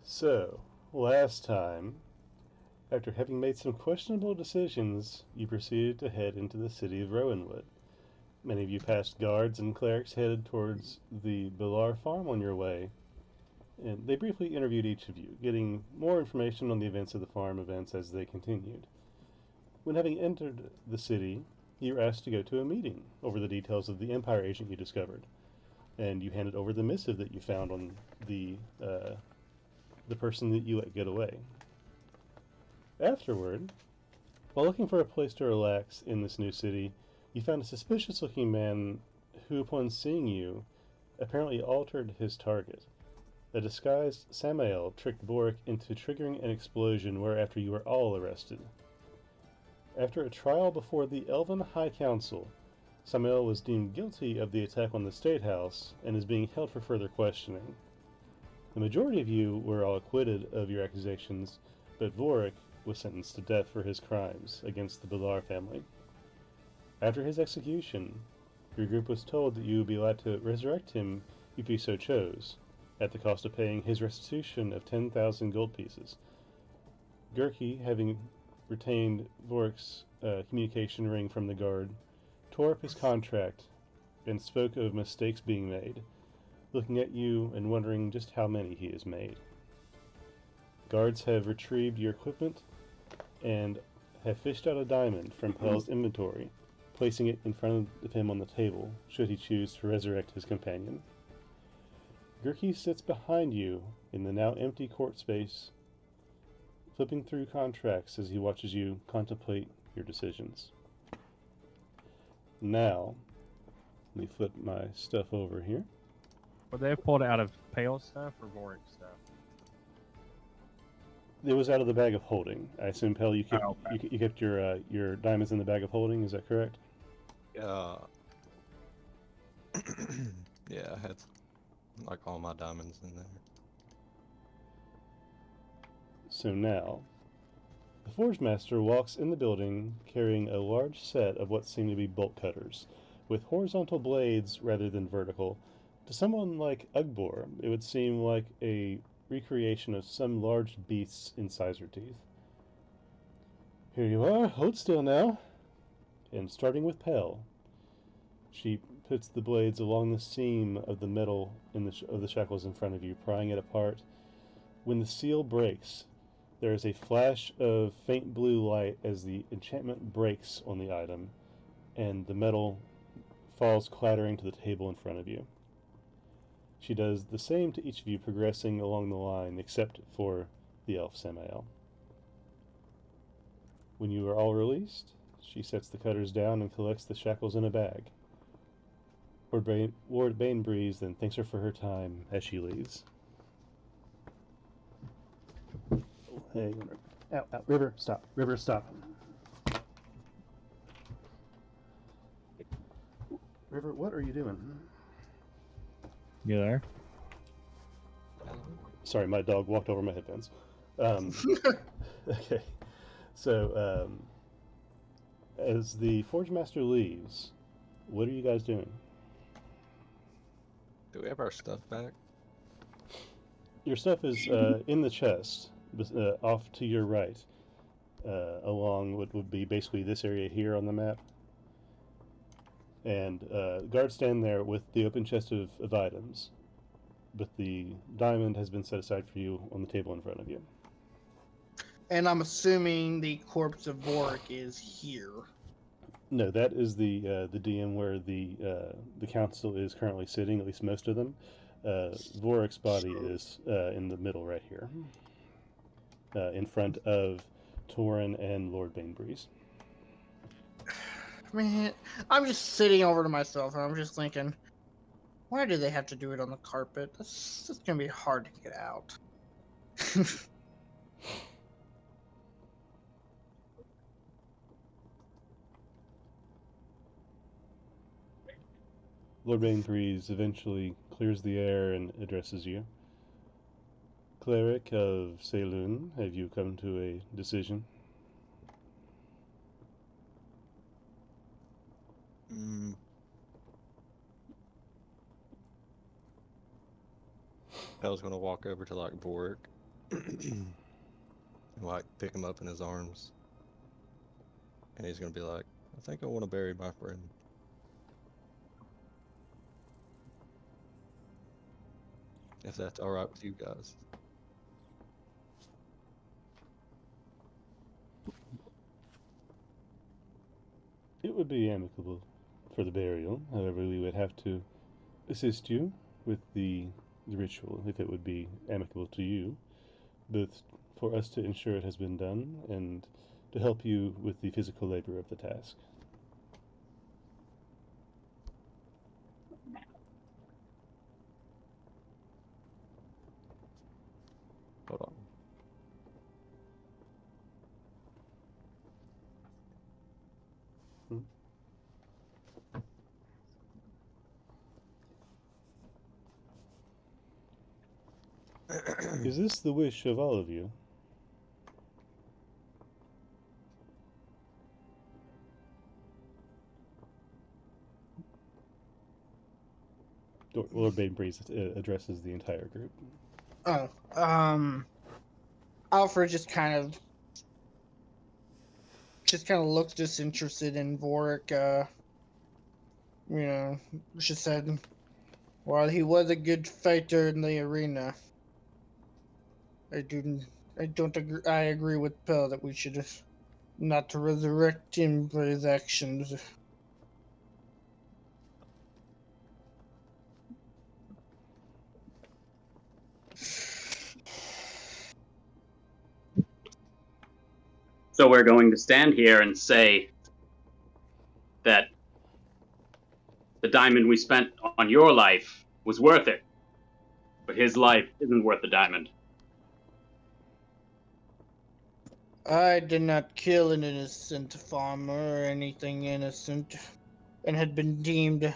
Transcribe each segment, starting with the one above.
So, last time, after having made some questionable decisions, you proceeded to head into the city of Rowanwood. Many of you passed guards and clerics headed towards the Bilar farm on your way, and they briefly interviewed each of you, getting more information on the events of the farm events as they continued. When having entered the city, you were asked to go to a meeting over the details of the Empire agent you discovered, and you handed over the missive that you found on the person that you let get away. Afterward, while looking for a place to relax in this new city, you found a suspicious-looking man who, upon seeing you, apparently altered his target. A disguised Samael tricked Vor Rhik into triggering an explosion whereafter you were all arrested. After a trial before the Elven High Council, Samael was deemed guilty of the attack on the State House and is being held for further questioning. The majority of you were all acquitted of your accusations, but Vor Rhik was sentenced to death for his crimes against the Bilar family. After his execution, your group was told that you would be allowed to resurrect him if you so chose, at the cost of paying his restitution of 10,000 gold pieces. Gurki, having retained Vor Rhik's communication ring from the guard, tore up his contract and spoke of mistakes being made, looking at you and wondering just how many he has made. Guards have retrieved your equipment and have fished out a diamond from Pel's inventory, placing it in front of him on the table, should he choose to resurrect his companion. Gurki sits behind you in the now empty court space, flipping through contracts as he watches you contemplate your decisions. Now, let me flip my stuff over here. Were they pulled out of Pale stuff or Vor Rhik stuff? It was out of the bag of holding. I assume, Pel, you kept, okay. you kept your diamonds in the bag of holding. Is that correct? Yeah, I had like all my diamonds in there. So now, the Forge Master walks in the building carrying a large set of what seem to be bolt cutters, with horizontal blades rather than vertical. To someone like Ugbor, it would seem like a recreation of some large beast's incisor teeth. Here you are, hold still now. And starting with Pel, she puts the blades along the seam of the metal of the shackles in front of you, prying it apart. When the seal breaks, there is a flash of faint blue light as the enchantment breaks on the item, and the metal falls clattering to the table in front of you. She does the same to each of you, progressing along the line, except for the elf Samael. When you are all released, she sets the cutters down and collects the shackles in a bag. Lord Bainbreeze then thanks her for her time as she leaves. Hey, out, River, stop. River, stop. River, what are you doing? You there? Sorry, my dog walked over my headphones. Okay, so as the Forge Master leaves, what are you guys doing? Do we have our stuff back? Your stuff is in the chest, off to your right, along what would be basically this area here on the map. And guards stand there with the open chest of items, but the diamond has been set aside for you on the table in front of you. And I'm assuming the corpse of Vor Rhik is here. No, that is the DM where the council is currently sitting, at least most of them. Vor Rhik's body is in the middle right here, in front of Torin and Lord Bainbreeze. Man, I'm just sitting over to myself and I'm just thinking, why do they have to do it on the carpet? That's gonna be hard to get out. Lord Bainbreeze eventually clears the air and addresses you. Cleric of Saloon, have you come to a decision? I was gonna walk over to like Vor Rhik Like, pick him up in his arms. And he's gonna be like, I think I want to bury my friend. If that's alright with you guys. It would be amicable for the burial. However, we would have to assist you with the ritual if it would be amicable to you, both for us to ensure it has been done and to help you with the physical labor of the task. Hold on. Hmm? Is this the wish of all of you? Lord Bainbreeze addresses the entire group. Oh, Alfred just kind of looks disinterested in Vor Rhik. She said, while he was a good fighter in the arena, I don't agree. I agree with Pell that we should not to resurrect him for his actions. So we're going to stand here and say that the diamond we spent on your life was worth it, but his life isn't worth the diamond. I did not kill an innocent farmer or anything innocent, and had been deemed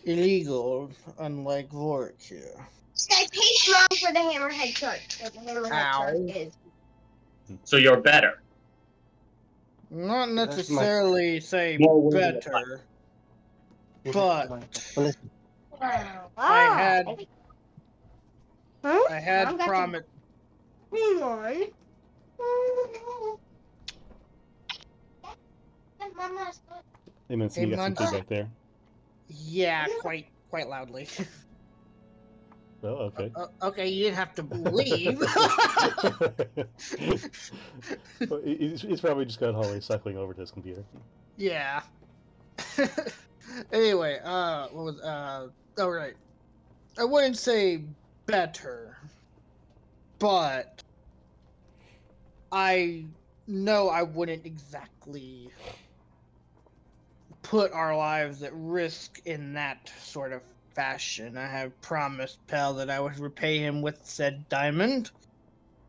illegal, unlike Vor Rhik here. Stay pace wrong for the hammerhead shark. What the hammerhead shark Ow. is. So you're better. Not That's my- necessarily say More worthy of better, Well, but listen, I had Huh? I had Mom got promised. Come on. Mama's Hey, Manson, you got some Munson. feedback there? Yeah, quite loudly. Oh, okay. Okay, you didn't have to leave. Well, he's probably just got hallway cycling over to his computer. Yeah. Anyway, what was all right. I wouldn't say better, but I know I wouldn't exactly put our lives at risk in that sort of fashion. I have promised Pell that I would repay him with said diamond,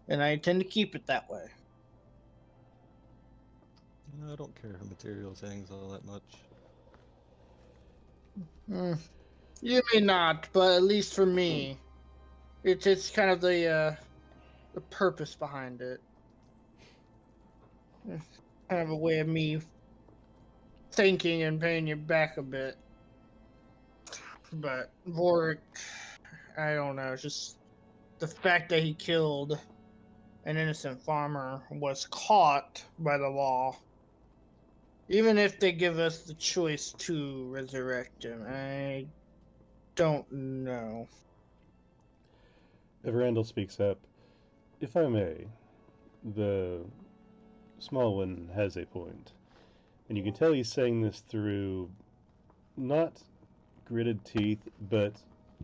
and I intend to keep it that way. I don't care for material things all that much. You may not, but at least for me, it's kind of the purpose behind it. It's kind of a way of me thinking and paying you back a bit. But Vor Rhik, I don't know, just the fact that he killed an innocent farmer was caught by the law. Even if they give us the choice to resurrect him, I don't know. Everandel speaks up. If I may, the small one has a point. And you can tell he's saying this through not gritted teeth, but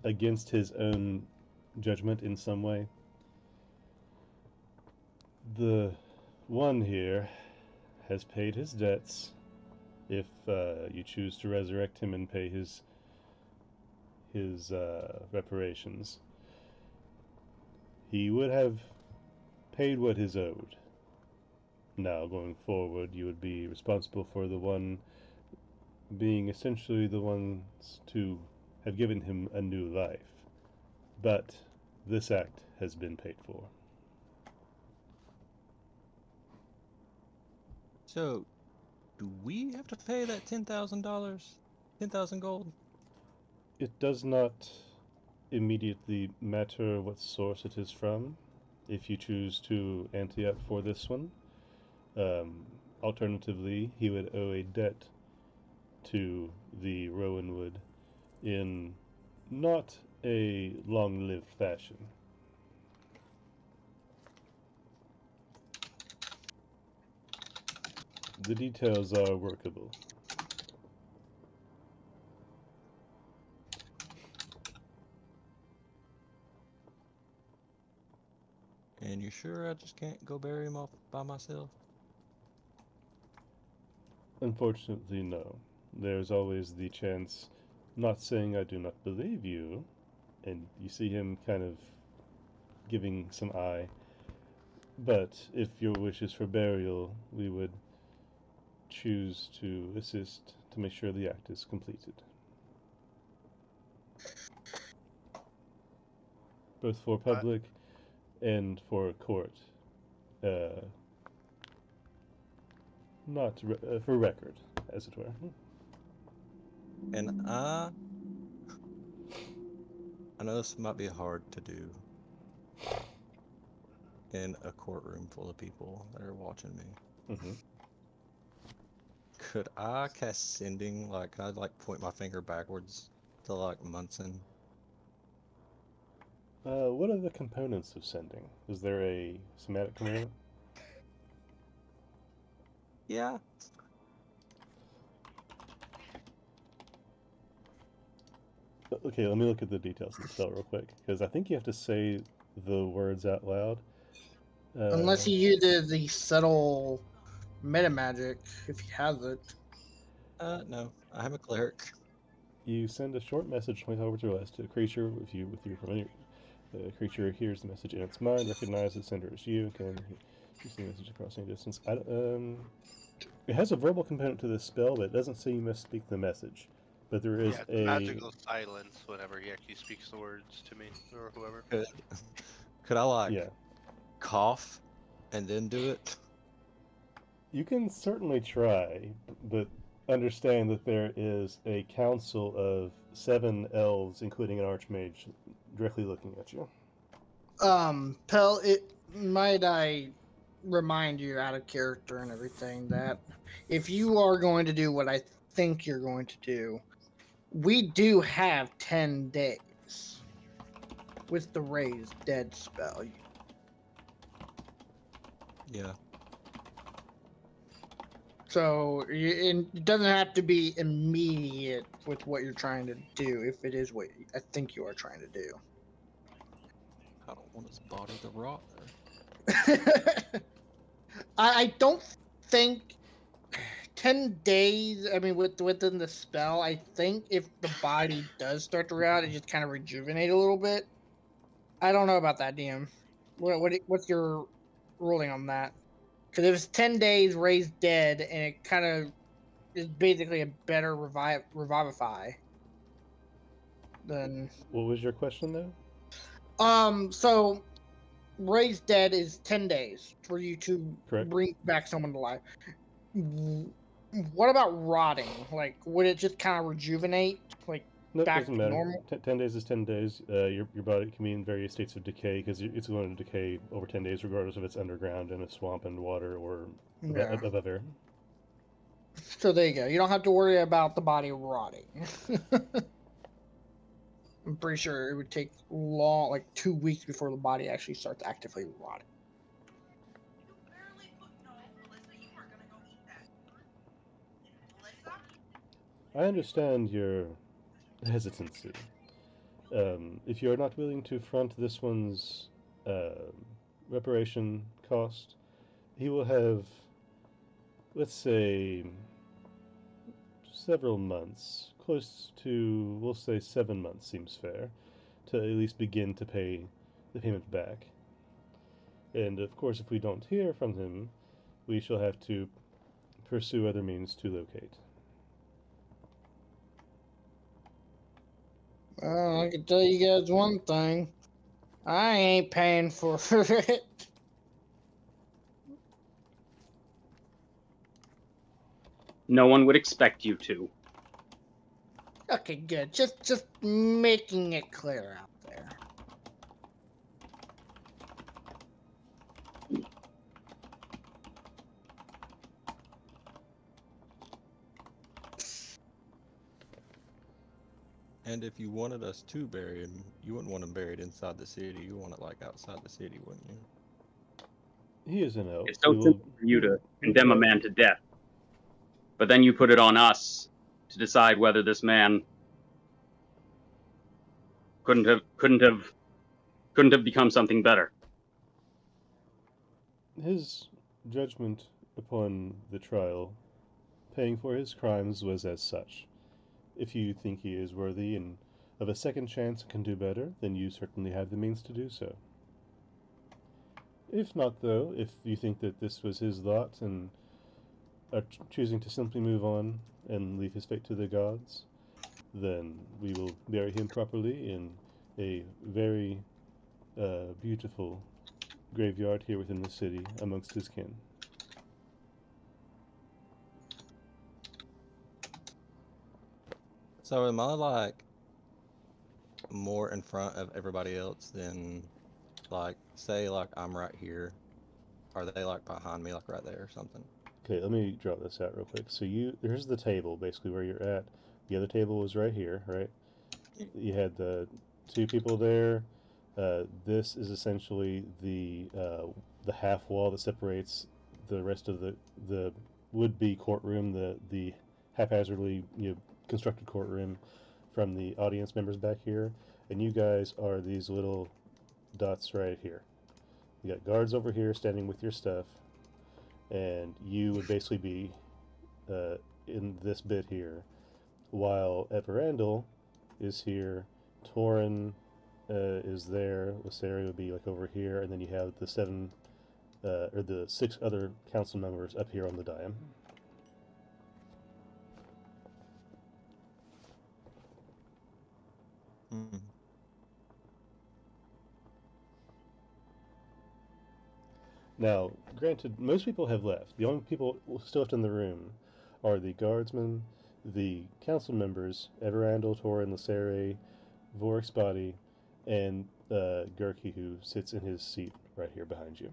against his own judgment in some way. The one here has paid his debts. If you choose to resurrect him and pay his reparations, he would have paid what is owed. Now, going forward, you would be responsible for the one being essentially the ones to have given him a new life. But this act has been paid for. So, do we have to pay that $10,000? 10,000 gold? It does not immediately matter what source it is from, if you choose to ante up for this one. Alternatively, he would owe a debt to the Rowanwood in not a long-lived fashion. The details are workable. And you sure I just can't go bury him off by myself? Unfortunately, no. There's always the chance, not saying I do not believe you, and you see him kind of giving some eye, but if your wish is for burial, we would choose to assist to make sure the act is completed. Both for public and for court. Not for record, as it were. And I know this might be hard to do in a courtroom full of people that are watching me. Mm-hmm. Could I cast sending? Like, could I like point my finger backwards to like Munson? What are the components of sending? Is there a somatic component? Yeah. Okay, let me look at the details of the spell real quick, because I think you have to say the words out loud. Unless he uses the subtle meta magic, if he has it. No, I am a cleric. You send a short message 20 words or less to a creature with your familiar. The creature hears the message in its mind, recognizes the sender as you, and can see the message across any distance. It has a verbal component to this spell, but it doesn't say you must speak the message. But there is Yeah, magical silence whenever he actually speaks the words to me or whoever. Could I like Yeah. cough and then do it? You can certainly try, but understand that there is a council of 7 elves, including an archmage, directly looking at you. Pell, might I remind you out of character and everything that if you are going to do what I think you're going to do, we do have 10 days with the raised dead spell. Yeah. So it doesn't have to be immediate with what you're trying to do if it is what I think you are trying to do. I don't want his body to rot there. I don't think 10 days, I mean, within the spell, I think if the body does start to rot, it just kind of rejuvenate a little bit. I don't know about that, DM. What's your ruling on that? Because if it's 10 days raised dead, and it kind of is basically a better revivify, then... What was your question, though? So raised dead is 10 days for you to Correct. bring back someone to life. What about rotting? Like, would it just kind of rejuvenate, like, No, it back doesn't to matter. normal? 10 days is 10 days. Your body can be in various states of decay, because it's going to decay over 10 days, regardless if it's underground in a swamp and water or Yeah. above air. So there you go. You don't have to worry about the body rotting. I'm pretty sure it would take long, like 2 weeks before the body actually starts actively rotting. I understand your hesitancy. If you are not willing to front this one's reparation cost, he will have, let's say, several months, close to, we'll say 7 months seems fair, to at least begin to pay the payment back. And of course, if we don't hear from him, we shall have to pursue other means to locate. Well, I can tell you guys one thing. I ain't paying for it. No one would expect you to. Okay, good. Just making it clear out And if you wanted us to bury him, you wouldn't want him buried inside the city. You want it like outside the city, wouldn't you? He is an elf. It's so simple for you to condemn a man to death, but then you put it on us to decide whether this man couldn't have become something better. His judgment upon the trial, paying for his crimes, was as such. If you think he is worthy and of a second chance and can do better, then you certainly have the means to do so. If not, though, if you think that this was his lot and are choosing to simply move on and leave his fate to the gods, then we will bury him properly in a very beautiful graveyard here within the city amongst his kin. So am I like more in front of everybody else than like say like I'm right here? Are they like behind me like right there or something? Okay, let me draw this out real quick. So there's the table basically where you're at. The other table was right here, right? You had the two people there. This is essentially the half wall that separates the rest of the would-be courtroom, the haphazardly constructed courtroom, from the audience members back here. And you guys are these little dots right here. You got guards over here standing with your stuff, and you would basically be in this bit here, while Everandel is here, Torin is there, Lysari would be like over here, and then you have the the 6 other council members up here on the dais. Hmm. Now, granted, most people have left. The only people still left in the room are the guardsmen, the council members, Everandel, Torin, Lysari, Vor Rhik's body, and Gurki, who sits in his seat right here behind you.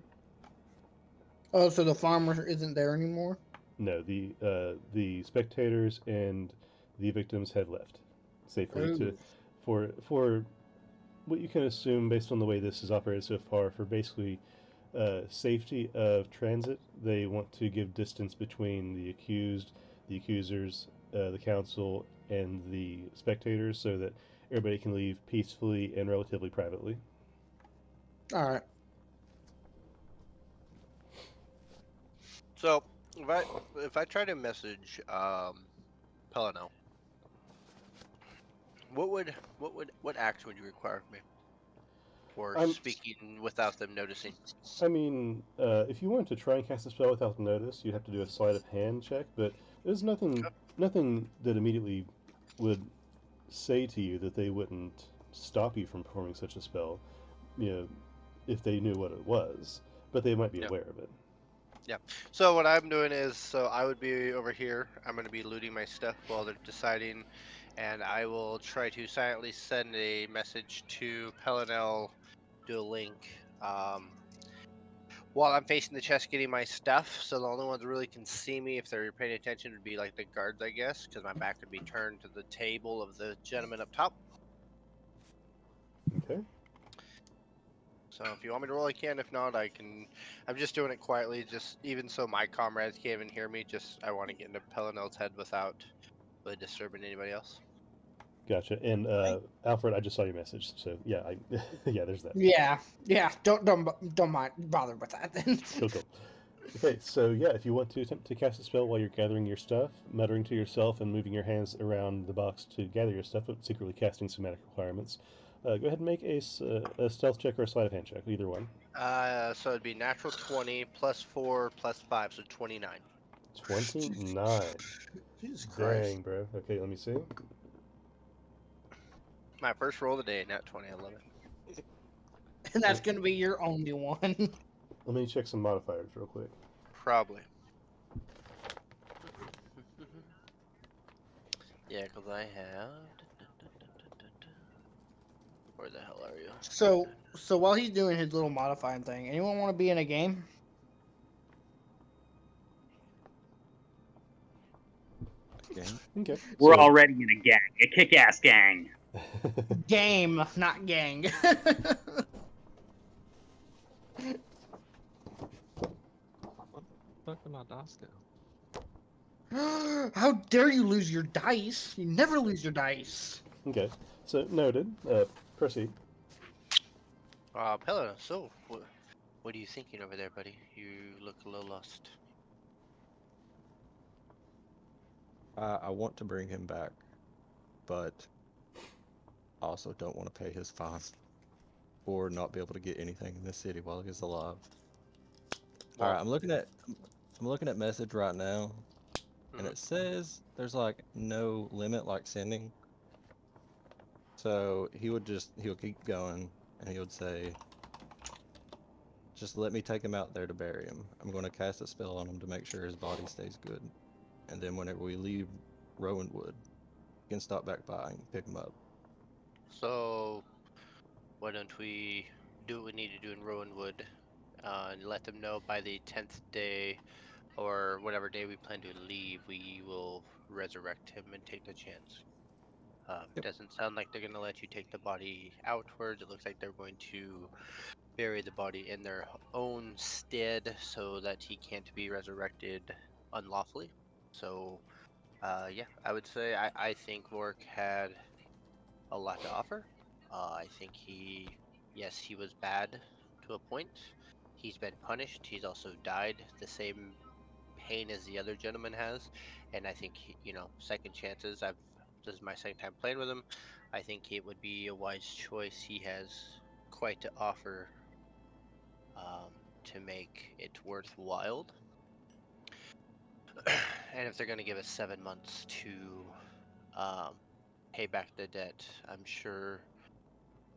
Oh, so the farmer isn't there anymore? No, the spectators and the victims have left safely for what you can assume based on the way this has operated so far, for basically safety of transit. They want to give distance between the accused, the accusers, the council, and the spectators, so that everybody can leave peacefully and relatively privately. All right. So if I try to message Peleno, what action would you require of me for speaking without them noticing? I mean, if you wanted to try and cast a spell without notice, you'd have to do a sleight of hand check, but there's nothing that immediately would say to you that they wouldn't stop you from performing such a spell, if they knew what it was, but they might be aware of it. Yeah. So what I'm doing is, so I would be over here. I'm going to be looting my stuff while they're deciding, and I will try to silently send a message to Pelinel, do a link, while I'm facing the chest getting my stuff. So the only ones that really can see me if they're paying attention would be like the guards, I guess, because my back would be turned to the table of the gentleman up top. Okay. So if you want me to roll, I can. If not, I can. I'm just doing it quietly, just even so my comrades can't even hear me. Just I want to get into Pelinel's head without really disturbing anybody else. Gotcha. And Alfred, I just saw your message, so yeah, yeah, there's that. Yeah. Don't bother with that then. Cool. Okay, so yeah, if you want to attempt to cast a spell while you're gathering your stuff, muttering to yourself and moving your hands around the box to gather your stuff, but secretly casting somatic requirements, go ahead and make a stealth check or a sleight of hand check, either one. So it'd be natural 20 plus 4 plus 5, so 29. 29. Jesus Christ. Dang, bro. Okay, let me see. My first roll of the day, nat 20. I love it. And that's going to be your only one. Let me check some modifiers real quick. Probably. Yeah, because I have... Where the hell are you? So while he's doing his little modifying thing, anyone want to be in a game? Okay. Okay. We're So, already in a gang, a kick-ass gang. Game, not gang. Fuck did my dice go? How dare you lose your dice? You never lose your dice. Okay, so noted. Proceed. Pella, so what are you thinking over there, buddy? You look a little lost. I want to bring him back, but also don't want to pay his fine or not be able to get anything in this city while he's alive. All right, I'm looking at message right now, and it says there's like no limit like sending. So he'll keep going, and he would say, just let me take him out there to bury him. I'm going to cast a spell on him to make sure his body stays good. And then whenever we leave Rowanwood, you can stop back by and pick him up. So, why don't we do what we need to do in Rowanwood, and let them know by the 10th day, or whatever day we plan to leave, we will resurrect him and take the chance. It doesn't sound like they're going to let you take the body outwards. It looks like they're going to bury the body in their own stead so that he can't be resurrected unlawfully. So, yeah, I would say I think Vork had a lot to offer. I think yes, he was bad to a point. He's been punished. He's also died the same pain as the other gentleman has, and I think second chances. This is my second time playing with him. I think it would be a wise choice. He has quite to offer to make it worthwhile. And if they're going to give us 7 months to pay back the debt, I'm sure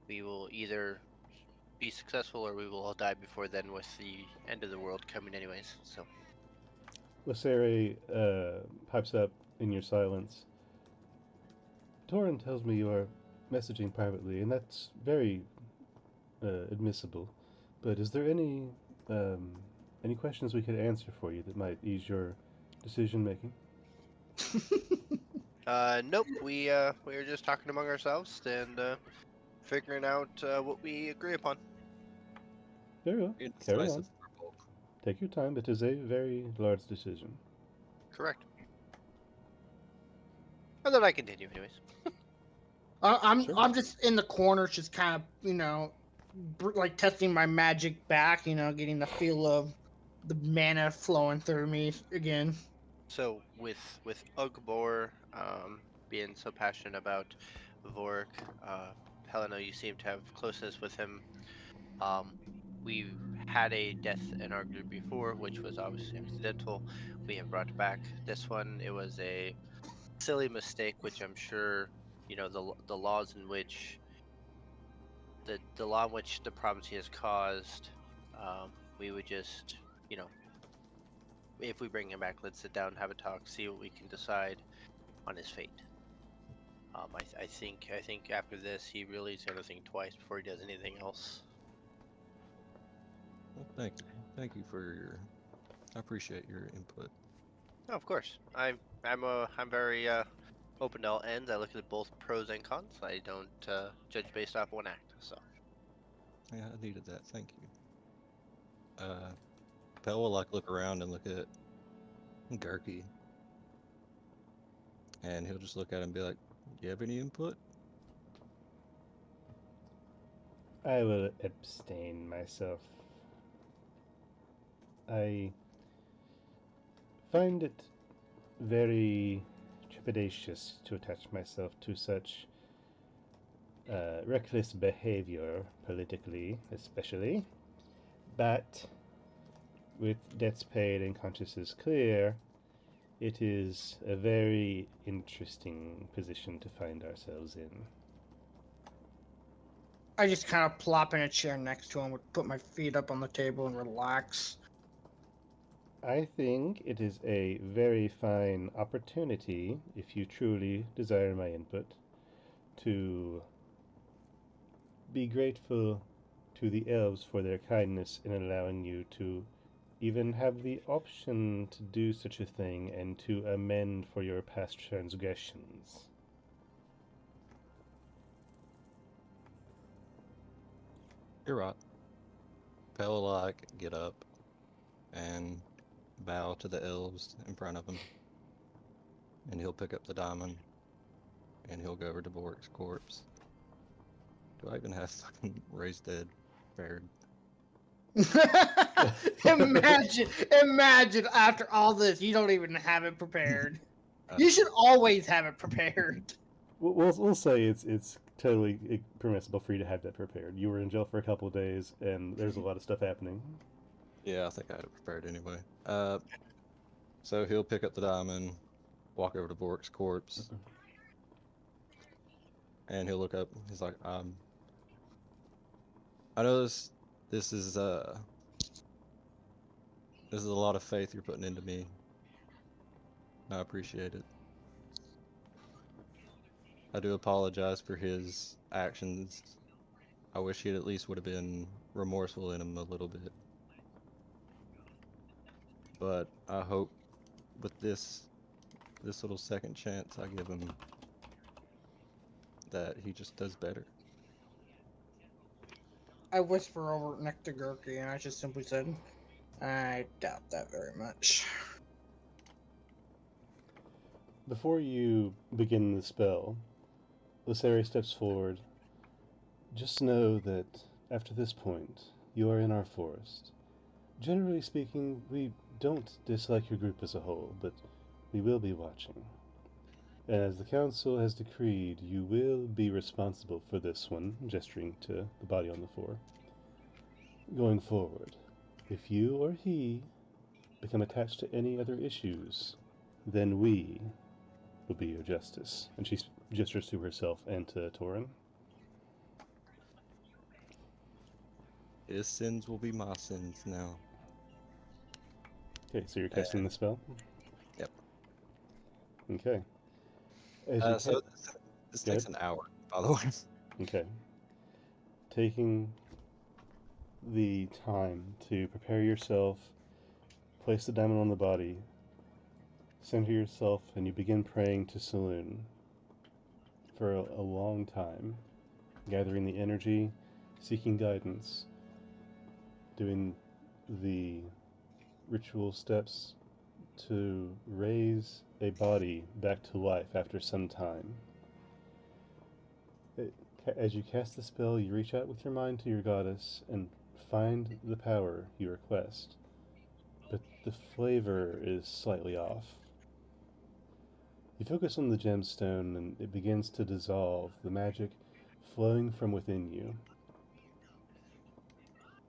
we will either be successful or we will all die before then, with the end of the world coming anyways. So Lasere pipes up in your silence. Torin tells me you are messaging privately, and that's very admissible. But is there any questions we could answer for you that might ease your decision making? nope, we were just talking among ourselves and figuring out what we agree upon. Very well. Carry on. Take your time. It is a very large decision. Correct. And then I continue anyways. I'm just in the corner, just kind of like testing my magic back, getting the feel of the mana flowing through me again. So with Ugbor being so passionate about Vork, Helena, you seem to have closeness with him. We've had a death in our group before, which was obviously accidental. We have brought back this one. It was a silly mistake, which I'm sure the laws in which the law in which the problems he has caused. We would just if we bring him back, let's sit down, have a talk, see what we can decide on his fate. I think after this, he really is gonna think twice before he does anything else. Well, thank you for your. I appreciate your input. Oh, of course, I'm very open to all ends. I look at both pros and cons. I don't judge based off one act. So Yeah, I needed that. Thank you. Pell will look around and look at Gurky, and he'll just look at him and be like, "Do you have any input?" I will abstain myself. I find it very trepidatious to attach myself to such reckless behavior, politically especially. But with debts paid and consciences clear, it is a very interesting position to find ourselves in. I just kind of plop in a chair next to him, would put my feet up on the table and relax. I think it is a very fine opportunity, if you truly desire my input, to be grateful to the elves for their kindness in allowing you to even have the option to do such a thing and to amend for your past transgressions. You're right. Pell will like get up and bow to the elves in front of him, and he'll pick up the diamond, and he'll go over to Vor Rhik's corpse. Do I even have fucking raised dead prepared? imagine after all this, you don't even have it prepared. You should always have it prepared. We'll say it's totally permissible for you to have that prepared. You were in jail for a couple of days, and there's a lot of stuff happening. Yeah, I think I had it prepared anyway. So he'll pick up the diamond, walk over to Vor Rhik's corpse, and he'll look up. He's like, I know this is a lot of faith you're putting into me. I appreciate it. I do apologize for his actions. I wish he at least would have been remorseful in him a little bit. But I hope with this little second chance I give him that he just does better. I whisper over next to Gurky, and I just simply said, I doubt that very much. Before you begin the spell, Lysari steps forward. Just know that after this point, you are in our forest. Generally speaking, we don't dislike your group as a whole, but we will be watching. And as the council has decreed, you will be responsible for this one, gesturing to the body on the floor. Going forward, if you or he become attached to any other issues, then we will be your justice. And she gestures to herself and to Torin. His sins will be my sins now. Okay, so you're casting the spell? Yep. Okay. So this takes an hour, by the way. Okay. Taking the time to prepare yourself, place the diamond on the body, center yourself, and you begin praying to Saloon for a long time, gathering the energy, seeking guidance, doing the ritual steps to raise a body back to life after some time. As you cast the spell, you reach out with your mind to your goddess and find the power you request, but the flavor is slightly off. You focus on the gemstone and it begins to dissolve, the magic flowing from within you.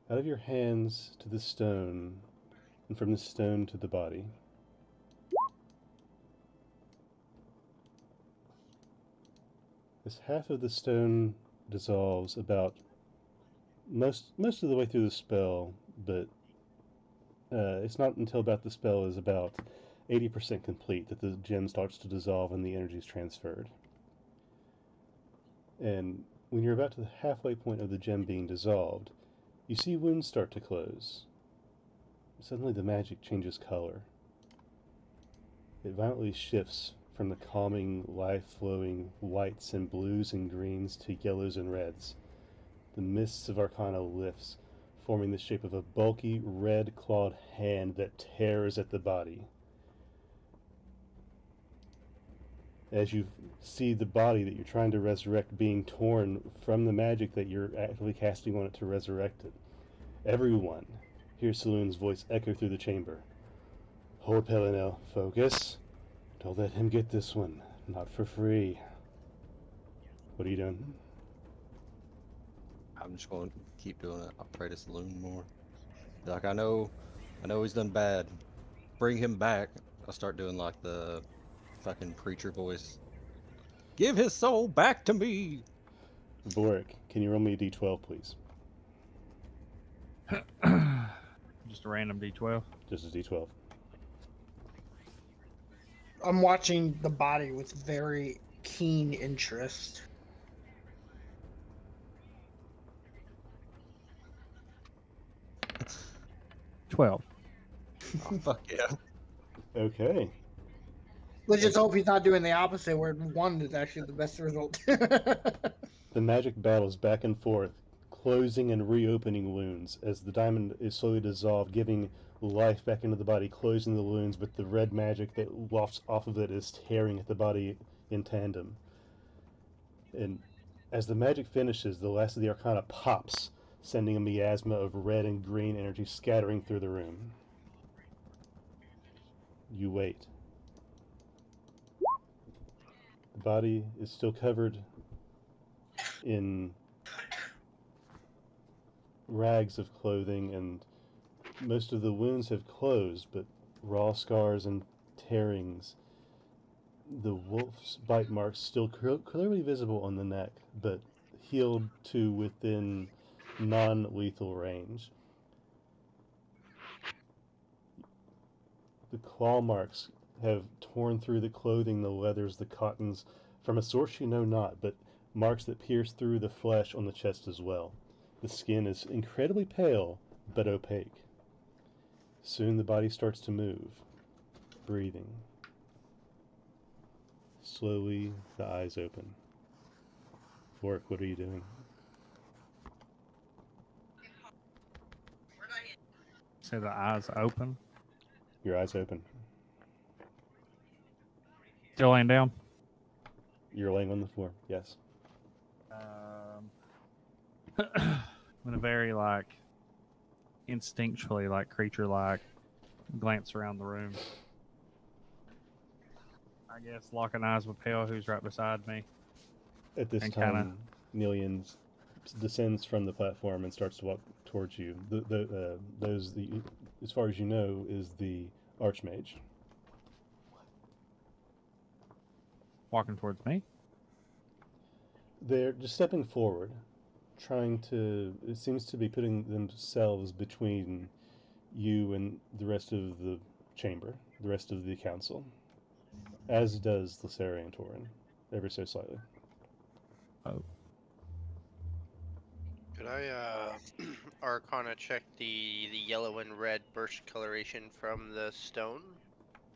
Out of your hands to the stone, and from the stone to the body. As half of the stone dissolves about most of the way through the spell, but it's not until about the spell is about 80% complete that the gem starts to dissolve and the energy is transferred. And when you're about to the halfway point of the gem being dissolved, you see wounds start to close. Suddenly the magic changes color. It violently shifts from the calming, life-flowing whites and blues and greens to yellows and reds. The mists of Arcana lifts, forming the shape of a bulky, red-clawed hand that tears at the body. As you see the body that you're trying to resurrect being torn from the magic that you're actively casting on it to resurrect it, everyone hears Saloon's voice echo through the chamber. Horpelinel, focus. Don't let him get this one. Not for free. What are you doing? I'm just going to keep doing it. I'll pray to Saloon more. Like, I know he's done bad. Bring him back. I'll start doing like the fucking preacher voice. Give his soul back to me. Vor Rhik, can you roll me a d12, please? Just a random D12. Just a d12. I'm watching the body with very keen interest. 12. Oh, fuck yeah. Okay. Let's just hope he's not doing the opposite, where one is actually the best result. The magic battles back and forth, closing and reopening wounds as the diamond is slowly dissolved, giving life back into the body, closing the wounds, but the red magic that wafts off of it is tearing at the body in tandem. And as the magic finishes, the last of the arcana pops, sending a miasma of red and green energy scattering through the room. You wait. The body is still covered in rags of clothing, and most of the wounds have closed, but raw scars and tearings. The wolf's bite marks still clearly visible on the neck, but healed to within non-lethal range. The claw marks have torn through the clothing, the leathers, the cottons, from a source you know not, but marks that pierce through the flesh on the chest as well. The skin is incredibly pale, but opaque. Soon the body starts to move, breathing. Slowly, the eyes open. Vor Rhik, what are you doing? So the eyes open. Your eyes open. Still laying down. You're laying on the floor, yes. In a very instinctually creature glance around the room. I guess locking eyes with Pale, who's right beside me. At this And time, Nillian descends from the platform and starts to walk towards you. As far as you know, is the Archmage. Walking towards me. They're just stepping forward, it seems to be putting themselves between you and the rest of the chamber, the rest of the council, as does the Sarian Tauren, ever so slightly. Oh. Could I Arcana check the yellow and red burst coloration from the stone?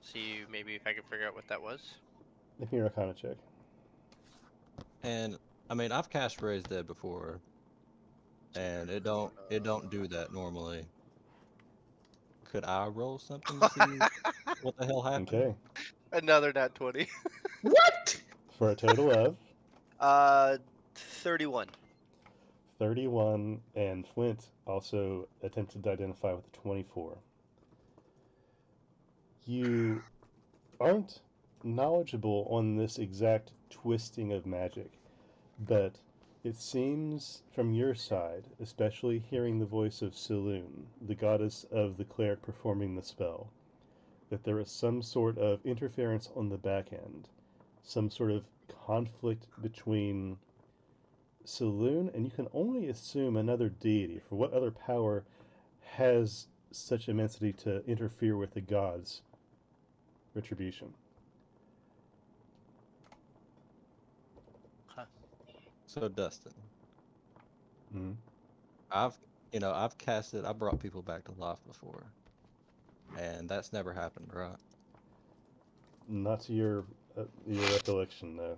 See maybe if I can figure out what that was. Make me an Arcana check. And I mean, I've cast Raise Dead before, and it don't do that normally. Could I roll something to see what the hell happened? Okay. Another nat 20. What? For a total of 31. 31, and Flint also attempted to identify with a 24. You aren't knowledgeable on this exact twisting of magic, but it seems from your side, especially hearing the voice of Saloon, the goddess of the cleric performing the spell, that there is some sort of interference on the back end, some sort of conflict between Saloon, and you can only assume another deity. For what other power has such immensity to interfere with the gods' retribution? So Dustin, Mm-hmm. I've casted, I brought people back to life before, and that's never happened, right? Not to your recollection, though.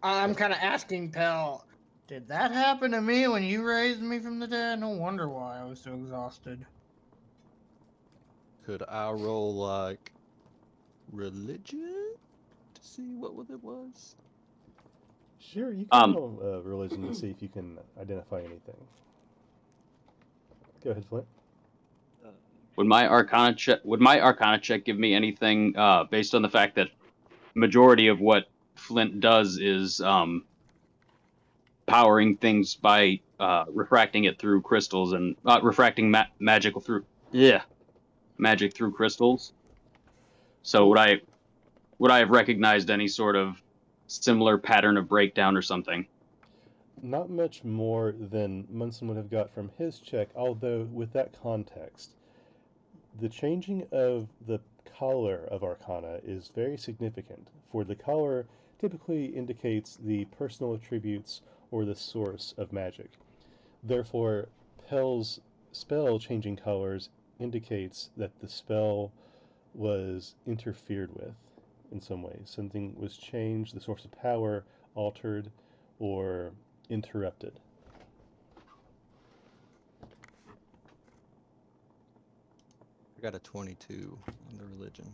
I'm kind of asking Pell, did that happen to me when you raised me from the dead? No wonder why I was so exhausted. Could I roll religion to see what it was? Sure, you can roll religion to see if you can identify anything. Go ahead, Flint. Would my Arcana check give me anything based on the fact that majority of what Flint does is powering things by refracting it through crystals and refracting magic through crystals. So would I have recognized any sort of similar pattern of breakdown or something? Not much more than Munson would have got from his check, although with that context, the changing of the color of Arcana is very significant, for the color typically indicates the personal attributes or the source of magic. Therefore, Pell's spell changing colors indicates that the spell was interfered with in some way. Something was changed, the source of power altered, or interrupted. got a 22 on the religion.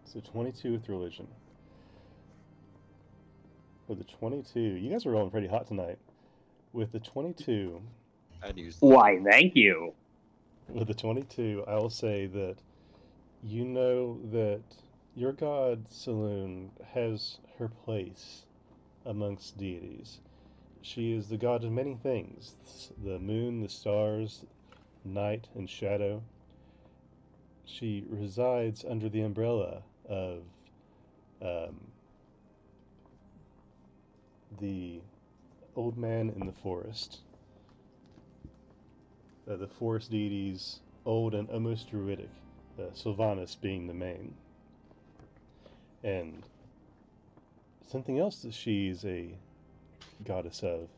So 22 with religion. With the 22, you guys are rolling pretty hot tonight. With the 22, I'd use Why, thank you. with the 22, I will say that you know that your god Saloon has her place amongst deities. She is the god of many things: the moon, the stars, night, and shadow. She resides under the umbrella of the old man in the forest. The forest deities, old and almost druidic, Sylvanas being the main. And something else that she's a goddess of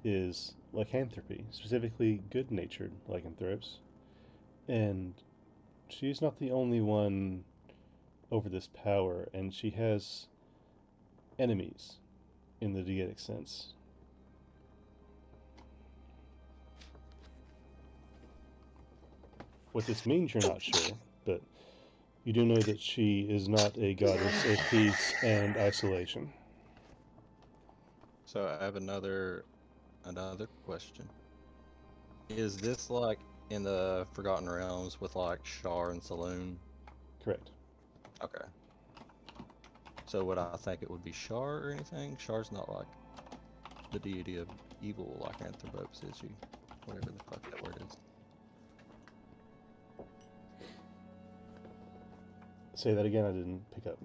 is lycanthropy, specifically good-natured lycanthropes. And she's not the only one over this power, and she has enemies in the deitic sense. What this means, you're not sure, but you do know that she is not a goddess of peace and isolation. So I have another question. Is this like in the Forgotten Realms with like Shar and Saloon? Correct. Okay. So would I think it would be Shar or anything? Shar's not like the deity of evil like Anthropopes, is she? Whatever the fuck that word is. Say that again, I didn't pick up.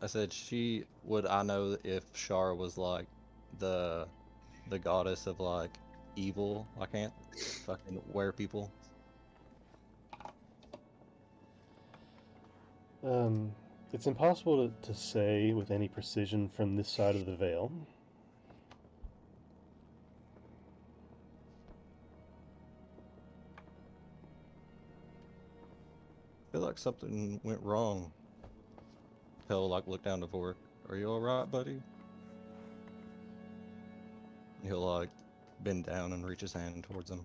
I said would I know if Shar was like the goddess of like evil, like fucking were people? It's impossible to say with any precision from this side of the veil. I feel like something went wrong. He'll like look down to Vor Rhik. Are you alright, buddy? He'll like bend down and reach his hand towards him.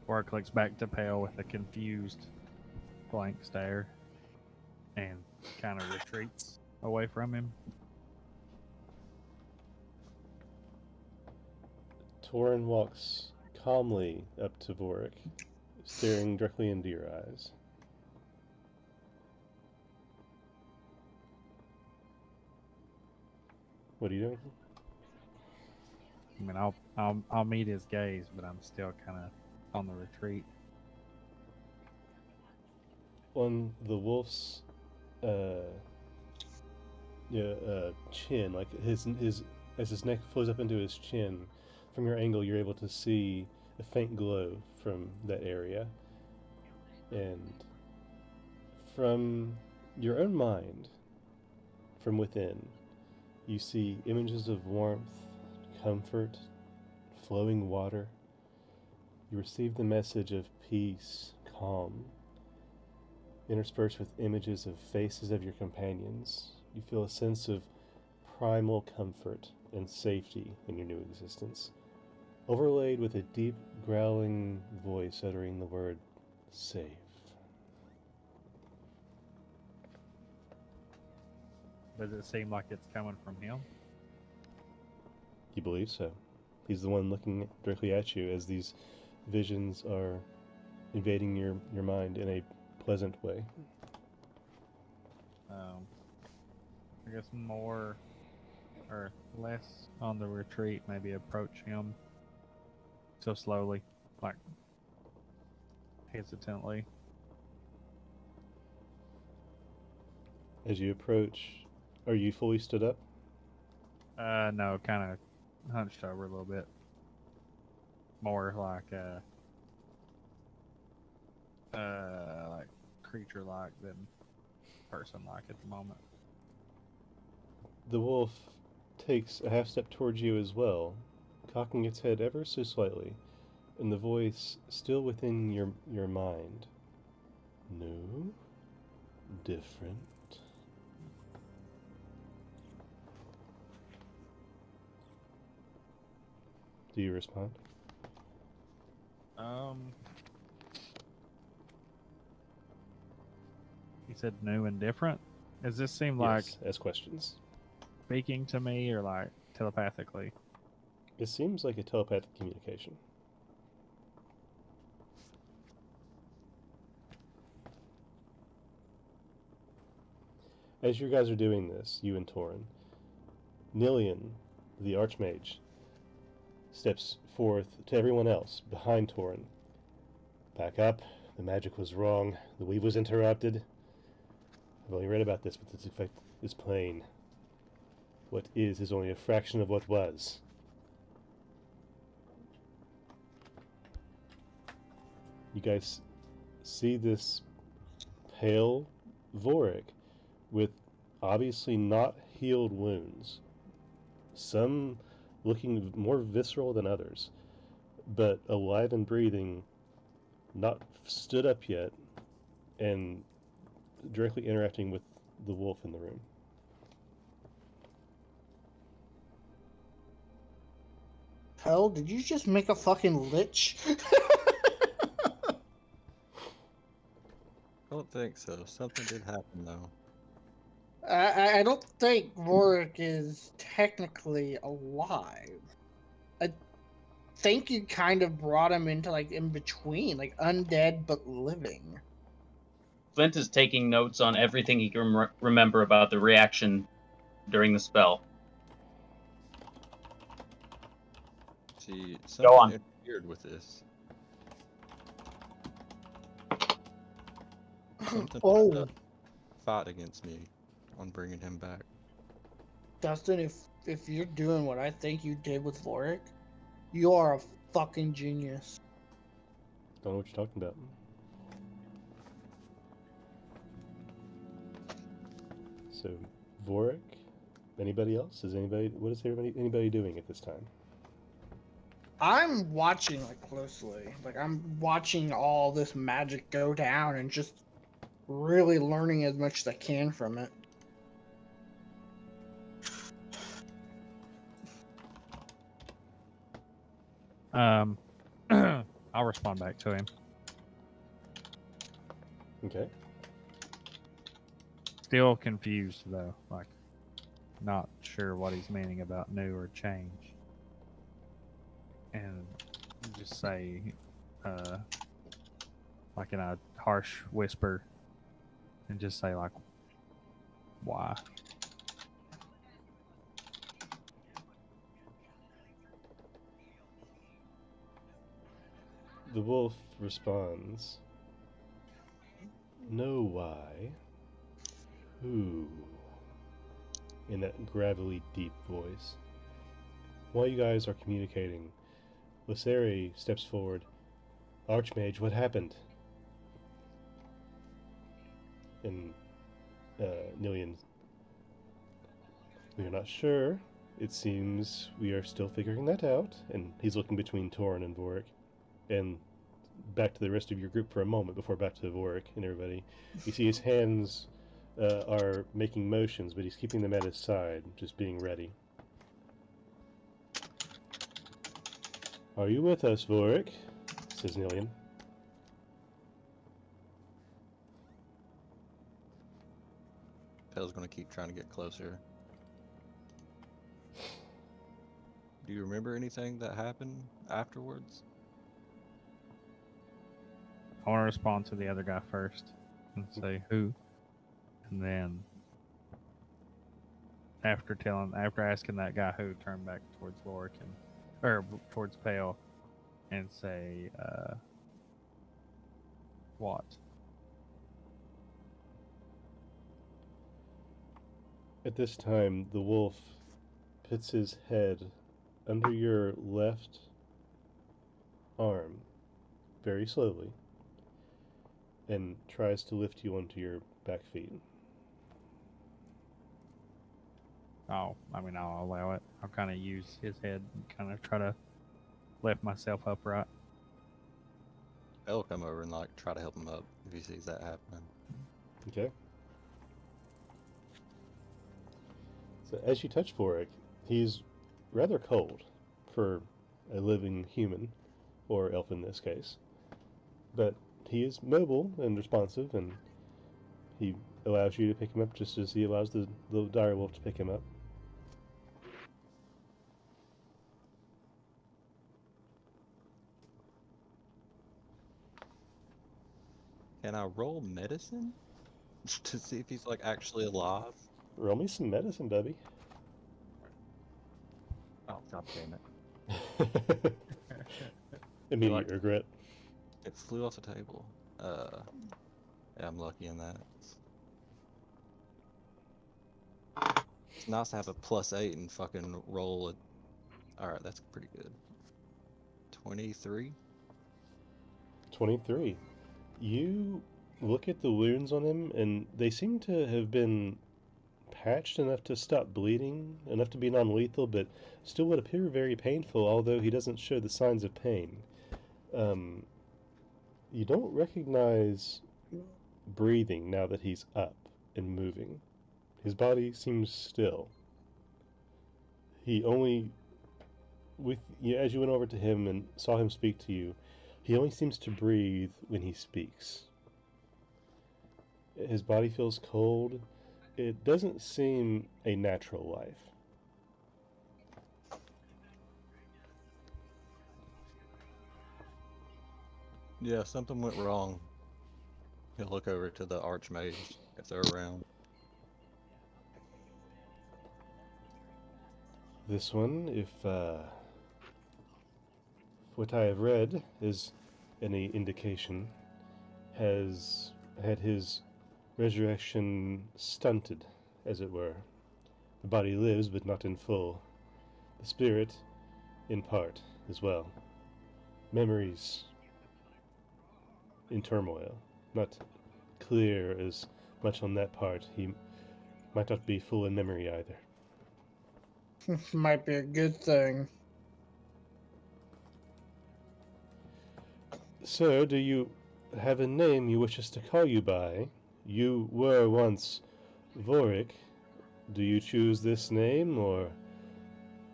Vor Rhik looks back to Pale with a confused, blank stare, and kind of retreats away from him. Torin walks calmly up to Vor Rhik, staring directly into your eyes. What are you doing? I mean, I'll meet his gaze, but I'm still kind of on the retreat. On the wolf's chin, like his as his neck flows up into his chin, from your angle you're able to see a faint glow from that area. And from your own mind, from within, you see images of warmth, comfort, flowing water. You receive the message of peace, calm, interspersed with images of faces of your companions. You feel a sense of primal comfort and safety in your new existence, overlaid with a deep, growling voice uttering the word, safe. Does it seem like it's coming from him? You believe so. He's the one looking directly at you as these visions are invading your mind in a pleasant way. I guess more or less on the retreat, maybe approach him so slowly, like hesitantly. As you approach, are you fully stood up? No, kind of hunched over a little bit. More like creature-like than person-like at the moment. The wolf takes a half step towards you as well, cocking its head ever so slightly, and the voice still within your mind. No? Different? do you respond? You said new and different. Does this seem like Yes, as questions. speaking to me or like telepathically? It seems like a telepathic communication. As you guys are doing this, you and Torin, Nillian, the Archmage, steps forth to everyone else behind Torin. Back up. The magic was wrong. The weave was interrupted. I've only read about this, but its effect is plain. What is only a fraction of what was. You guys see this pale Vor Rhik with obviously not healed wounds. Some looking more visceral than others, but alive and breathing, not stood up yet, and directly interacting with the wolf in the room. Hell, did you just make a fucking lich? I don't think so. Something did happen though. I don't think Vor Rhik is technically alive. I think you kind of brought him into like in between, like undead but living. Flint is taking notes on everything he can remember about the reaction during the spell. See, Go on. something interfered with this. Something tried to fight against me on bringing him back. Dustin, if you're doing what I think you did with Vor Rhik, you are a fucking genius. Don't know what you're talking about. So, Vor Rhik? Anybody else? What is anybody doing at this time? I'm watching like closely. Like I'm watching all this magic go down and just really learning as much as I can from it. I'll respond back to him. Okay. Still confused though, like not sure what he's meaning about new or change. And just say, like in a harsh whisper, and just say like, why? The wolf responds, "Know why? Who?" In that gravelly, deep voice. While you guys are communicating, Lyseri steps forward. "Archmage, what happened?" And Nillian, "We are not sure. It seems we are still figuring that out." And he's looking between Torin and Vor Rhik, and back to the rest of your group for a moment before back to Vor Rhik and everybody. You see his hands are making motions, but he's keeping them at his side, just being ready. "Are you with us, Vor Rhik?" says Nillian. Pell's gonna keep trying to get closer. Do you remember anything that happened afterwards? I want to respond to the other guy first and say who, and then after asking that guy who, turn back towards Vor Rhik or towards Pale, and say what? At this time, the wolf puts his head under your left arm, very slowly, and tries to lift you onto your back feet. Oh, I mean, I'll allow it. I'll kind of use his head and kind of try to lift myself upright. Pell will come over and like try to help him up if he sees that happening. Okay. So as you touch Vor Rhik, he's rather cold for a living human, or elf in this case. But he is mobile and responsive, and he allows you to pick him up just as he allows the dire wolf to pick him up. Can I roll medicine to see if he's like actually alive? Roll me some medicine, Bubby. Oh, god damn it. Immediate Like- regret. It flew off the table. Yeah, I'm lucky in that. It's nice to have a +8 and fucking roll it. Alright, that's pretty good. 23? 23. You look at the wounds on him, and they seem to have been patched enough to stop bleeding, enough to be non-lethal, but still would appear very painful, although he doesn't show the signs of pain. You don't recognize breathing now that he's up and moving. His body seems still. He only, as you went over to him and saw him speak to you, he only seems to breathe when he speaks. His body feels cold. It doesn't seem a natural life. Yeah, something went wrong. He'll look over to the archmage if they're around. This one, if what I have read is any indication, has had his resurrection stunted, as it were. The body lives, but not in full. The spirit, in part, as well. Memories in turmoil. Not clear as much on that part. He might not be full in memory either. Might be a good thing. Sir, do you have a name you wish us to call you by? You were once Vor Rhik. Do you choose this name, or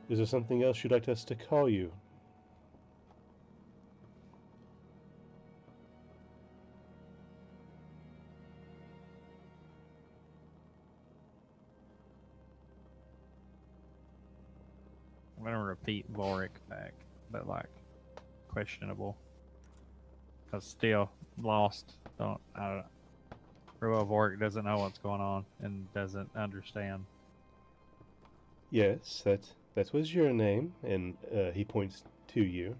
is there something else you'd like us to call you? I'm gonna repeat Vor Rhik back, but like questionable. Cause still lost. Don't. Ruel Vor Rhik doesn't know what's going on and doesn't understand. Yes, that was your name, and he points to you.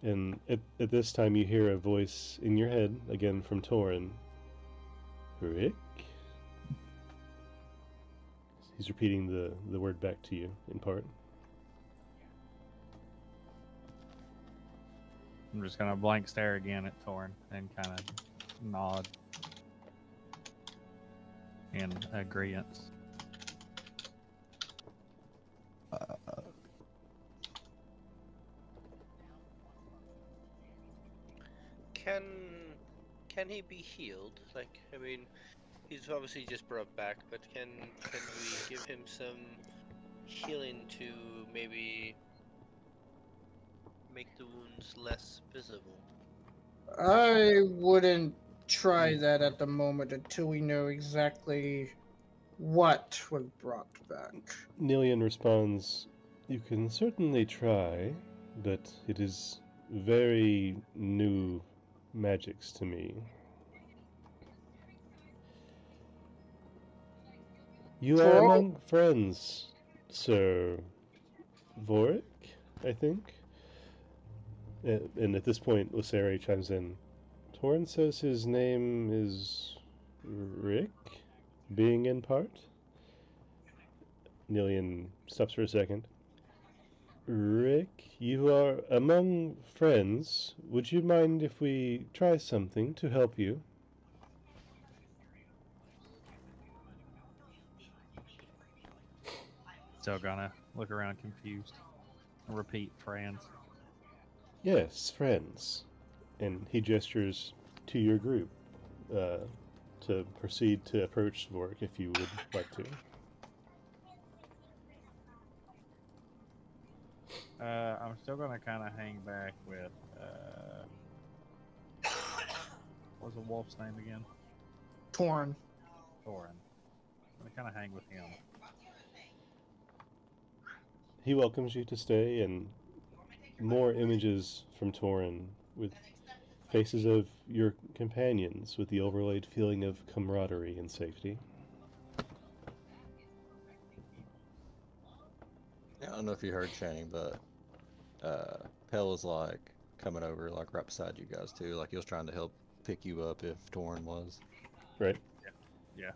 And at this time you hear a voice in your head, again from Torin. Rick? He's repeating the word back to you, in part. I'm just gonna blank stare again at Torin and kind of nod in agreement. Can he be healed? Like, I mean, he's obviously just brought back, but can we give him some healing to maybe make the wounds less visible? I wouldn't try that at the moment until we know exactly what was brought back. Nilian responds, "You can certainly try, but it is very new magics to me. You are Troll? among friends, Sir Vor Rhik, I think." And at this point, Lysari chimes in. Torin says his name is Rick, being in part. Nilian stops for a second. Rick, you are among friends. Would you mind if we try something to help you? Still gonna look around confused. Repeat, friends. Yes, friends. And he gestures to your group to proceed to approach Vork if you would like to. I'm still gonna kind of hang back with what was the wolf's name again? Torn. Thorin. I'm gonna kind of hang with him. He welcomes you to stay, and more images from Torin with faces of your companions with the overlaid feeling of camaraderie and safety. I don't know if you heard Channing, but Pell was like coming over like right beside you guys too. Like he was trying to help pick you up if Torn was. Right? Yeah.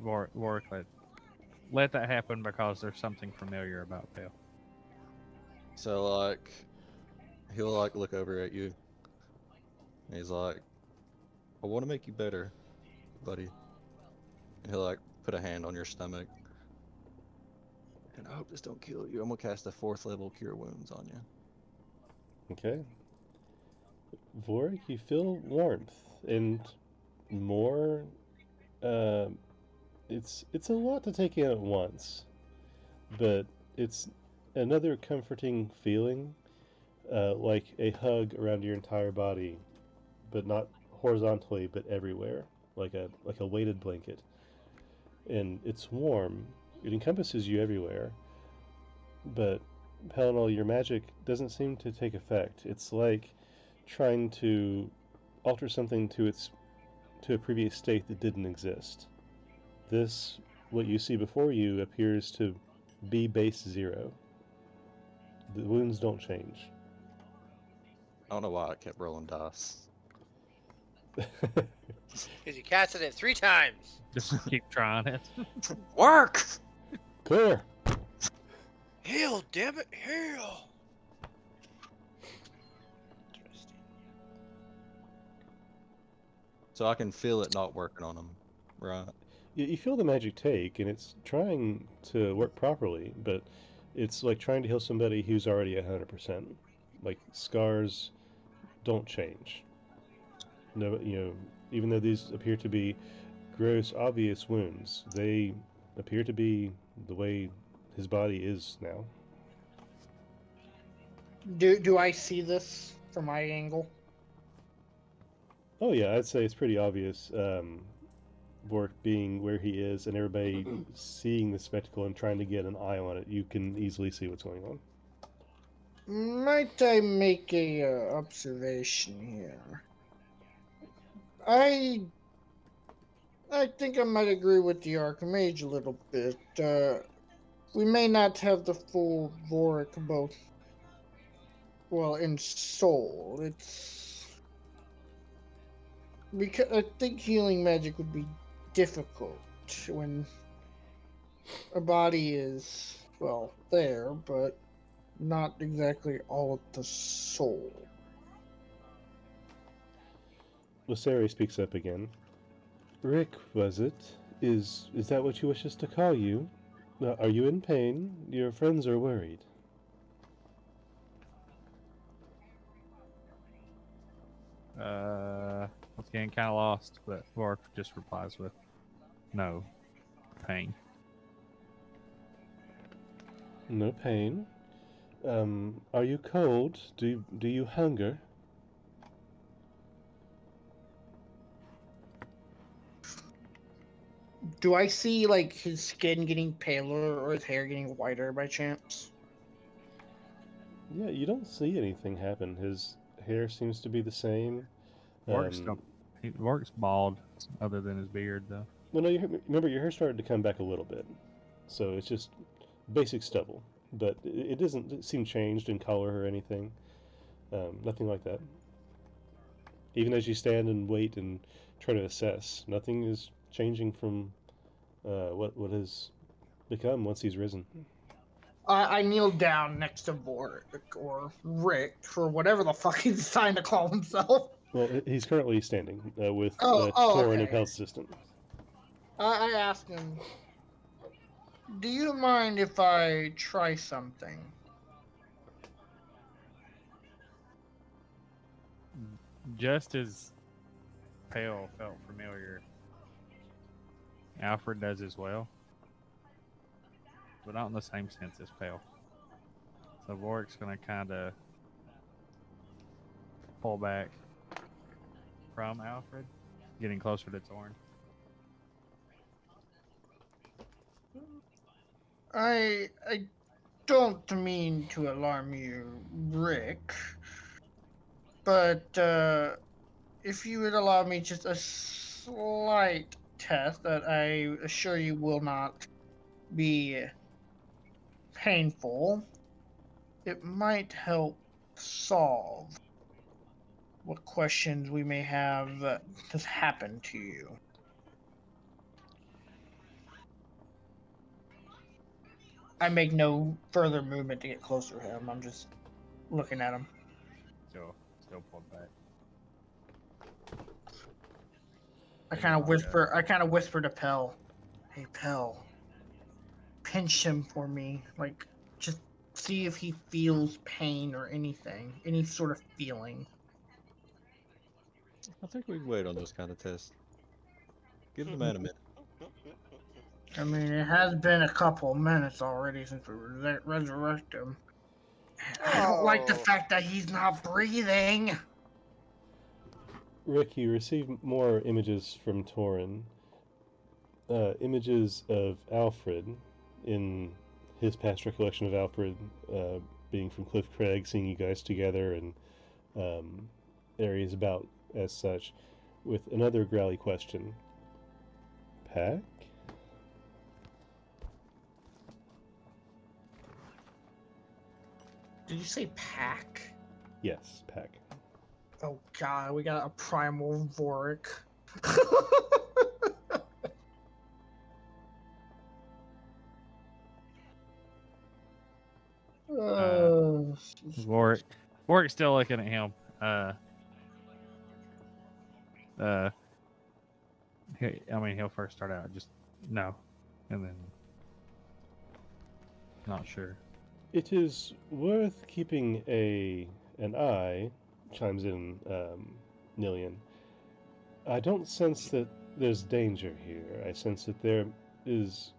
Warwick let that happen because there's something familiar about Pale. So like he'll like look over at you and he's like, I want to make you better, buddy. And he'll like put a hand on your stomach. And I hope this don't kill you. I'm gonna cast a 4th level cure wounds on you. Okay. Vor Rhik, you feel warmth and more. Uh, it's a lot to take in at once, but it's another comforting feeling, like a hug around your entire body, but not horizontally, but everywhere, like a weighted blanket. And it's warm. It encompasses you everywhere, but Pellinol, your magic doesn't seem to take effect. It's like trying to alter something to a previous state that didn't exist. This, what you see before you, appears to be base 0. The wounds don't change. I don't know why I kept rolling dice. Because you casted it 3 times. Just keep trying it. Work! Clear! Heal, damn it, heal! Interesting. So I can feel it not working on him, right? You feel the magic take, and it's trying to work properly, but it's like trying to heal somebody who's already 100%. Like, scars don't change. No, even though these appear to be gross, obvious wounds, they appear to be the way his body is now. Do I see this from my angle? Oh yeah, I'd say it's pretty obvious. Vork being where he is, and everybody seeing the spectacle and trying to get an eye on it, you can easily see what's going on. Might I make a observation here? I think I might agree with the Archmage a little bit. We may not have the full Vor Rhik both, well, in soul. It's because I think healing magic would be difficult when a body is, well, there, but not exactly all of the soul. Lysari speaks up again. Rick, was it? Is that what you wish us to call you? Are you in pain? Your friends are worried. Once again, kind of lost, but Warwick just replies with, "No, pain." No pain. Are you cold? Do you hunger? Do I see, like, his skin getting paler or his hair getting whiter by chance? Yeah, you don't see anything happen. His hair seems to be the same. Warwick's bald, other than his beard, though. Well, no, remember your hair started to come back a little bit, so it's just basic stubble, but it doesn't seem changed in color or anything. Nothing like that. Even as you stand and wait and try to assess, nothing is changing from what has become once he's risen. I kneel down next to Vor Rhik, or Rick, or whatever the fuck he's trying to call himself. Well, he's currently standing with Torin okay. and Pel's assistant. I asked him, do you mind if I try something? Just as Pale felt familiar, Alfred does as well, but not in the same sense as Pale. So Vor Rhik's gonna kind of pull back from Alfred, getting closer to Torn. I don't mean to alarm you, Rick, but if you would allow me just a slight test that I assure you will not be painful, it might help solve what questions we may have that has happened to you. I make no further movement to get closer to him. I'm just looking at him. Still pulled back. I kind of whisper to Pell, "Hey, Pell, pinch him for me. Like, just see if he feels pain or anything, any sort of feeling." I think we can wait on those kind of tests. Give the man a minute. I mean, it has been a couple of minutes already since we resurrected him. I don't like the Oh. fact that he's not breathing. Rick, you receive more images from Torin. Images of Alfred in his past recollection of Alfred being from Cliff Craig, seeing you guys together, and areas about as such, with another growly question. Pack? Did you say pack? Yes, Pack. Oh god, we got a primal Vor Rhik. Vor Rhik's still looking at him. He'll first start out just no, and then not sure. It is worth keeping an eye, chimes in Nillian. I don't sense that there's danger here. I sense that there is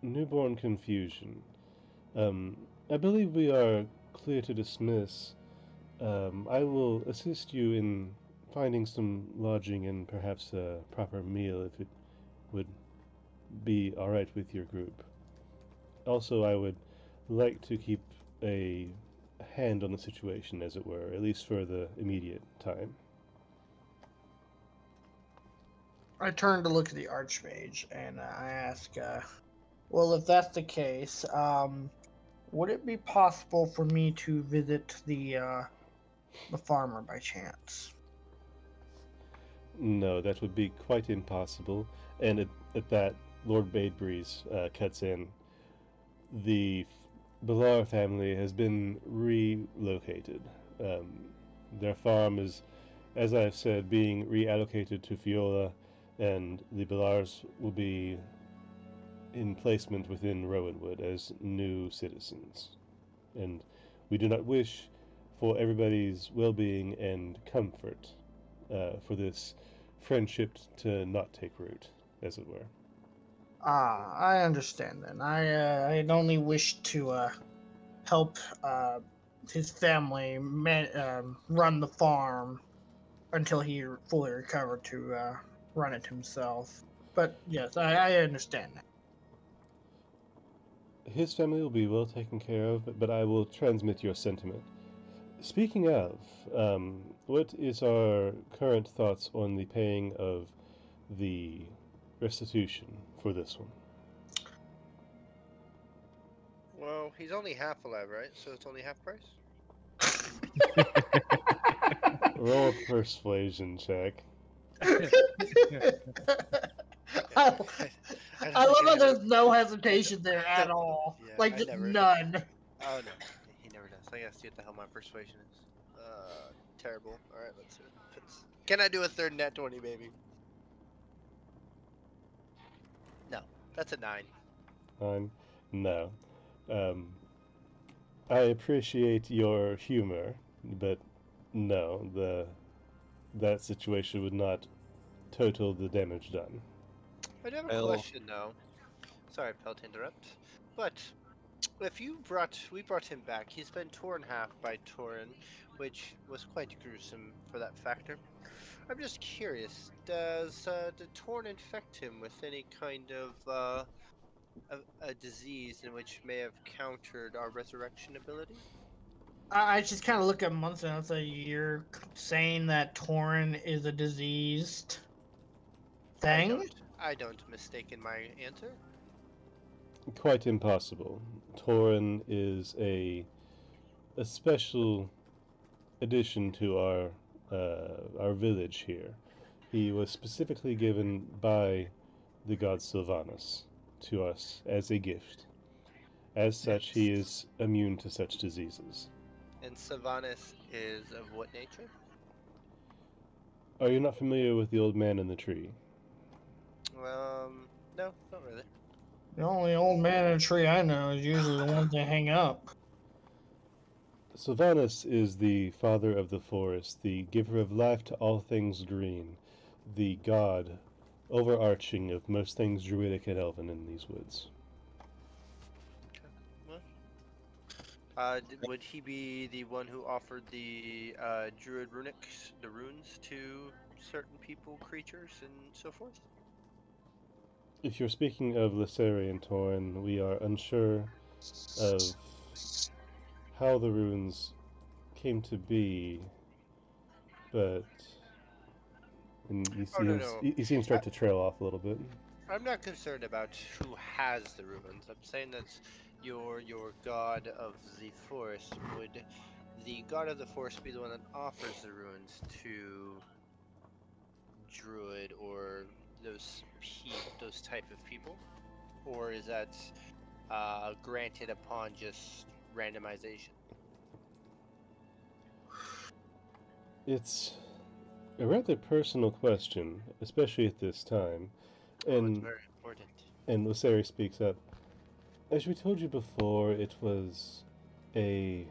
newborn confusion. I believe we are clear to dismiss. I will assist you in finding some lodging and perhaps a proper meal if it would be alright with your group. Also, I would like to keep a hand on the situation, as it were, at least for the immediate time. I turn to look at the Archmage and I ask, well, if that's the case, would it be possible for me to visit the farmer by chance? No, that would be quite impossible. And at that, Lord Badebreeze cuts in. The Balar family has been relocated. Their farm is, as I've said, being reallocated to Fiola, and the Balars will be in placement within Rowanwood as new citizens. And we do not wish for everybody's well-being and comfort for this friendship to not take root, as it were. I understand then. I'd only wish to help his family run the farm until he fully recovered to run it himself. But yes, I understand that. His family will be well taken care of, but I will transmit your sentiment. Speaking of, what is our current thoughts on the paying of the restitution for this one? Well, he's only half alive, right? So it's only half price? Roll a persuasion check. I love how there's no hesitation there at all. Yeah, like, I just never- none. Oh, no. He never does. I gotta see what the hell my persuasion is. Terrible. Alright, let's see what it fits. Can I do a third net 20, baby? No. That's a 9. No. I appreciate your humor, but no, that situation would not total the damage done. I do have a Well- question, though. Sorry, Pel, to interrupt. But If we brought him back. He's been torn half by Torin, which was quite gruesome for that factor. I'm just curious. Did Torn infect him with any kind of a disease in which may have countered our resurrection ability? I just kind of look at Munson and say, "You're saying that Torin is a diseased thing?" I don't mistake in my answer. Quite impossible. Torin is a special addition to our village here. He was specifically given by the god Sylvanus to us as a gift. As such, he is immune to such diseases. And Sylvanas is of what nature? Are you not familiar with the old man in the tree? No, not really. The only old man in a tree I know is usually the ones that hang up. Sylvanus is the father of the forest, the giver of life to all things green, the god overarching of most things druidic and elven in these woods. Would he be the one who offered the druid runics, the runes, to certain people, creatures, and so forth? If you're speaking of Lysarian Torn, we are unsure of how the runes came to be, but and Oh no. he seems to start to trail off a little bit. I'm not concerned about who has the ruins. I'm saying that your god of the forest. Would the god of the forest be the one that offers the ruins to druid or those type of people, or is that granted upon just randomization? It's a rather personal question, especially at this time. Oh, it's And very important. Lysari speaks up. As we told you before, it was a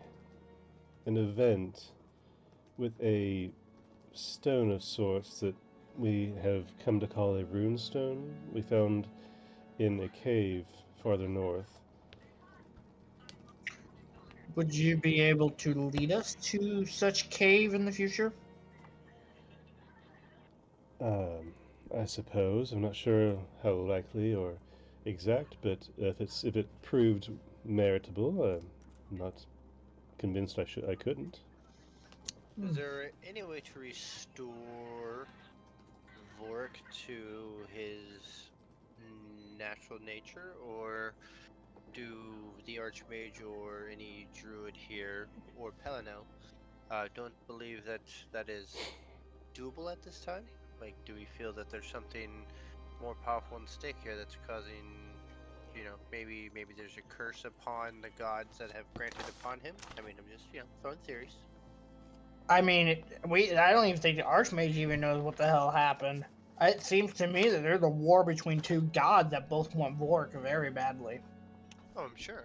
an event with a stone of sorts that we have come to call a rune stone. We found in a cave farther north. Would you be able to lead us to such cave in the future? I suppose. I'm not sure how likely or exact, but if it proved meritable, I'm not convinced I couldn't. Is there any way to restore Vork to his natural nature, or do the Archmage or any druid here or Pelinel don't believe that that is doable at this time? Like, do we feel that there's something more powerful in stake here that's causing, maybe there's a curse upon the gods that have granted upon him? I mean, I'm just, throwing theories. I mean, I don't even think the Archmage even knows what the hell happened. It seems to me that there's a war between two gods that both want Vork very badly. Oh, I'm sure.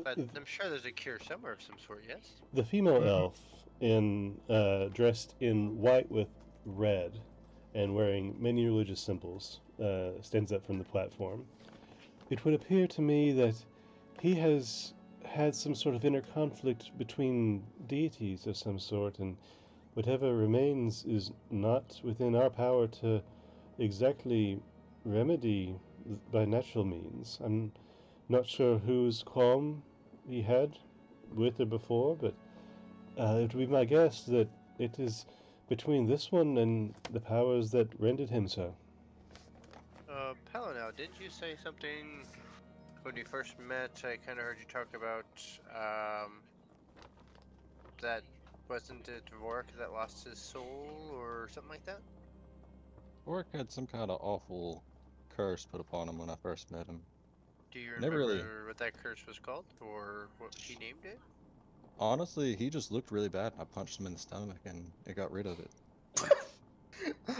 But I'm sure there's a cure somewhere of some sort, yes? The female elf, dressed in white with red, and wearing many religious symbols, stands up from the platform. It would appear to me that he has had some sort of inner conflict between deities of some sort, and whatever remains is not within our power to exactly remedy by natural means. I'm not sure whose qualm he had with or before, but it would be my guess that it is between this one and the powers that rendered him so. Palinel, didn't you say something when we first met? I kind of heard you talk about, that wasn't it Vork that lost his soul or something like that? Orc had some kind of awful curse put upon him when I first met him. Do you Never really. remember what that curse was called, or what he named it? Honestly, he just looked really bad, and I punched him in the stomach, and it got rid of it.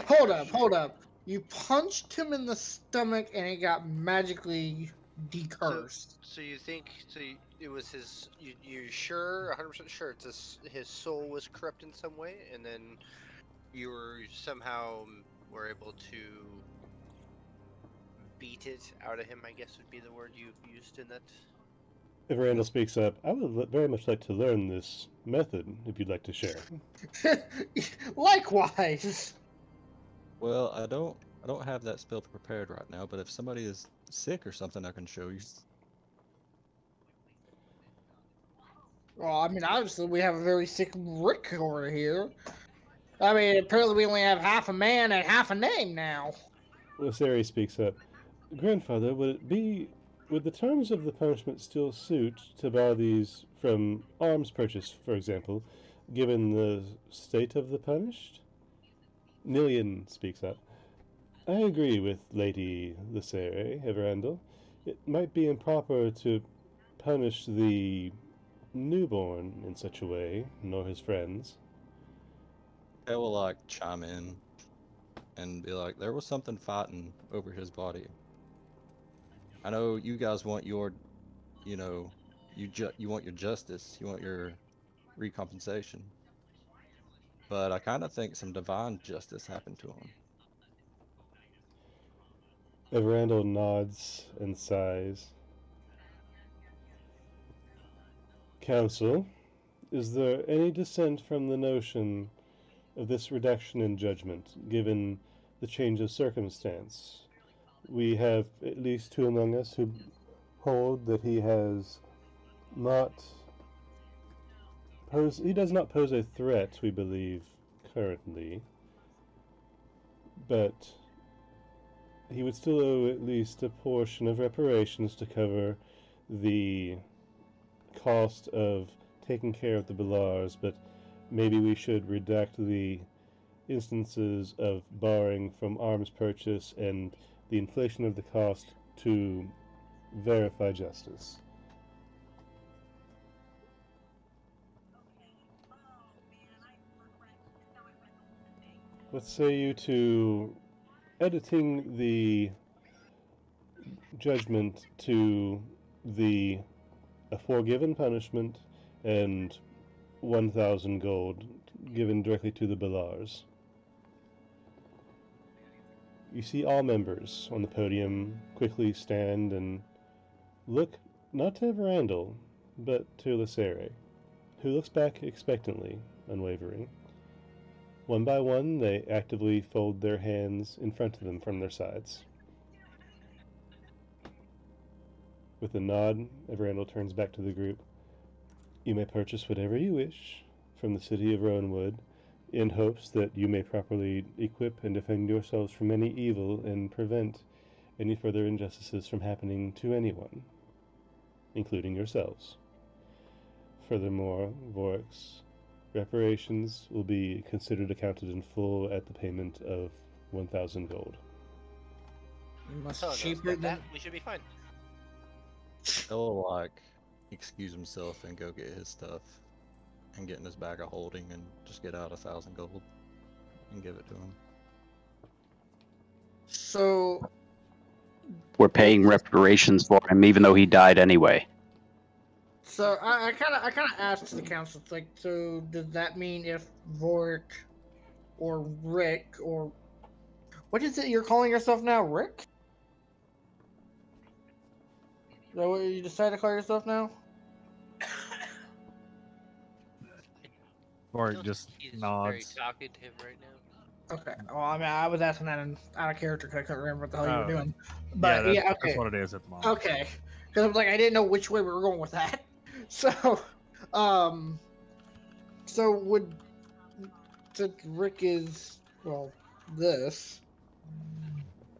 Hold up. You punched him in the stomach and it got magically decursed. So you think it was his? You sure, 100% sure his soul was corrupt in some way, and then you were somehow were able to beat it out of him, I guess would be the word you used in that. If Randall speaks up, I would very much like to learn this method, if you'd like to share. Likewise. Well, I don't have that spell prepared right now, but if somebody is sick or something, I can show you. Well, I mean, obviously we have a very sick Rick over here. I mean, apparently we only have half a man and half a name now. Lasari speaks up. Grandfather, would the terms of the punishment still suit to bar these from arms purchase, for example, given the state of the punished? Nilian speaks up. I agree with Lady Lasari, Everandel. It might be improper to punish the newborn in such a way, nor his friends. I will like chime in and be like, there was something fighting over his body. I know you guys want your, you know, you want your justice, you want your recompensation, but I kind of think some divine justice happened to him. Everandel nods and sighs. Council, is there any dissent from the notion of this reduction in judgment, given the change of circumstance? We have at least two among us who hold that he does not pose a threat, we believe, currently, but he would still owe at least a portion of reparations to cover the cost of taking care of the Ballars, but maybe we should redact the instances of borrowing from arms purchase and the inflation of the cost to verify justice. Let's say you to editing the judgment to a forgiven punishment and 1,000 gold given directly to the Ballars. You see all members on the podium quickly stand and look not to Verandal, but to Lasere, who looks back expectantly, unwavering. One by one, they actively fold their hands in front of them from their sides. With a nod, Verandal turns back to the group. You may purchase whatever you wish from the city of Rowanwood, in hopes that you may properly equip and defend yourselves from any evil and prevent any further injustices from happening to anyone, including yourselves. Furthermore, Vor Rhik's reparations will be considered accounted in full at the payment of 1,000 gold. Much So cheaper that than. we should be fine. He'll like excuse himself and go get his stuff and get in his bag of holding and just get out 1,000 gold and give it to him. So. We're paying reparations for him, even though he died anyway. So I kind of asked the council, it's like, so does that mean if Vor Rhik or Rick or what is it you're calling yourself now, Rick? Is that what you decided to call yourself now? Or Feels just like he's very nods. talkative right now. Okay. Well, I mean, I was asking that out of character because I couldn't remember what the hell you were Oh. doing. But yeah, okay. That's what it is at the moment. Okay. Because I was like, I didn't know which way we were going with that. So, so would since Rick is this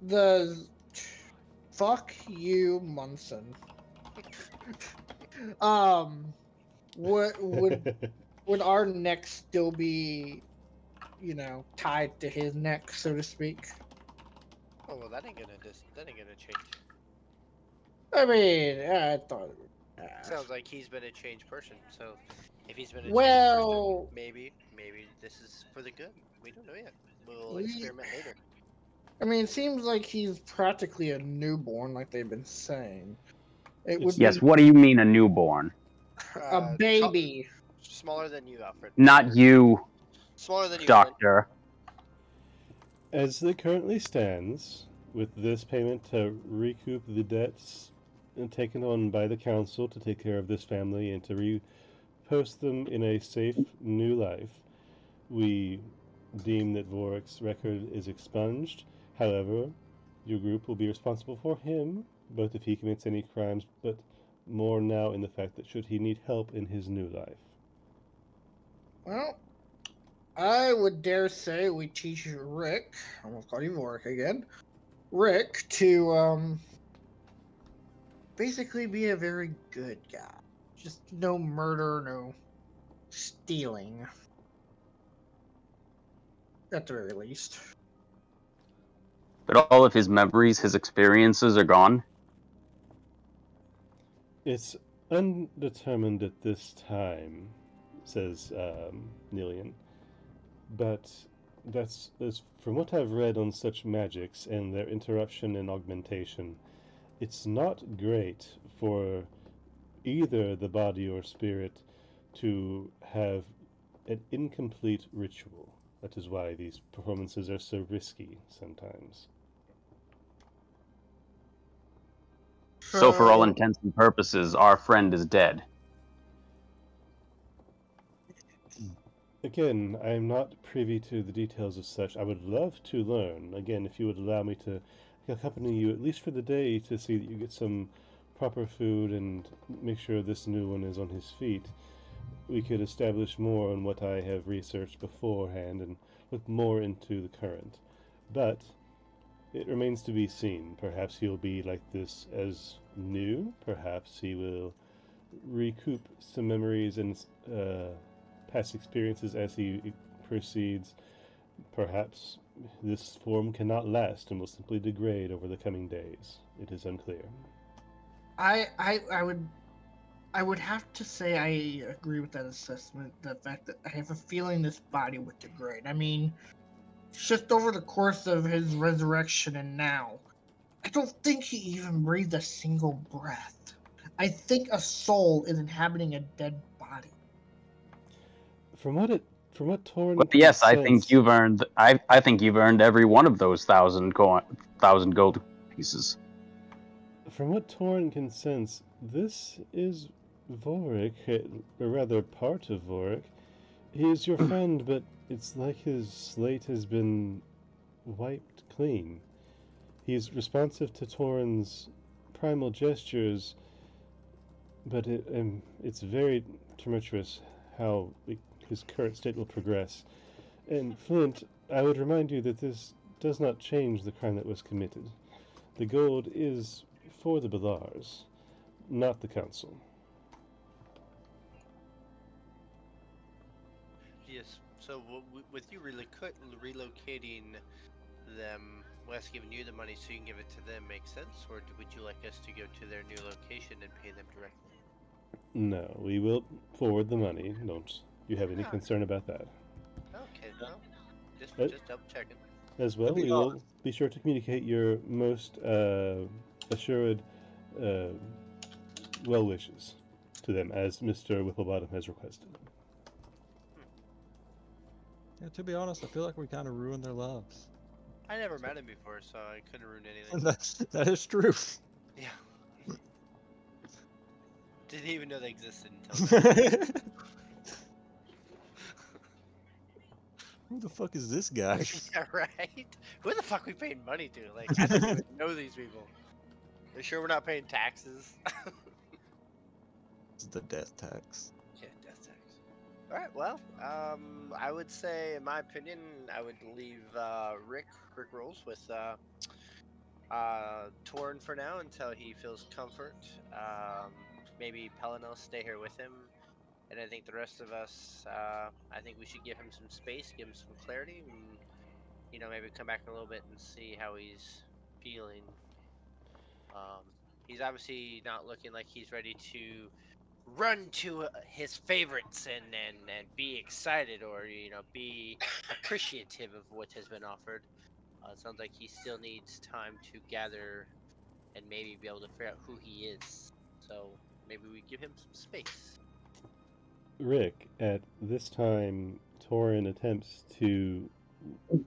the fuck you, Munson. Would our neck still be, tied to his neck, so to speak? Oh well, that ain't gonna change. I mean, I thought. Sounds like he's been a changed person. So, if he's been a changed Well, person, maybe this is for the good. We don't know yet. We'll experiment later. I mean, it seems like he's practically a newborn, like they've been saying. It would Yes, be what do you mean a newborn? a baby. Smaller than you, Alfred. Not you, Smaller than you, Alfred. Doctor. As it currently stands, with this payment to recoup the debts taken on by the council to take care of this family and to repost them in a safe new life. We deem that Vor Rhik's record is expunged. However, your group will be responsible for him, both if he commits any crimes, but more now in the fact that should he need help in his new life. Well, I would dare say we teach Rick, I almost called you Vor Rhik again, Rick to basically be a very good guy. Just no murder, no stealing. At the very least. But all of his memories, his experiences are gone. It's undetermined at this time, says Nilian. But that's from what I've read on such magics and their interruption and augmentation, it's not great for either the body or spirit to have an incomplete ritual. That is why these performances are so risky sometimes. So for all intents and purposes, our friend is dead. Again, I am not privy to the details of such. I would love to learn. Again, if you would allow me to accompany you, at least for the day, to see that you get some proper food and make sure this new one is on his feet, we could establish more on what I have researched beforehand and look more into the current. But it remains to be seen. Perhaps he'll be like this as new. Perhaps he will recoup some memories and past experiences as he proceeds. Perhaps this form cannot last and will simply degrade over the coming days. It is unclear. I would have to say I agree with that assessment. The fact that I have a feeling this body would degrade. I mean, just over the course of his resurrection and now, I don't think he even breathed a single breath. I think a soul is inhabiting a dead body. From what Torn Well, yes, I sense, think you've earned. I think you've earned every one of those thousand gold pieces. from what Torn can sense, this is Vor Rhik, or rather part of Vor Rhik. He is your friend, but it's like his slate has been wiped clean. He's responsive to Torn's primal gestures, but it's very tumultuous how his current state will progress. And Flint, I would remind you that this does not change the crime that was committed. The gold is for the Ballars, not the council. Yes. So with you relocating them, Wes giving you the money so you can give it to them, makes sense? Or would you like us to go to their new location and pay them directly? No, we will forward the money. Don't you have any Ah. concern about that? Okay, no. Just double checking. As well, we will be sure to communicate your most assured well wishes to them, as Mr. Whipplebottom has requested. Yeah, to be honest, I feel like we kind of ruined their lives. I never met him before, so I couldn't ruin anything. That is true. Yeah. Didn't even know they existed until now. Who the fuck is this guy? Yeah, right? Who the fuck we paying money to? Like, I don't even know these people. Are you sure we're not paying taxes? It's the death tax. Yeah, death tax. Alright, well, I would say, in my opinion, I would leave Rick Rolls with Torn for now until he feels comfort. Maybe Pelinel stay here with him. And I think the rest of us, I think we should give him some space, give him some clarity, and, you know, maybe come back in a little bit and see how he's feeling. He's obviously not looking like he's ready to run to his favorites and be excited or, you know, be appreciative of what has been offered. It sounds like he still needs time to gather and maybe be able to figure out who he is. So maybe we give him some space. Rick, at this time, Torin attempts to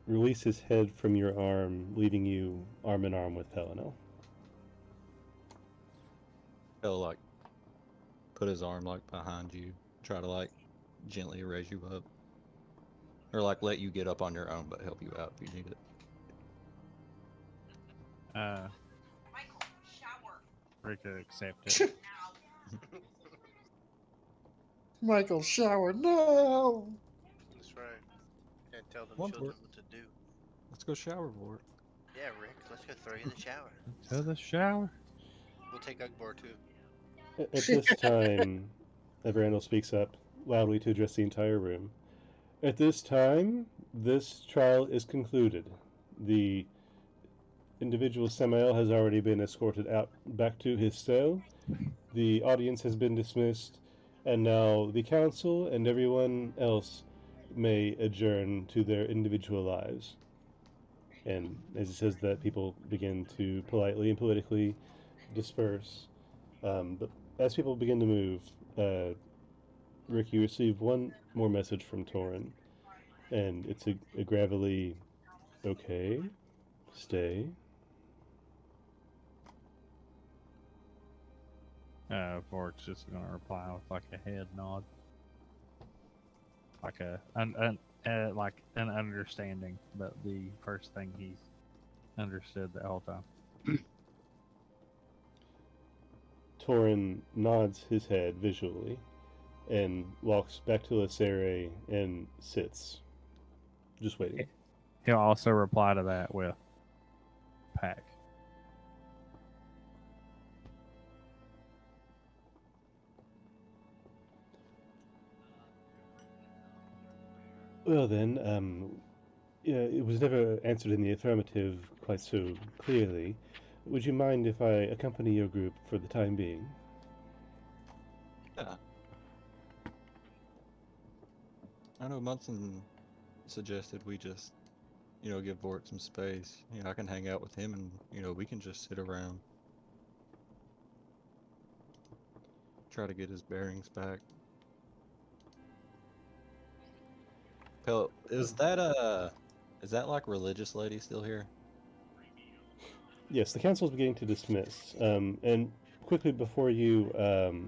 release his head from your arm, leaving you arm in arm with Pelinel. He'll like put his arm like behind you, try to like gently raise you up, or like let you get up on your own, but help you out if you need it. Rick could accept it. Michael, shower, no! That's right. Can't tell them One children more. what to do. Let's go shower, Vor. Yeah, Rick, let's go throw you in the shower. To the shower. We'll take Ugbor too. At this time, Randall speaks up loudly to address the entire room. At this time, this trial is concluded. The individual Samael has already been escorted out back to his cell. The audience has been dismissed, and now the council and everyone else may adjourn to their individual lives. And as he says that, people begin to politely and politically disperse. But as people begin to move, Rick, you receive one more message from Torin, and it's a gravelly, okay, stay. Vork's just gonna reply with like a head nod, like like an understanding, but the first thing he's understood the whole time. Torin nods his head visually and walks back to Lacere and sits, just waiting. He'll also reply to that with pack. Well then, yeah, it was never answered in the affirmative quite so clearly. Would you mind if I accompany your group for the time being? Yeah. I know Munson suggested we just, give Vork some space. I can hang out with him and, we can just sit around. Try to get his bearings back. Pel, is that like religious lady still here? Yes, the council is beginning to dismiss. And quickly before you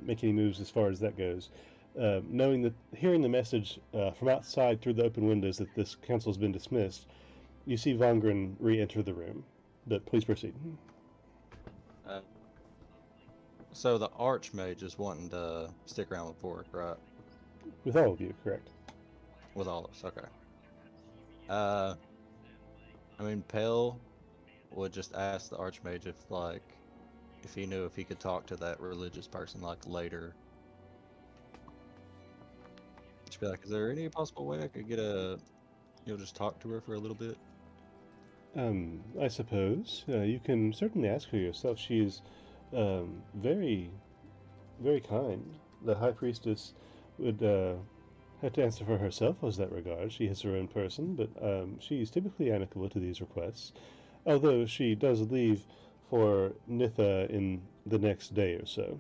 make any moves as far as that goes, hearing the message from outside through the open windows that this council has been dismissed, you see Vongren re-enter the room. But please proceed. So the Archmage is wanting to stick around with Vork, right? With all of you, correct? With all of us, okay. I mean, Pale would just ask the Archmage if he knew if he could talk to that religious person, later. Just be like, is there any possible way I could get just talk to her for a little bit? I suppose. You can certainly ask her yourself. She's very, very kind. The High Priestess would have to answer for herself as that regard. She is her own person, but she's typically amicable to these requests. Although she does leave for Nitha in the next day or so.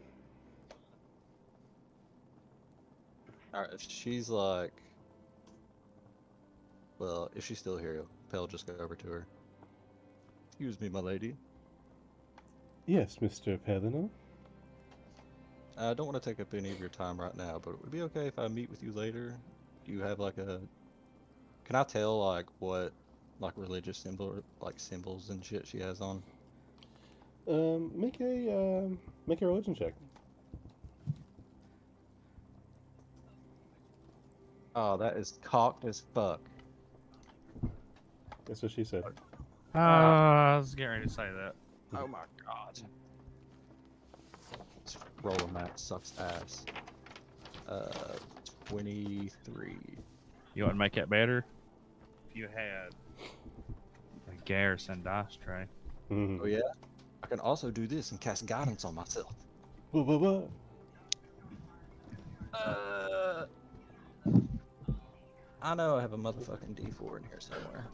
Alright, if she's if she's still here, Pale just go over to her. Excuse me, my lady. Yes, Mr. Pelino? I don't want to take up any of your time right now, but it would be okay if I meet with you later. Do you have can I tell what religious symbols and shit she has on? Make a religion check. Oh, that is cocked as fuck. That's what she said. I was getting ready to say that. Oh my god. This roller mat sucks ass. 23. You want to make it better? If you had a garrison dice tray. Mm-hmm. Oh yeah? I can also do this and cast guidance on myself. What? I know I have a motherfucking D4 in here somewhere.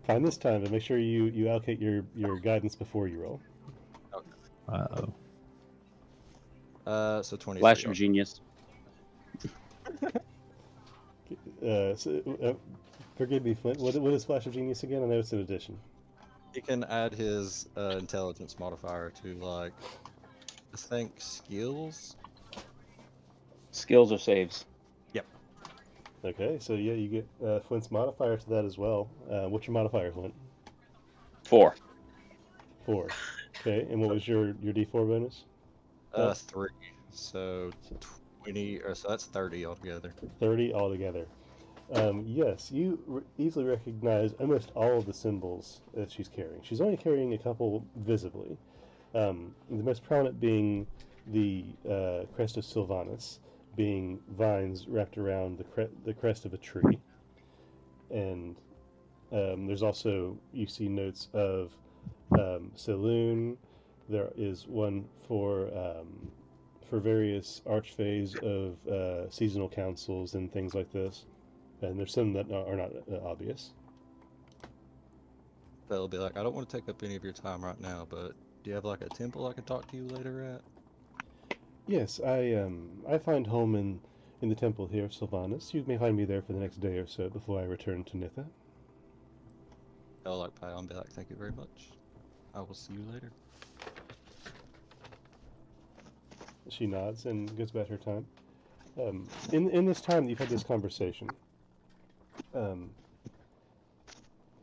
Find this time, but make sure you allocate your guidance before you roll. Okay. So 20. Flash of genius. Forgive me, Flint. What is Flash of Genius again? I know it's an addition. He can add his intelligence modifier to I think skills. Skills or saves? Yep. Okay, so yeah, you get Flint's modifier to that as well. What's your modifier, Flint? 4. 4. Okay, and what was your D4 bonus? 3. So 20, or so that's 30 altogether. 30 altogether. Yes, you easily recognize almost all of the symbols that she's carrying. She's only carrying a couple visibly. The most prominent being the crest of Sylvanus, being vines wrapped around the crest of a tree. And there's also, you see notes of Saloon. There is one for various archfays of seasonal councils and things like this. And there's some that are not obvious. They'll be like, I don't want to take up any of your time right now, but do you have like a temple I can talk to you later at? Yes, I find home in the temple here of Sylvanus. You may find me there for the next day or so before I return to Nitha. I'll like pay and be like, thank you very much. I will see you later. She nods and goes about her time. In this time that you've had this conversation,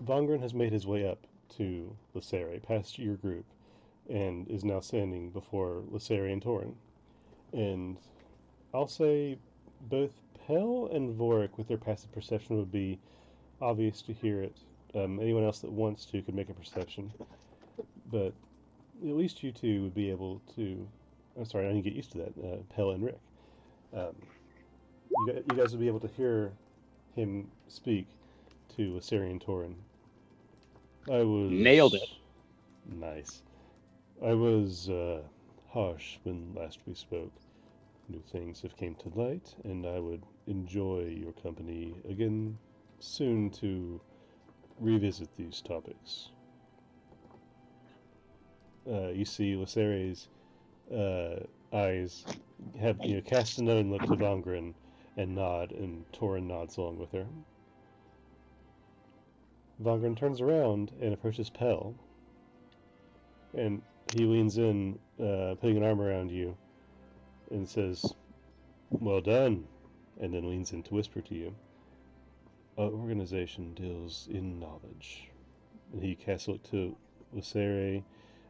Vongren has made his way up to Lysere, past your group, and is now standing before Lysere and Torin. And I'll say both Pell and Vor Rhik, with their passive perception, would be obvious to hear it. Anyone else that wants to could make a perception. But at least you two would be able to... I'm sorry, I didn't get used to that. Pell and Rick. You guys would be able to hear him speak to Lysere and Torin. I was... Nailed it. Nice. I was harsh when last we spoke. New things have came to light, and I would enjoy your company again soon to revisit these topics. You see Lysere's eyes have cast a knowing look to Vongren and nod, and Torin nods along with her. Vongren turns around and approaches Pell, and he leans in, putting an arm around you, and says, "Well done," and then leans in to whisper to you. Our organization deals in knowledge. And he casts a look to Lysere,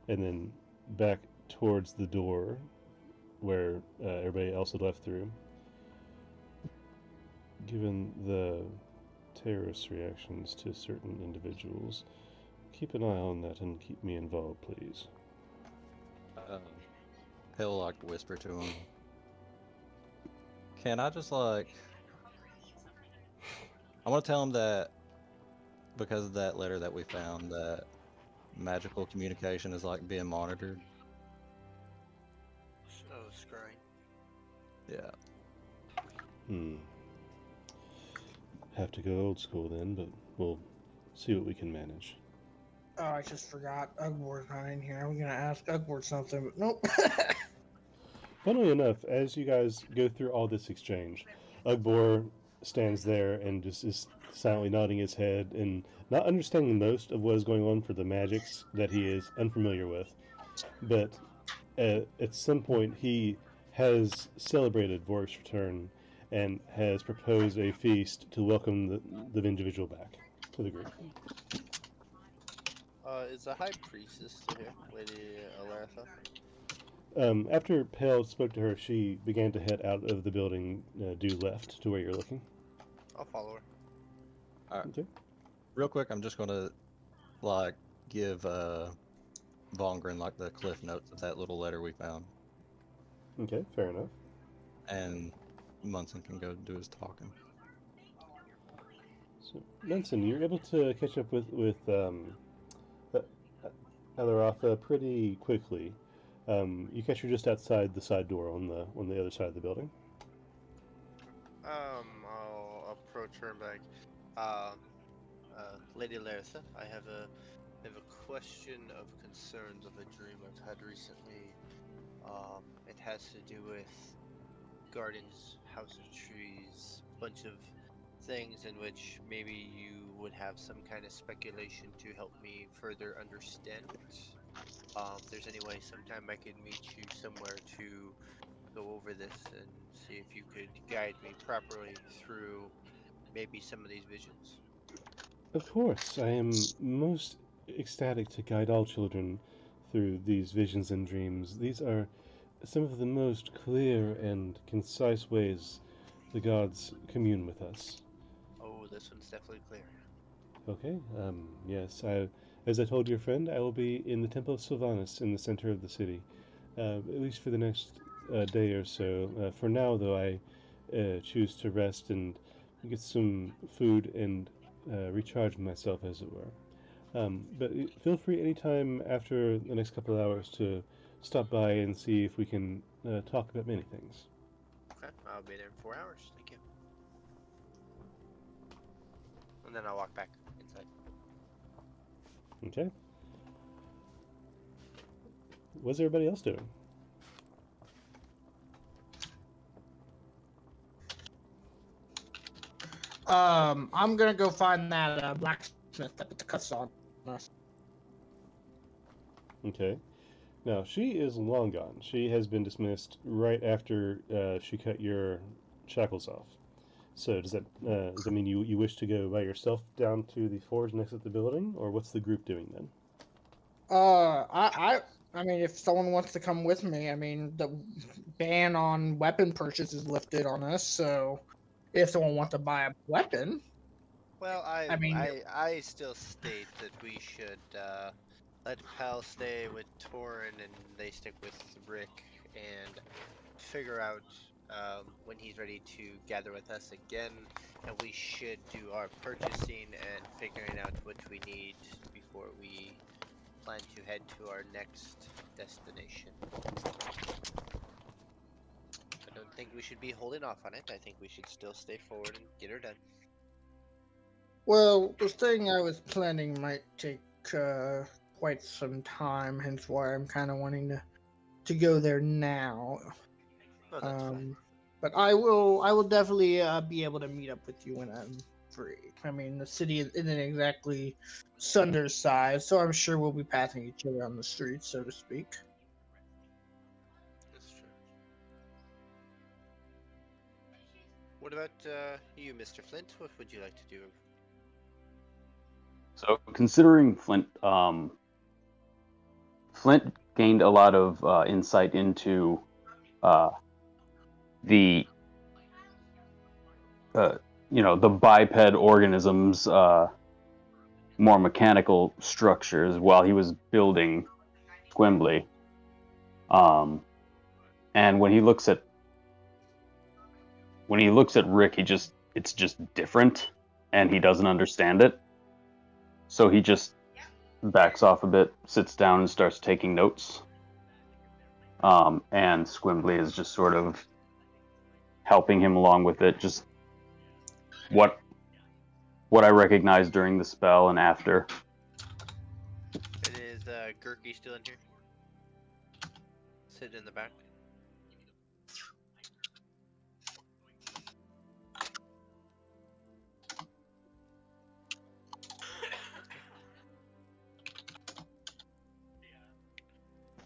and then back towards the door where everybody else had left through. Given the terrorist reactions to certain individuals, keep an eye on that and keep me involved, please. He'll like whisper to him. Can I just like... I want to tell him that because of that letter that we found, that magical communication is like being monitored. So scrying. Yeah. Have to go old school then, but we'll see what we can manage. Oh, I just forgot. Ugbor's not in here. I was gonna ask Ugbor something, but nope. Funnily enough, as you guys go through all this exchange, Ugbor stands there and just is silently nodding his head and not understanding most of what is going on for the magics that he is unfamiliar with. But at some point, he has celebrated Vor Rhik's return and has proposed a feast to welcome the individual back to the group. Is the High Priestess still here, Lady Alartha? After Pale spoke to her, she began to head out of the building due left to where you're looking. I'll follow her. Alright. Okay. Real quick, I'm just gonna like give Vongren like the cliff notes of that little letter we found. Okay, fair enough. And Munson can go do his talking. So, Munson, you're able to catch up with Alartha pretty quickly. You catch her just outside the side door on the other side of the building. I'll approach her and be like, Lady Alartha, I have a question of concerns of a dream I've had recently. It has to do with gardens, House of Trees, bunch of things in which maybe you would have some kind of speculation to help me further understand it. If there's any way sometime I could meet you somewhere to go over this and see if you could guide me properly through maybe some of these visions. Of course, I am most ecstatic to guide all children through these visions and dreams. These are some of the most clear and concise ways the gods commune with us. Oh, this one's definitely clear. Okay, yes, as I told your friend, I will be in the Temple of Sylvanus in the center of the city, at least for the next day or so. For now, though, I choose to rest and get some food and recharge myself, as it were. But feel free anytime after the next couple of hours to stop by and see if we can talk about many things. Okay, I'll be there in 4 hours. Thank you. And then I'll walk back inside. Okay? What's everybody else doing? I'm gonna go find that blacksmith that put the cuffs on us. Okay. Now, she is long gone. She has been dismissed right after she cut your shackles off. So does that mean you wish to go by yourself down to the forge next to the building, or what's the group doing then? I mean, if someone wants to come with me, I mean, the ban on weapon purchase is lifted on us. So, if someone wants to buy a weapon, Well, I mean, I still state that we should let Pal stay with Torin and they stick with Rick and figure out when he's ready to gather with us again, and we should do our purchasing and figuring out what we need before we plan to head to our next destination. I don't think we should be holding off on it. I think we should still stay forward and get her done. well, the thing I was planning might take quite some time. Hence, why I'm kind of wanting to go there now. No, that's fine. But I will definitely be able to meet up with you when I'm free. I mean, the city isn't exactly Sunder's size, so I'm sure we'll be passing each other on the street, so to speak. That's true. What about you, Mr. Flint? What would you like to do? So considering Flint gained a lot of insight into the the biped organisms, more mechanical structures while he was building Squimbly. And when he looks at Rick, it's just different, and he doesn't understand it. So he just backs off a bit, sits down, and starts taking notes. And Squimbly is just sort of helping him along with it, just what I recognized during the spell and after. And is Gurky still in here? Sitting in the back.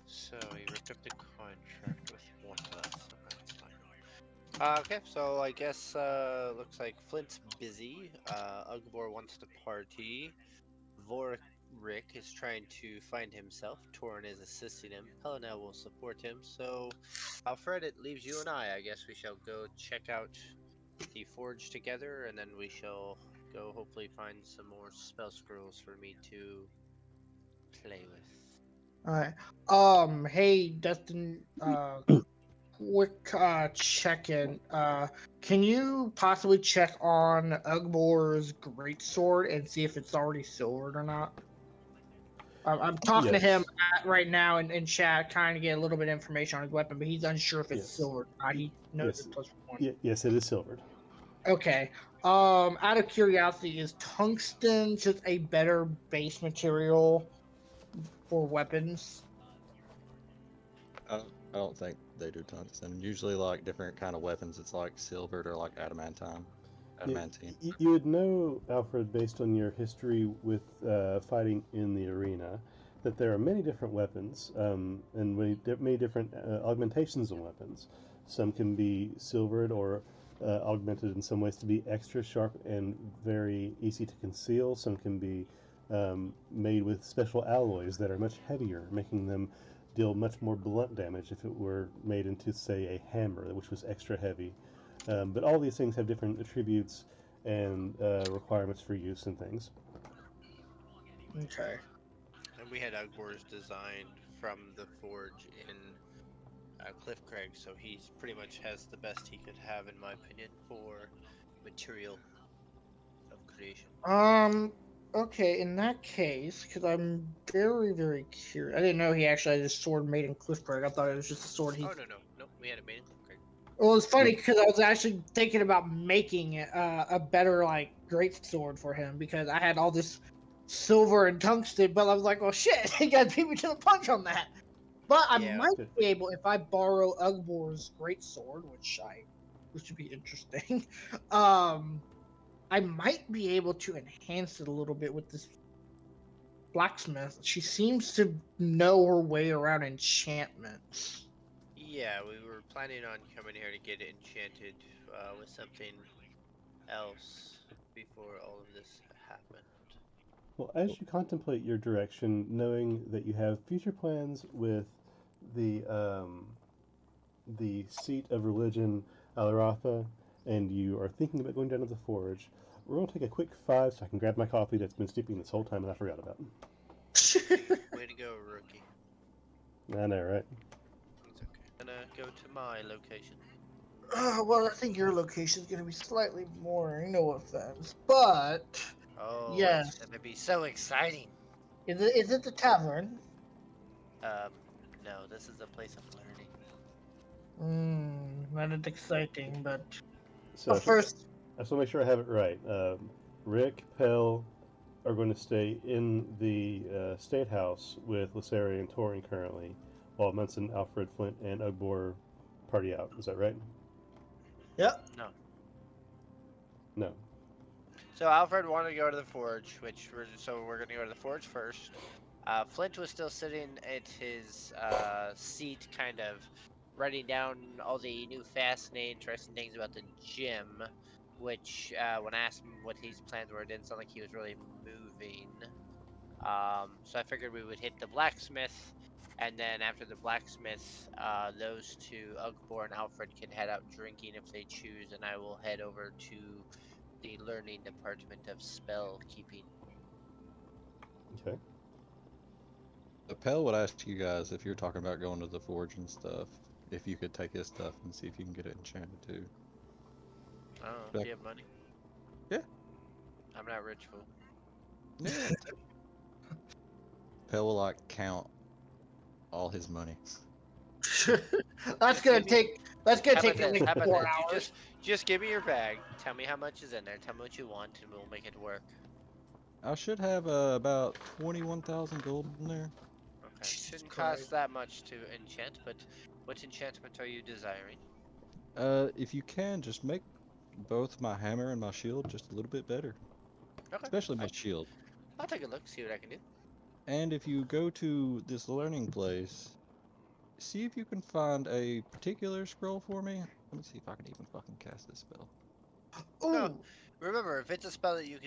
So he ripped up the contract with one of us. Okay, that's fine. Okay, so I guess looks like Flint's busy. Ugbor wants to party. Vor Rhik is trying to find himself. Torin is assisting him. Helena will support him. So, Alfred, it leaves you and I. I guess we shall go check out the forge together, and then we shall go hopefully find some more spell scrolls for me to play with. Alright. Hey, Dustin, quick check-in. Can you possibly check on Ugbor's greatsword and see if it's already silvered or not? I'm talking to him right now in chat, trying to get a little bit of information on his weapon, but he's unsure if it's silvered or not. He knows it's +1. Yes, it is silvered. Okay. Out of curiosity, is tungsten just a better base material for weapons? I don't think they do tungsten. Usually, like different kind of weapons, it's like silvered or like adamantine. You would know, Alfred, based on your history with fighting in the arena, that there are many different weapons and many different augmentations of weapons. Some can be silvered or augmented in some ways to be extra sharp and very easy to conceal. Some can be made with special alloys that are much heavier, making them deal much more blunt damage if it were made into, say, a hammer, which was extra heavy. But all these things have different attributes and requirements for use and things. Okay. And we had Ugbor's designed from the forge in Cliff Craig, so he's pretty much has the best he could have, in my opinion, for material of creation. Okay, in that case, because I'm very, very curious. I didn't know he actually had his sword made in Cliffcraig. I thought it was just a sword he. Oh no, we had it made in Cliff Craig. Well, it's funny because I was actually thinking about making a better like great sword for him because I had all this silver and tungsten, but I was like, well, shit, he got beat me to the punch on that. But I Yeah. might be able, if I borrow Ugbor's great sword, which would be interesting. I might be able to enhance it a little bit with this blacksmith. She seems to know her way around enchantments. Yeah, we were planning on coming here to get it enchanted with something else before all of this happened. Well, as you contemplate your direction, knowing that you have future plans with the seat of religion, Alaratha, and you are thinking about going down to the forge, we're going to take a quick 5 so I can grab my coffee that's been steeping this whole time and I forgot about. Way to go, rookie. I know, right? It's okay. I'm gonna go to my location. Well, I think your location is going to be slightly boring, no offense. But, Oh, yes. it's gonna be so exciting. Is it the tavern? No, this is a place of learning. That is exciting, but So first, I just want to make sure I have it right. Rick, Pell are going to stay in the State House with Lysari and Torin currently, while Munson, Alfred, Flint, and Ugbor party out. Is that right? yep. No. No. So Alfred wanted to go to the forge, so we're gonna go to the forge first. Flint was still sitting at his seat, kind of writing down all the new fascinating, interesting things about the gym. Which, when I asked him what his plans were, it didn't sound like he was really moving. So I figured we would hit the blacksmith, and then after the blacksmith, those two, Ugbor and Alfred, can head out drinking if they choose, and I will head over to the learning department of spell keeping. Okay. Pell would ask you guys if you're talking about going to the forge and stuff, if you could take his stuff and see if you can get it enchanted too. Oh, do you have money? Yeah. I'm not rich, fool. Yeah. Pell will like count all his money. That's gonna take at least How about 4 this? hours. Just give me your bag. Tell me how much is in there. Tell me what you want, and we'll make it work. I should have about 21,000 gold in there. Okay. Jesus Shouldn't Christ. cost that much to enchant, but what enchantment are you desiring? If you can, just make both my hammer and my shield just a little bit better. Okay. Especially my shield. I'll take a look, see what I can do. And if you go to this learning place, see if you can find a particular scroll for me. Let me see if I can even fucking cast this spell. No, Ooh. remember, if it's a spell that you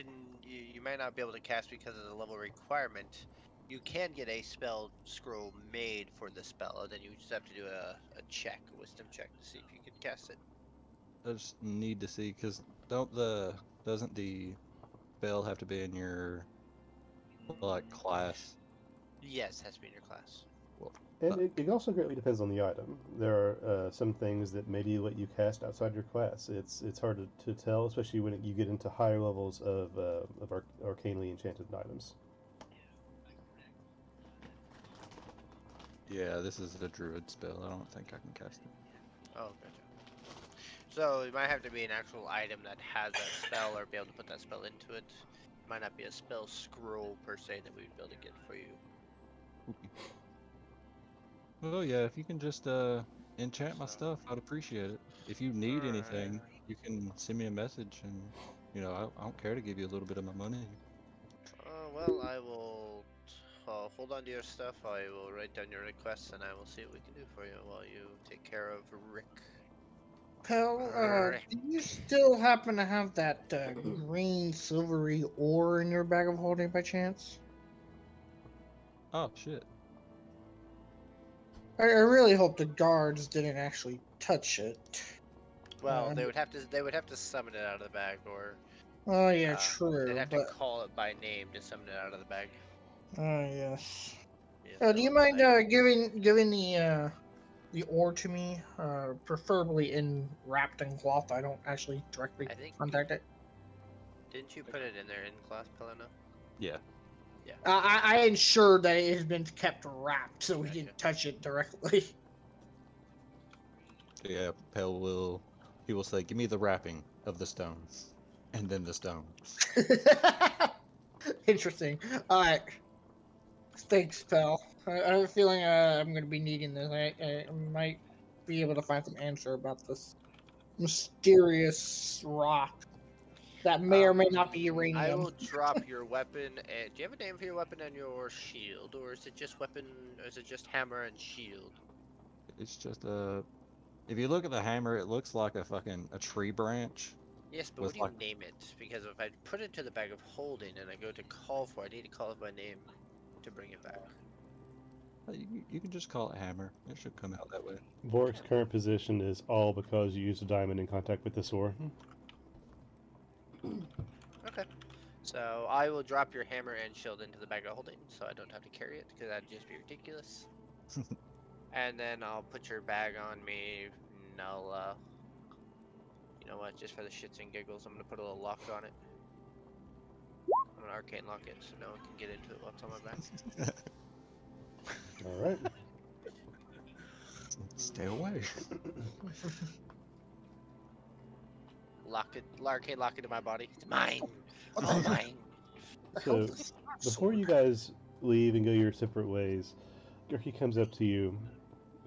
might not be able to cast because of the level requirement, you can get a spell scroll made for the spell, and then you just have to do a wisdom check to see if you can cast it. I just need to see, because doesn't the spell have to be in your like class? Yes, has to be in your class. Well, And it also greatly depends on the item. There are some things that maybe let you cast outside your class. It's hard to tell, especially when you get into higher levels of arcanely enchanted items. yeah, this is a druid spell. I don't think I can cast it. Oh, gotcha. So it might have to be an actual item that has that spell, or be able to put that spell into it. It might not be a spell scroll per se that we'd be able to get for you. Well, yeah, if you can just enchant my stuff, I'd appreciate it. If you need anything, you can send me a message, and I don't care to give you a little bit of my money. Well, I will hold on to your stuff. I will write down your requests, and I will see what we can do for you while you take care of Rick. Pel, Rick. do you still happen to have that green silvery ore in your bag of holding by chance? Oh shit. I really hope the guards didn't actually touch it. Well, they would have to summon it out of the bag, or Oh yeah, they'd true. have But to call it by name to summon it out of the bag. yes. Yes, Do you so mind I- giving the ore to me, preferably wrapped in cloth? I don't actually directly I think contact it. didn't you put it in there in class, Pelena? Yeah. Yeah. I ensured that it has been kept wrapped so we Gotcha. didn't touch it directly. Yeah, Pale will say, "Give me the wrapping of the stone," and then the stone. Interesting. All right. Thanks, pal. I have a feeling I'm going to be needing this. I might be able to find some answer about this mysterious rock that may or may not be I uranium. will drop your weapon. And do you have a name for your weapon and your shield, or is it just weapon? Or is it just hammer and shield? It's just a. If you look at the hammer, it looks like a tree branch. Yes, but With what do you like- name it? Because if I put it into the bag of holding and I go to call for it, I need to call it by name to bring it back. You can just call it hammer. It should come out that way. Vork's current position is all because you used a diamond in contact with this ore. Okay. So I will drop your hammer and shield into the bag of holding, so I don't have to carry it, because that'd just be ridiculous. And then I'll put your bag on me, and I'll, you know what, just for the shits and giggles, I'm gonna put a little lock on it. I'm gonna arcane lock it, so no one can get into it while it's on my back. All right. Stay away. Lock it, arcane lock it to my body. It's mine! All mine! So, before you guys leave and go your separate ways, Gerke comes up to you,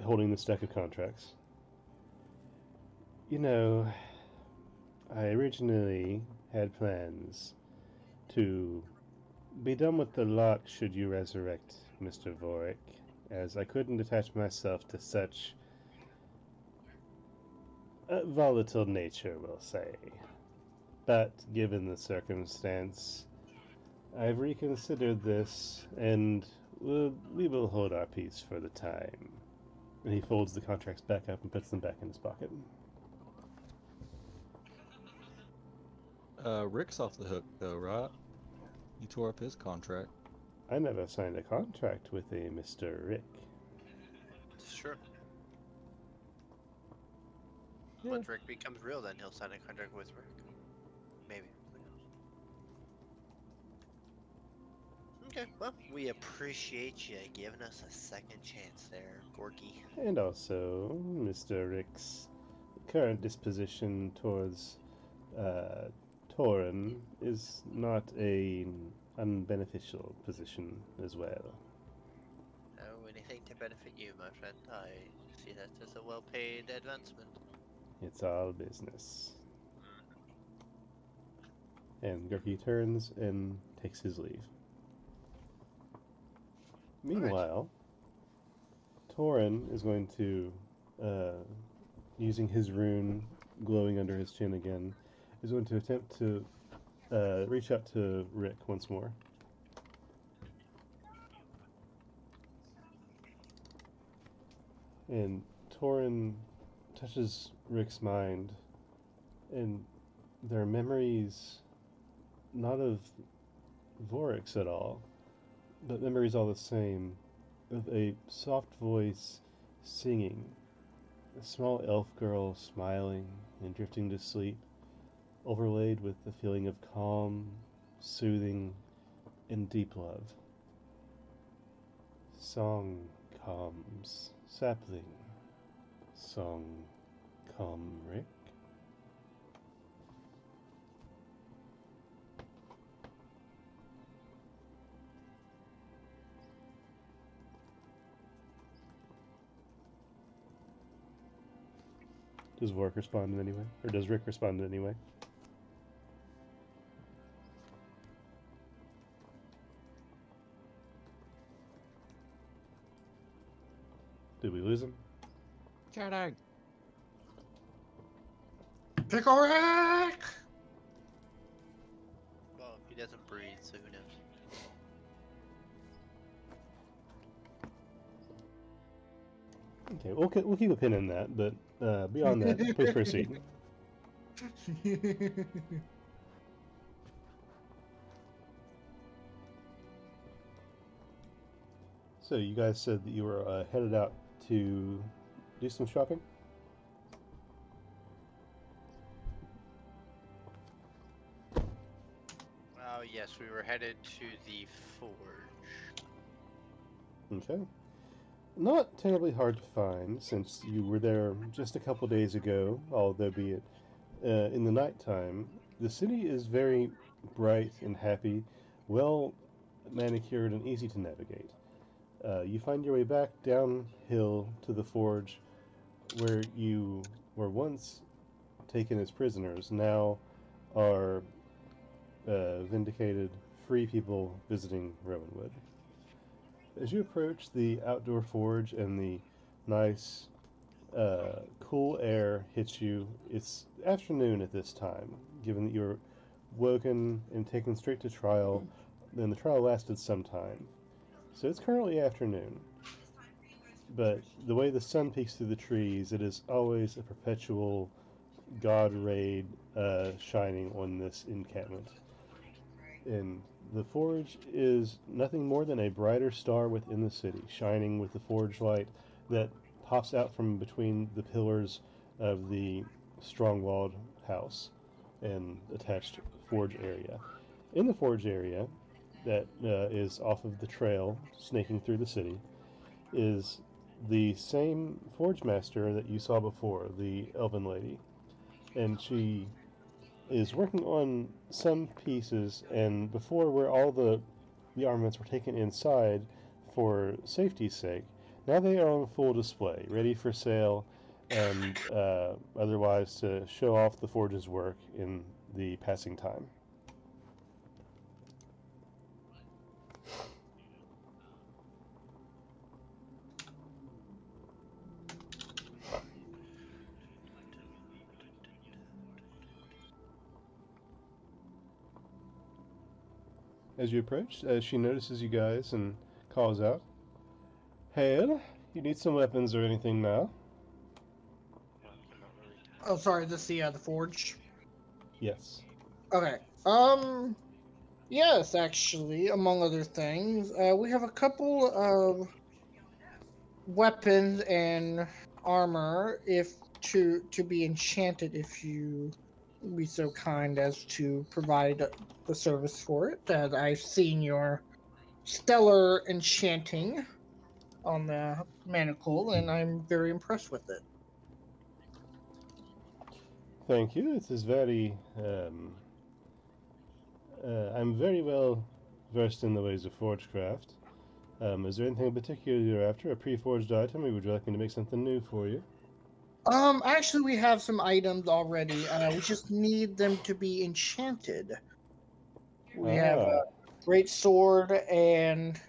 holding the stack of contracts. You know, I originally had plans to be done with the lock should you resurrect Mr. Vor Rhik, as I couldn't attach myself to such a volatile nature, we'll say. But given the circumstance, I've reconsidered this, and we will hold our peace for the time. And he folds the contracts back up and puts them back in his pocket. Rick's off the hook though, right? You tore up his contract. I never signed a contract with a Mr. Rhik. Sure. Yeah. Once Rick becomes real, then he'll sign a contract with Rick. Maybe. Who knows? Okay, well, we appreciate you giving us a second chance there, Gorky. And also, Mr. Rhik's current disposition towards Torin is not an unbeneficial position as well. Oh, anything to benefit you, my friend. I see that as a well-paid advancement. It's all business. And Gerke turns and takes his leave. Meanwhile, Torin is going to, using his rune glowing under his chin again, is going to attempt to reach out to Rick once more. And Torin touches Rick's mind, and there are memories not of Vor Rhik's at all, but memories all the same, of a soft voice singing, a small elf girl smiling and drifting to sleep, overlaid with the feeling of calm, soothing, and deep love. Song calms, sapling. Song calm, Rick. Does Vork respond in any way? Or does Rick respond in any way? Did we lose him? Kidding. Pickle Rick! Well, he doesn't breathe, so who knows? Okay, we'll keep a pin in that, but beyond that, please proceed. So you guys said that you were headed out to do some shopping? Oh, yes, we were headed to the forge. Okay. Not terribly hard to find, since you were there just a couple days ago, although be it in the nighttime. The city is very bright and happy, well manicured and easy to navigate. You find your way back downhill to the forge, where you were once taken as prisoners, now are vindicated, free people visiting Rowanwood. As you approach the outdoor forge and the nice, cool air hits you, it's afternoon at this time, given that you're woken and taken straight to trial, and the trial lasted some time. So it's currently afternoon. But the way the sun peeks through the trees, it is always a perpetual god raid shining on this encampment. And the forge is nothing more than a brighter star within the city, shining with the forge light that pops out from between the pillars of the strong-walled house and attached forge area. In the forge area, that is off of the trail snaking through the city, is the same forge master that you saw before, the elven lady. And she is working on some pieces, and before, where all the armaments were taken inside for safety's sake, now they are on full display, ready for sale, and otherwise to show off the forge's work in the passing time. As you approach, she notices you guys and calls out, "Hail, you need some weapons or anything now?" Oh, sorry, this the forge. Yes. Okay. Yes, actually, among other things, we have a couple of weapons and armor, if to be enchanted, if you be so kind as to provide the service for it. As I've seen your stellar enchanting on the manacle, and I'm very impressed with it. Thank you. It is very, I'm very well versed in the ways of forgecraft. Is there anything in particular you're after? A pre-forged item, or would you like me to make something new for you? Actually, we have some items already. We just need them to be enchanted. We have a great sword and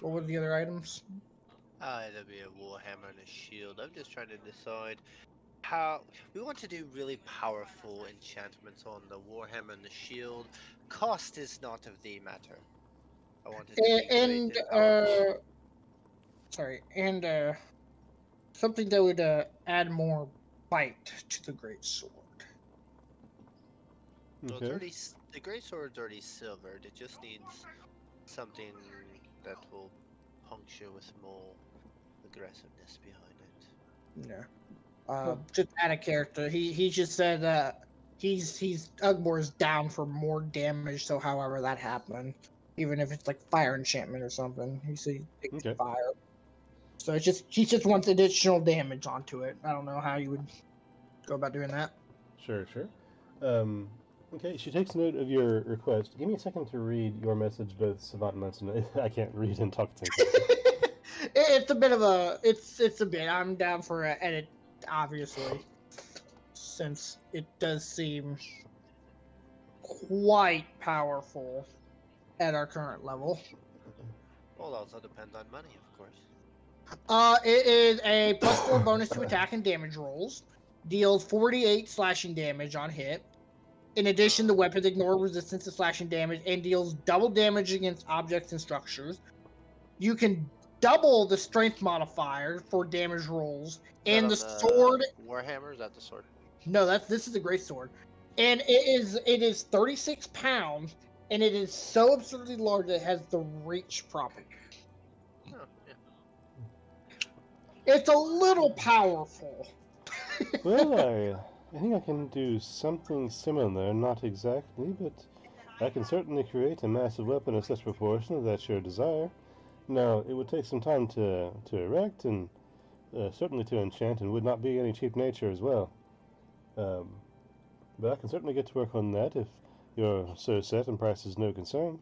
what were the other items? It'll be a warhammer and a shield. I'm just trying to decide how we want to do really powerful enchantments on the warhammer and the shield. Cost is not of the matter. I want it to be And great and powerful. something that would add more bite to the great sword. Well, it's Okay. already the great sword's already silvered. It just needs something that will puncture with more aggressiveness behind it. Yeah. Just add a character. He just said he's Ugmore is down for more damage. So however that happened, even if it's like fire enchantment or something, he said he takes Okay. fire. So it's just he just wants additional damage onto it. I don't know how you would go about doing that. Sure, sure. Okay, she takes note of your request. Give me a second to read your message, both Savant and Munson. I can't read and talk at the same time. It's a bit of a it's a bit. I'm down for an edit, obviously, since it does seem quite powerful at our current level. Well, it also depends on money, of course. It is a +4 bonus to attack and damage rolls. Deals 48 slashing damage on hit. In addition, the weapons ignore resistance to slashing damage and deals double damage against objects and structures. You can double the strength modifier for damage rolls, and the sword. Warhammer, is that the sword? No, this is a great sword, and it is 36 pounds, and it is so absurdly large that it has the reach property. Oh, yeah. It's a little powerful. Well, I think I can do something similar, not exactly, but I can certainly create a massive weapon of such proportion if that's your desire. Now, it would take some time to erect and certainly to enchant, and would not be any cheap nature as well. But I can certainly get to work on that if you're so set and price is no concern.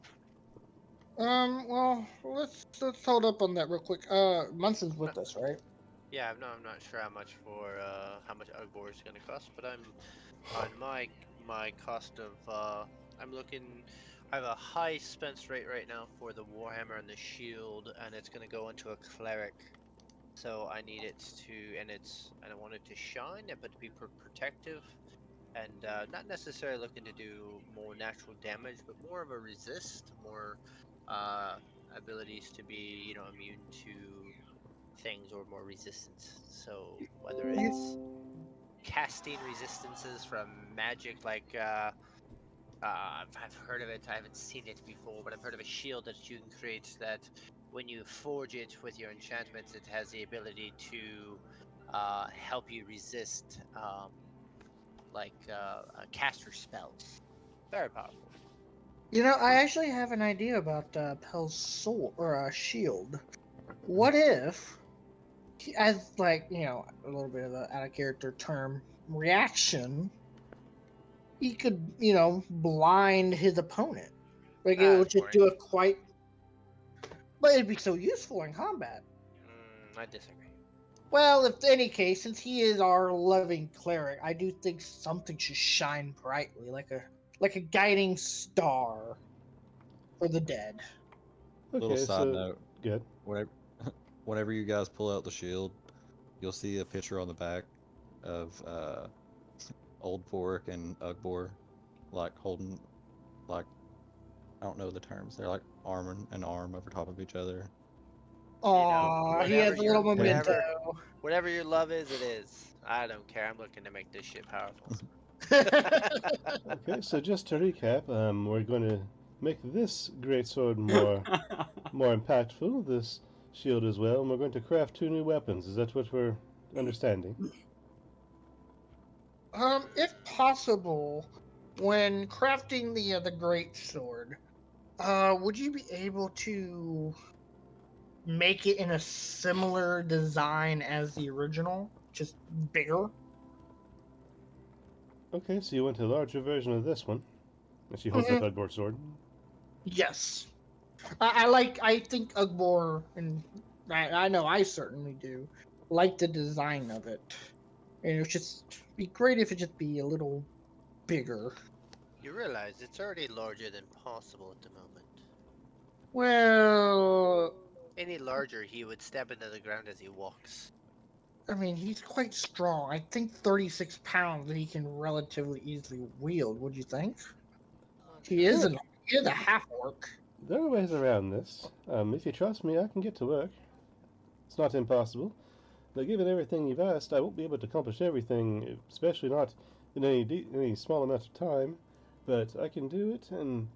Well, let's hold up on that real quick. Munson's with us, right? Yeah, I'm not sure how much Ugbor is going to cost, but I'm on my cost of I'm looking. I have a high expense rate right now for the Warhammer and the shield, and it's going to go into a cleric. So I need it to, and I don't want it to shine, but to be protective, and not necessarily looking to do more natural damage, but more of a resist, more abilities to be, immune to things or more resistance. So whether it's casting resistances from magic, like I've heard of it, I haven't seen it before, but I've heard of a shield that you can create that when you forge it with your enchantments, it has the ability to help you resist caster spells. Very powerful. I actually have an idea about Pel's sword or shield. What if, as a little bit of an out of character term, reaction, he could, blind his opponent. Like it would just do it quite, but it'd be so useful in combat. I disagree. Well, if any case, since he is our loving cleric, I do think something should shine brightly, like a guiding star for the dead. Okay, Little side so note. good. Whenever you guys pull out the shield, you'll see a picture on the back of old Vor Rhik and Ugbor, like holding, like, I don't know the terms. They're like arm and arm over top of each other. Aww, he has a little memento. Whatever your love is, it is. I don't care. I'm looking to make this shit powerful. Okay, so just to recap, we're going to make this greatsword more impactful, this shield as well, and we're going to craft 2 new weapons. Is that what we're understanding? If possible, when crafting the greatsword, would you be able to make it in a similar design as the original, just bigger? Okay, so you want a larger version of this one. And she holds up Ugbor's sword. Yes. I think Ugbor, and I know I certainly do, like the design of it. And it would just be great if it just be a little bigger. You realize it's already larger than possible at the moment. Well, any larger, he would step into the ground as he walks. I mean, he's quite strong. I think 36 pounds he can relatively easily wield. Would you think? He is a half orc. There are ways around this. If you trust me, I can get to work. It's not impossible. But given everything you've asked, I won't be able to accomplish everything, especially not in any small amount of time. But I can do it, and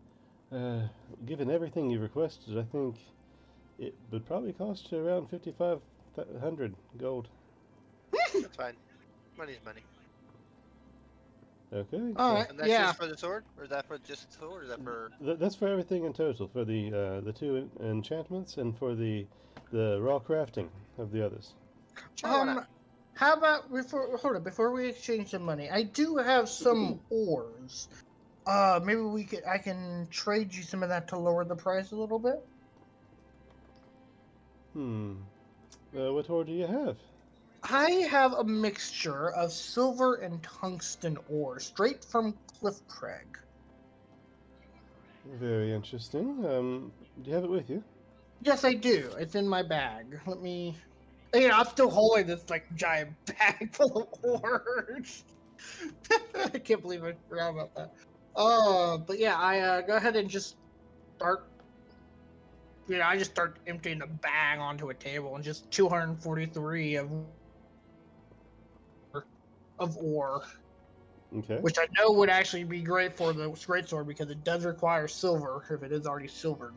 given everything you've requested, I think it would probably cost you around 5,500 gold. That's fine. Money's money. Okay. Alright, And that's just for the sword? Or is that for just the sword? Or is that for... That's for everything in total, for the 2 enchantments and for the raw crafting of the others. How about before we exchange the money, I do have some ores. Maybe I can trade you some of that to lower the price a little bit. What ore do you have? I have a mixture of silver and tungsten ore, straight from Cliff Craig. Very interesting. Do you have it with you? Yes, I do. It's in my bag. Let me You know, I'm still holding this like giant bag full of ores. I can't believe I forgot about that. But yeah, I go ahead and just start. You know, I just start emptying the bag onto a table, and just 243 of ore, Okay. which I know would actually be great for the greatsword because it does require silver if it is already silvered.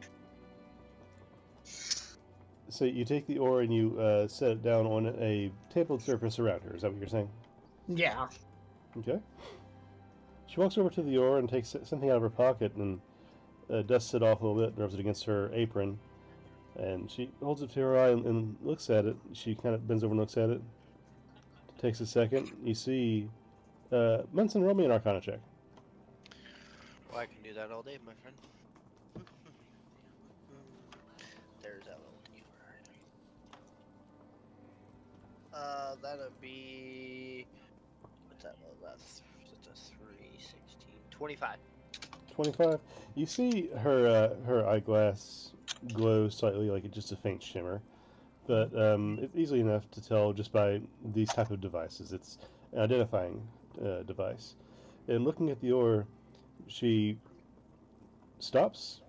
So you take the ore and you set it down on a tabled surface around her. Is that what you're saying? Yeah. Okay. She walks over to the ore and takes something out of her pocket and dusts it off a little bit and rubs it against her apron. And she holds it to her eye and looks at it. She kind of bends over and looks at it. Takes a second. You see Munson, roll me an Arcana check. Well, I can do that all day, my friend. There's that little D4. That'll be. What's that? Well, that's a 3, 16, 25. 25. You see her eyeglass glow slightly, like it's just a faint shimmer, but it's easily enough to tell just by these type of devices. It's an identifying device. And looking at the ore, she stops,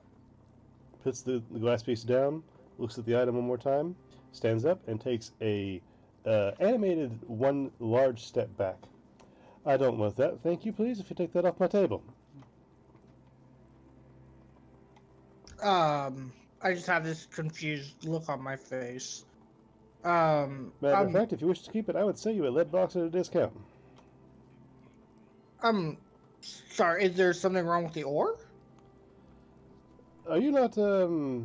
puts the glass piece down, looks at the item one more time, stands up, and takes a animated one large step back. I don't want that. Thank you, please, if you take that off my table. I just have this confused look on my face. Matter of fact, if you wish to keep it, I would sell you a lead box at a discount. Sorry, is there something wrong with the ore? Are you not, you're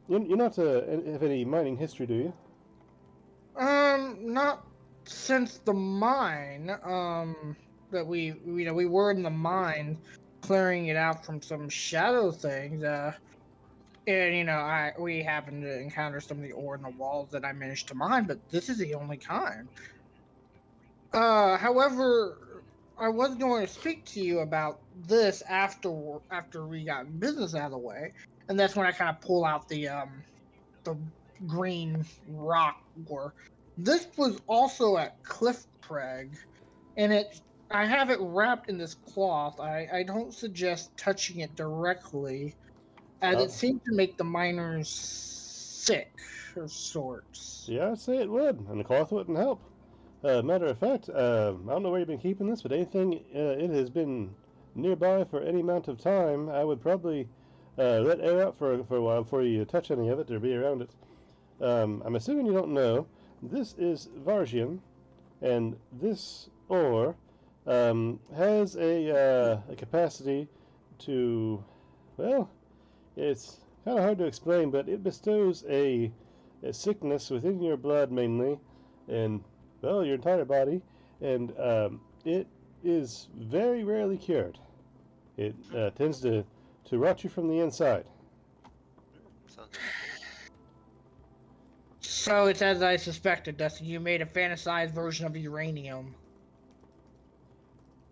not have any mining history, do you? Not since the mine, that we were in the mine, clearing it out from some shadow things, and, you know, we happened to encounter some of the ore in the walls that I managed to mine, but this is the only kind. However, I was going to speak to you about this after we got business out of the way, and that's when I kind of pull out the green rock ore. This was also at Cliff Preg, and I have it wrapped in this cloth. I don't suggest touching it directly, as it seems to make the miners sick of sorts. Yeah, I'd say it would, and the cloth wouldn't help. Matter of fact, I don't know where you've been keeping this, but anything it has been nearby for any amount of time, I would probably let air out for a while before you touch any of it or be around it. I'm assuming you don't know. This is Vargian, and this ore has a capacity to, well, it's kind of hard to explain, but it bestows a sickness within your blood mainly, and, well, your entire body, and it is very rarely cured. It tends to rot you from the inside. Sounds So it's as I suspected, Dustin. You made a fantasized version of uranium.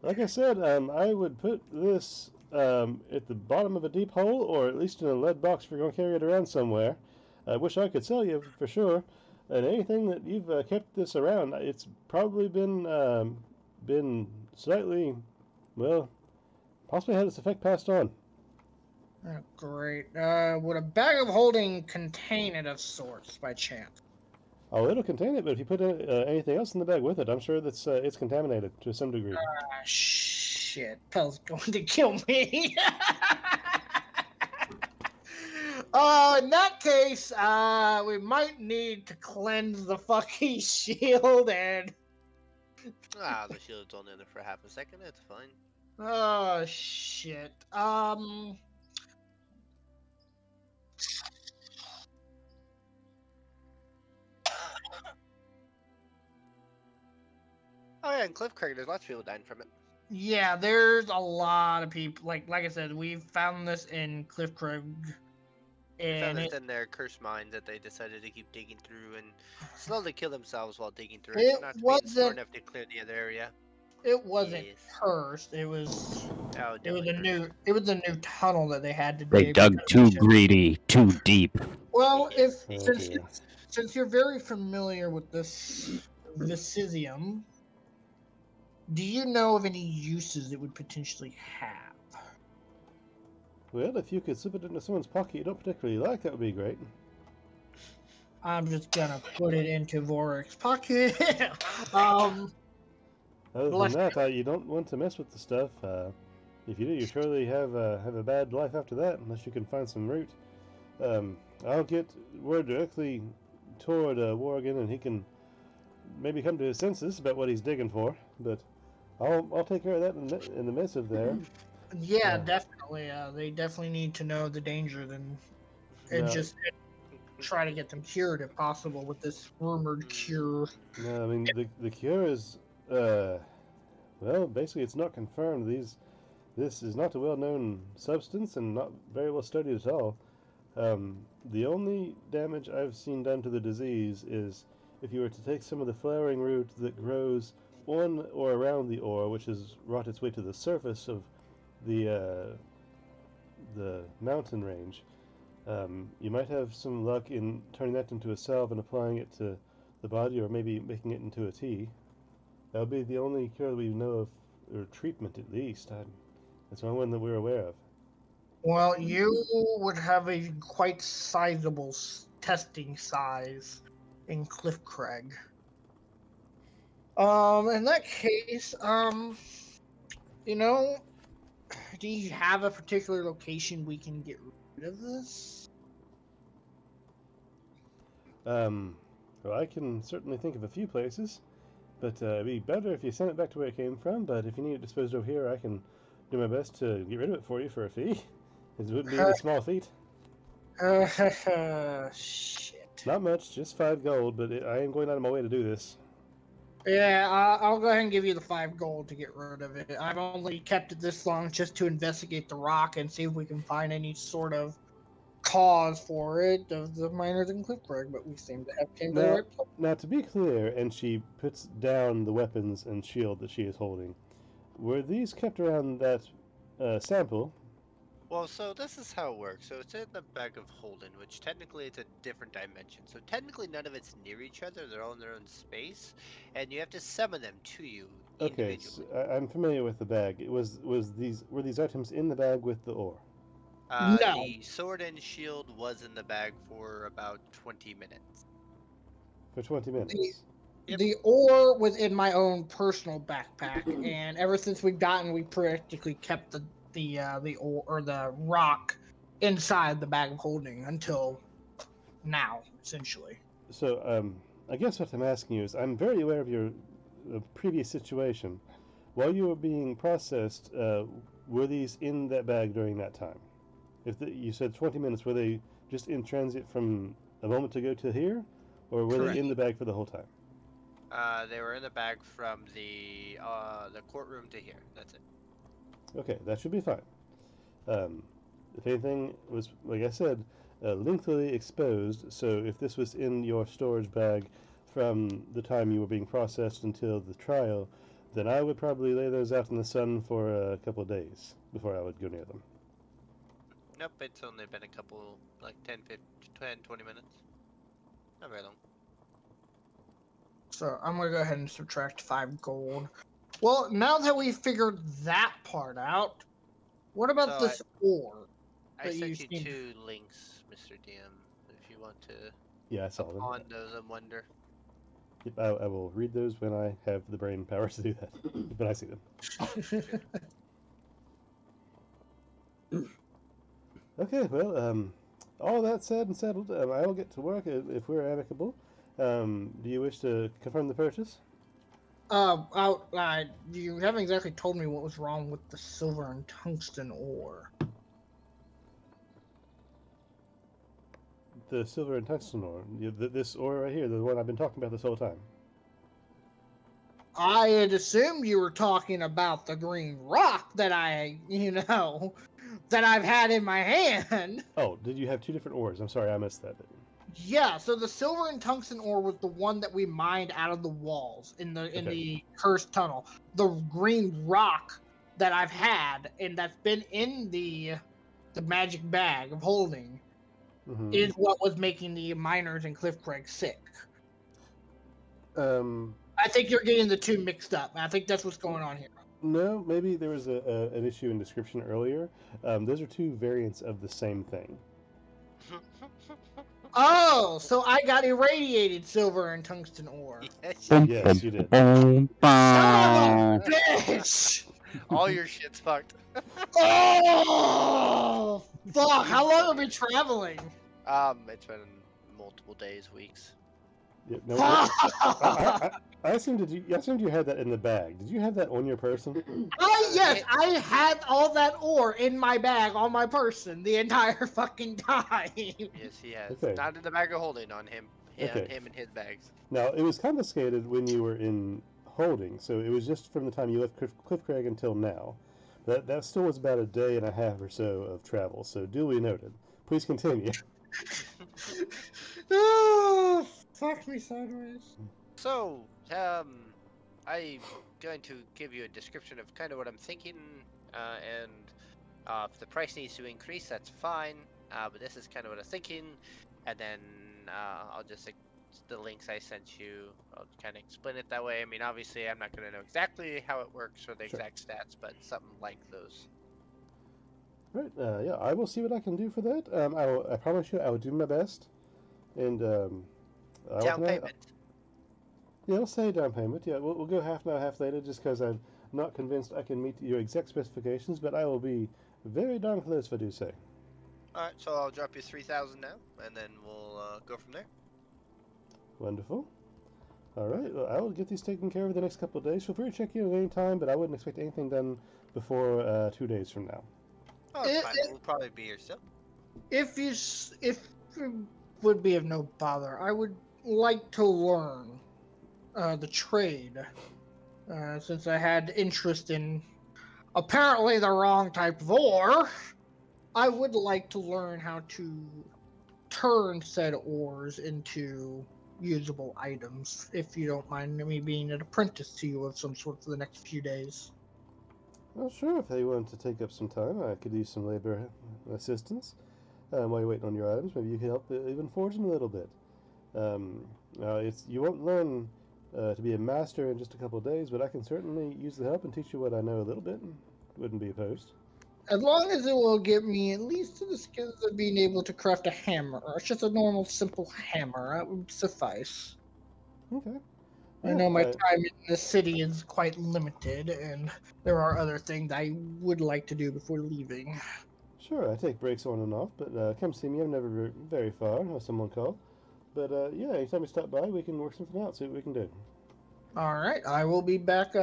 Like I said, I would put this at the bottom of a deep hole, or at least in a lead box if you're going to carry it around somewhere. I wish I could sell you for sure. And anything that you've kept this around, it's probably been slightly, well, possibly had its effect passed on. Oh, great. Would a bag of holding contain it of sorts by chance? Oh, it'll contain it, but if you put anything else in the bag with it, I'm sure that's it's contaminated to some degree. Shit. Pell's going to kill me. In that case, we might need to cleanse the fucking shield and... the shield's only in there for half a second. It's fine. Oh, shit. Oh yeah, and Cliff Craig, there's lots of people dying from it. Yeah, there's a lot of people. Like I said, we found this in Cliff Craig. They found And this in their cursed mines that they decided to keep digging through and slowly kill themselves while digging through It not being wasn't- smart enough to clear the other area. It wasn't Yes. cursed. It was. Oh, It was a definitely new. It was a new tunnel that they had to They dig. dug because too they should- greedy, too deep. Well, if Oh, since dear. since you're very familiar with this Vicizium, do you know of any uses it would potentially have? Well, if you could slip it into someone's pocket you don't particularly like, that would be great. I'm just gonna put it into Vor Rhik's pocket. um, Other Bless than that, you don't want to mess with the stuff. If you do, you surely have a bad life after that, unless you can find some root. I'll get word directly toward Worgen, and he can maybe come to his senses about what he's digging for. But I'll take care of that in the midst of there. yeah, Uh, definitely. They definitely need to know the danger, and No. just try to get them cured if possible with this rumored cure. No, I mean the cure is well, basically it's not confirmed. This is not a well-known substance and not very well studied at all. The only damage I've seen done to the disease is if you were to take some of the flowering root that grows on or around the ore, which has wrought its way to the surface of the mountain range. You might have some luck in turning that into a salve and applying it to the body, or maybe making it into a tea. That would be the only cure we know of, or treatment at least. That's the only one that we're aware of. Well, you would have a quite sizable testing size in Cliff Crag. In that case, you know, do you have a particular location we can get rid of this? Well, I can certainly think of a few places, but it'd be better if you sent it back to where it came from. But if you need it disposed of here, I can do my best to get rid of it for you for a fee. It wouldn't be any small feat. Shit. Not much, just 5 gold, but I am going out of my way to do this. Yeah, I'll go ahead and give you the 5 gold to get rid of it. I've only kept it this long just to investigate the rock and see if we can find any sort of cause for it of the miners in Cliffcrag, but we seem to have came to the Now, right place. now, to be clear, and she puts down the weapons and shield that she is holding, were these kept around that sample? Well, so this is how it works. So it's in the bag of holding, which technically it's a different dimension. So technically none of it's near each other. They're all in their own space, and you have to summon them to you Okay, individually. so I'm familiar with the bag. Were these items in the bag with the ore? No. The sword and shield was in the bag for about 20 minutes. For 20 minutes. Yep. The ore was in my own personal backpack, and ever since we practically kept the ore or the rock inside the bag of holding until now, essentially. So, I guess what I'm asking you is, I'm very aware of your previous situation. While you were being processed, were these in that bag during that time? You said 20 minutes, were they just in transit from a moment ago to here, or were Correct. they in the bag for the whole time? They were in the bag from the courtroom to here. That's it. Okay, that should be fine. If anything was, like I said, lengthily exposed, so if this was in your storage bag from the time you were being processed until the trial, then I would probably lay those out in the sun for a couple of days before I would go near them. Nope, it's only been a couple, like 10, 20 minutes. Not very long. So I'm gonna go ahead and subtract 5 gold. Well, now that we've figured that part out, what about So this ore? I That sent you you seem- 2 links, Mr. DM, if you want to Yeah, I saw them. on those and wonder. Yep, I will read those when I have the brain power to do that, when I see them. Okay, well, all that said and settled, I will get to work if we're amicable. Do you wish to confirm the purchase? You haven't exactly told me what was wrong with the silver and tungsten ore. The silver and tungsten ore. This ore right here, the one I've been talking about this whole time. I had assumed you were talking about the green rock that that I've had in my hand. Oh, did you have 2 different ores? I'm sorry, I missed that. Yeah, so the silver and tungsten ore was the one that we mined out of the walls in the cursed tunnel. The green rock that I've had and that's been in the magic bag of holding Mm-hmm. is what was making the miners in Cliffcrag sick. I think you're getting the two mixed up. I think that's what's going on here. No, maybe there was an issue in description earlier. Those are two variants of the same thing. Oh, so I got irradiated silver and tungsten ore. Yes, you did. Son of a bitch! All your shit's fucked. Oh, fuck! How long have we been traveling? It's been multiple days, weeks. Yeah, no, Fuck! I assumed you had that in the bag. Did you have that on your person? Yes, I had all that ore in my bag on my person the entire fucking time. Yes, he has. Okay. Not in the bag of holding on him. Okay. On him and his bags. Now, it was confiscated when you were in holding, so it was just from the time you left Cliffcrag until now. That still was about a day and a half or so of travel, so duly noted. Please continue. Oh, fuck me sideways. So, I'm going to give you a description of kind of what I'm thinking, and if the price needs to increase, that's fine. But this is kind of what I'm thinking, and then I'll just the links I sent you. I'll kind of explain it that way. I mean, obviously, I'm not going to know exactly how it works or the exact stats, but something like those. Right. Yeah, I will see what I can do for that. I promise you, I will do my best. And Down payment. Yeah, we'll say down payment. Yeah, we'll go half now, half later, just because I'm not convinced I can meet your exact specifications, but I will be very darn close if I do say. All right, so I'll drop you 3,000 now, and then we'll go from there. Wonderful. All right, well, I will get these taken care of the next couple of days. Feel free to check in at any time, but I wouldn't expect anything done before 2 days from now. Oh, it's fine. We'll probably be here still. If it would be of no bother, I would like to learn the trade, since I had interest in apparently the wrong type of ore. I would like to learn how to turn said ores into usable items, if you don't mind me being an apprentice to you of some sort for the next few days. Well, sure, if they want to take up some time, I could use some labor assistance while you're waiting on your items. Maybe you could help even forge them a little bit. You won't learn to be a master in just a couple of days, but I can certainly use the help and teach you what I know a little bit. Wouldn't be opposed. As long as it will get me at least to the skills of being able to craft a hammer, or just a normal, simple hammer, that would suffice. Okay. I know my time in the city is quite limited, and there are other things I would like to do before leaving. Sure, I take breaks on and off, but come see me. I'm never very far, unless someone call. But yeah, anytime you stop by, we can work something out, see what we can do. All right, I will be back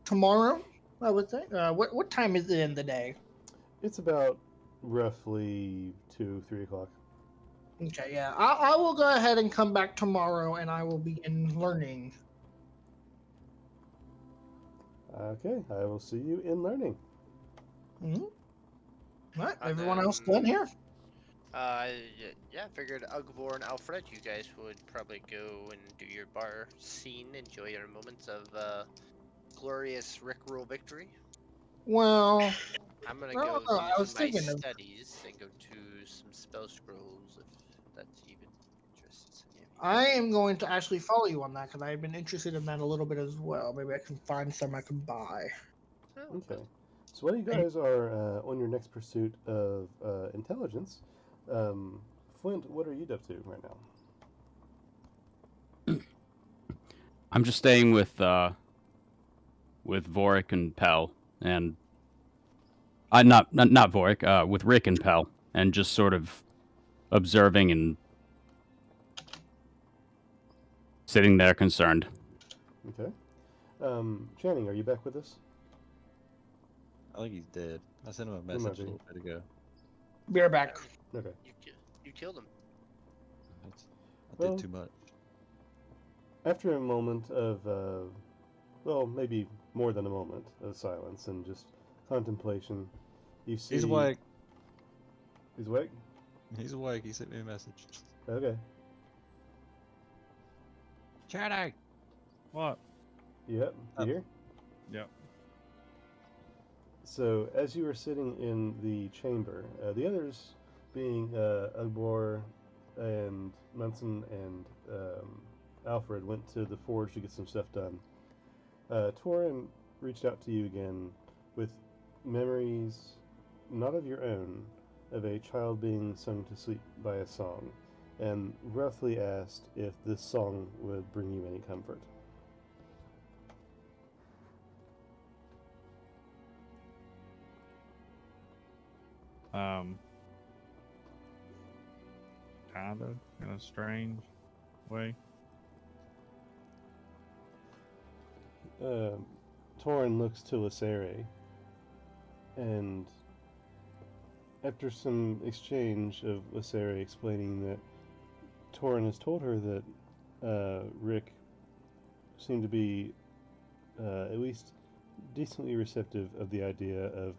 tomorrow, I would think. What time is it in the day? It's about roughly 2, 3 o'clock. Okay, yeah. I will go ahead and come back tomorrow, and I will begin learning. Okay, I will see you in learning. Mm-hmm. All right, everyone else done here? Yeah, I figured Ugvor and Alfred, you guys would probably go and do your bar scene, enjoy your moments of glorious Rickroll victory. Well, I'm gonna go do my studies and go to some spell scrolls, if that's even interests any of you. I am going to actually follow you on that, because I've been interested in that a little bit as well. Maybe I can find some I can buy. Oh, okay. So while you guys are on your next pursuit of intelligence, Flint, what are you up to right now? I'm just staying with Vor Rhik and Pell, and not Vor Rhik, with Rick and Pell, and just sort of observing and sitting there concerned. Okay. Channing, are you back with us? I think he's dead. I sent him a message a little bit ago. We're back. Okay. You killed him. I did too much. After a moment of, well, maybe more than a moment of silence and just contemplation, you see... He's awake. He's awake? He's awake. He sent me a message. Okay. Chatty. What? Yep. You here? Yep. So, as you were sitting in the chamber, the others, being Ugbor and Munson and Alfred, went to the forge to get some stuff done. Torin reached out to you again with memories, not of your own, of a child being sung to sleep by a song, and roughly asked if this song would bring you any comfort. Kind of, in a strange way. Torin looks to Lysere, and after some exchange of Lysere explaining that Torin has told her that Rick seemed to be at least decently receptive of the idea of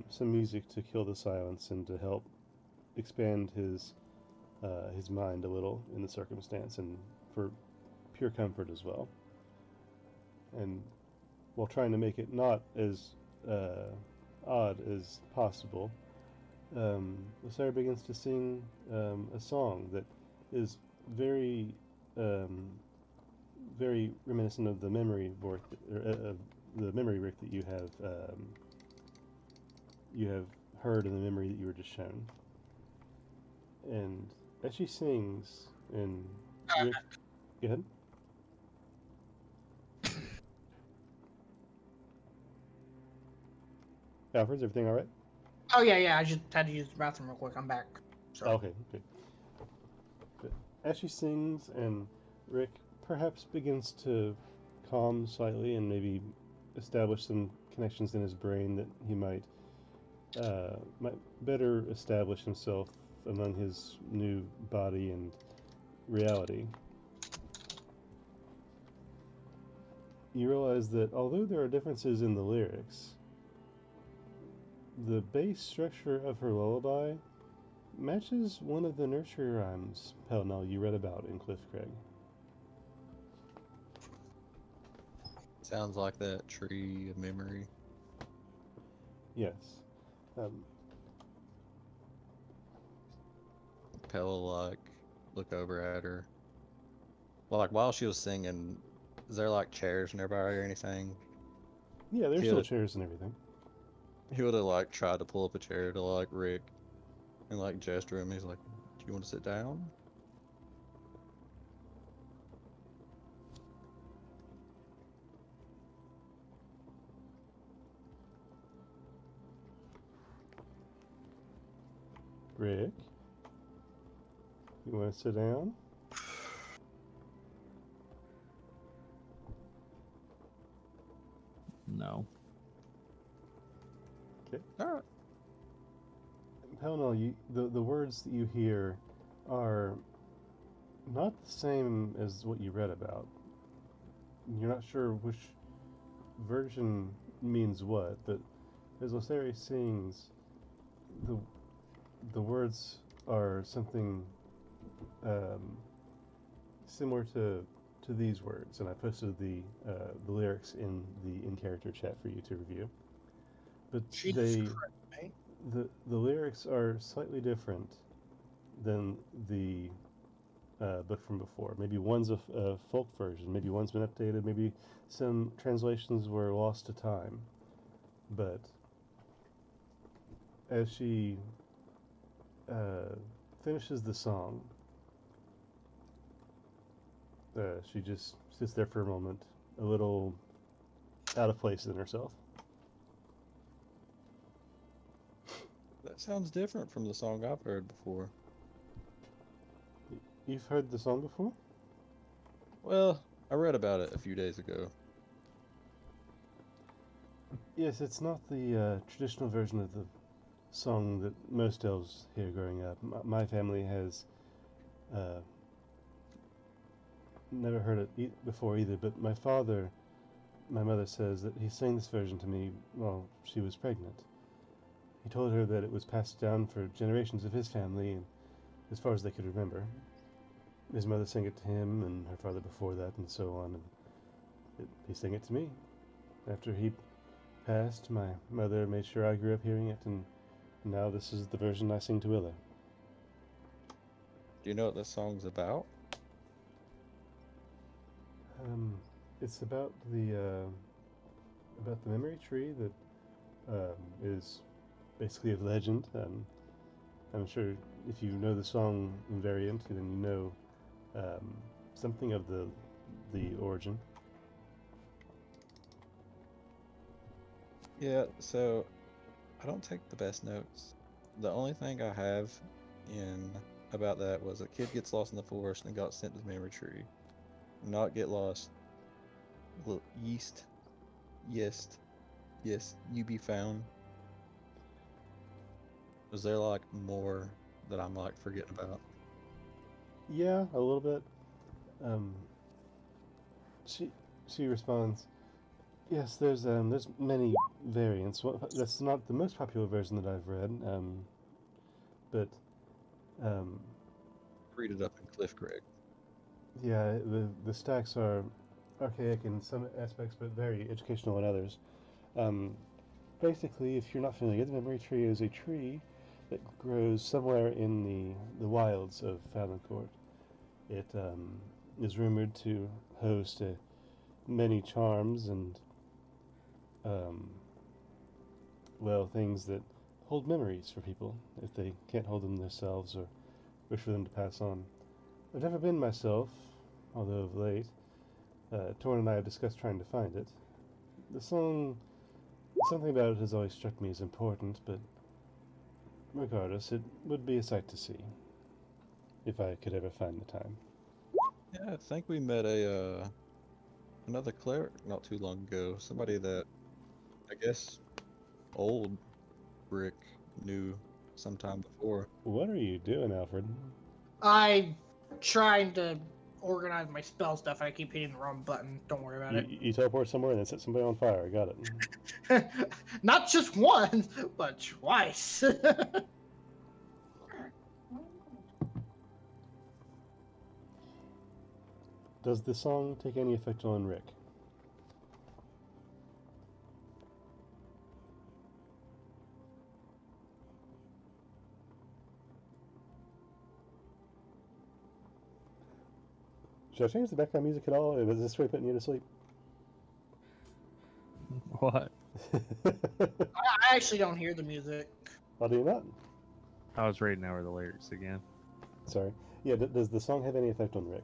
some music to kill the silence and to help expand his mind a little in the circumstance and for pure comfort as well. And while trying to make it not as odd as possible, Lysere begins to sing a song that is very, very reminiscent of the memory Rick that you have heard in the memory that you were just shown. And as she sings, and Rick, go ahead. Alfred, is everything all right? Oh yeah. I just had to use the bathroom real quick. I'm back. Sorry. Okay, good. Good. As she sings, and Rick perhaps begins to calm slightly and maybe establish some connections in his brain that he might better establish himself among his new body and reality. You realize that although there are differences in the lyrics, the base structure of her lullaby matches one of the nursery rhymes, Pelnell, you read about in Cliff Craig. Sounds like that tree of memory. Yes. Pella like look over at her. Well, like while she was singing, is there like chairs nearby or anything? Yeah, there's still chairs and everything. He would have like tried to pull up a chair to like Rick and like gesture him. He's like, "Do you want to sit down?" Rick, you want to sit down? No. Okay. All right. Pelnell, the words that you hear are not the same as what you read about. You're not sure which version means what, but as Lysere sings, the words are something similar to these words, and I posted the lyrics in the in-character chat for you to review. But the lyrics are slightly different than the book from before. Maybe one's a folk version, maybe one's been updated, maybe some translations were lost to time. But as she finishes the song, she just sits there for a moment, a little out of place in herself. That sounds different from the song I've heard before. You've heard the song before? Well, I read about it a few days ago. Yes, it's not the traditional version of the song that most elves hear growing up. My family has never heard it before either, but my mother says that he sang this version to me while she was pregnant. He told her that it was passed down for generations of his family, and as far as they could remember. His mother sang it to him, and her father before that, and so on. And he sang it to me. After he passed, my mother made sure I grew up hearing it, and now this is the version I sing to Willow. Do you know what this song's about? It's about the memory tree that is basically a legend. I'm sure if you know the song Invariant, then you know something of the origin. Yeah, so I don't take the best notes. The only thing I have in about that was a kid gets lost in the forest and got sent to the memory tree. Not get lost. Look, yeast. Yes, you be found. Was there like more that I'm like forgetting about? Yeah, a little bit. She responds, yes, there's many variants. Well, that's not the most popular version that I've read, but Read it up in Cliff Greg. yeah, the stacks are archaic in some aspects, but very educational in others. Basically, if you're not familiar, the memory tree is a tree that grows somewhere in the wilds of Falonkort. It is rumored to host many charms and things that hold memories for people if they can't hold them themselves or wish for them to pass on. I've never been myself, although of late, Torn and I have discussed trying to find it. The song, something about it has always struck me as important, but regardless, it would be a sight to see, if I could ever find the time. Yeah, I think we met another cleric not too long ago. Somebody that I guess old Rick knew sometime before. What are you doing, Alfred? I'm trying to organize my spell stuff. I keep hitting the wrong button. Don't worry about You teleport somewhere and then set somebody on fire. I got it. it. Not just once, but twice. Does the song take any effect on Rick? Should I change the background music at all? Is this really putting you to sleep? What? I actually don't hear the music. I'll do that. I was reading over the lyrics again. Sorry. Yeah, does the song have any effect on Rick?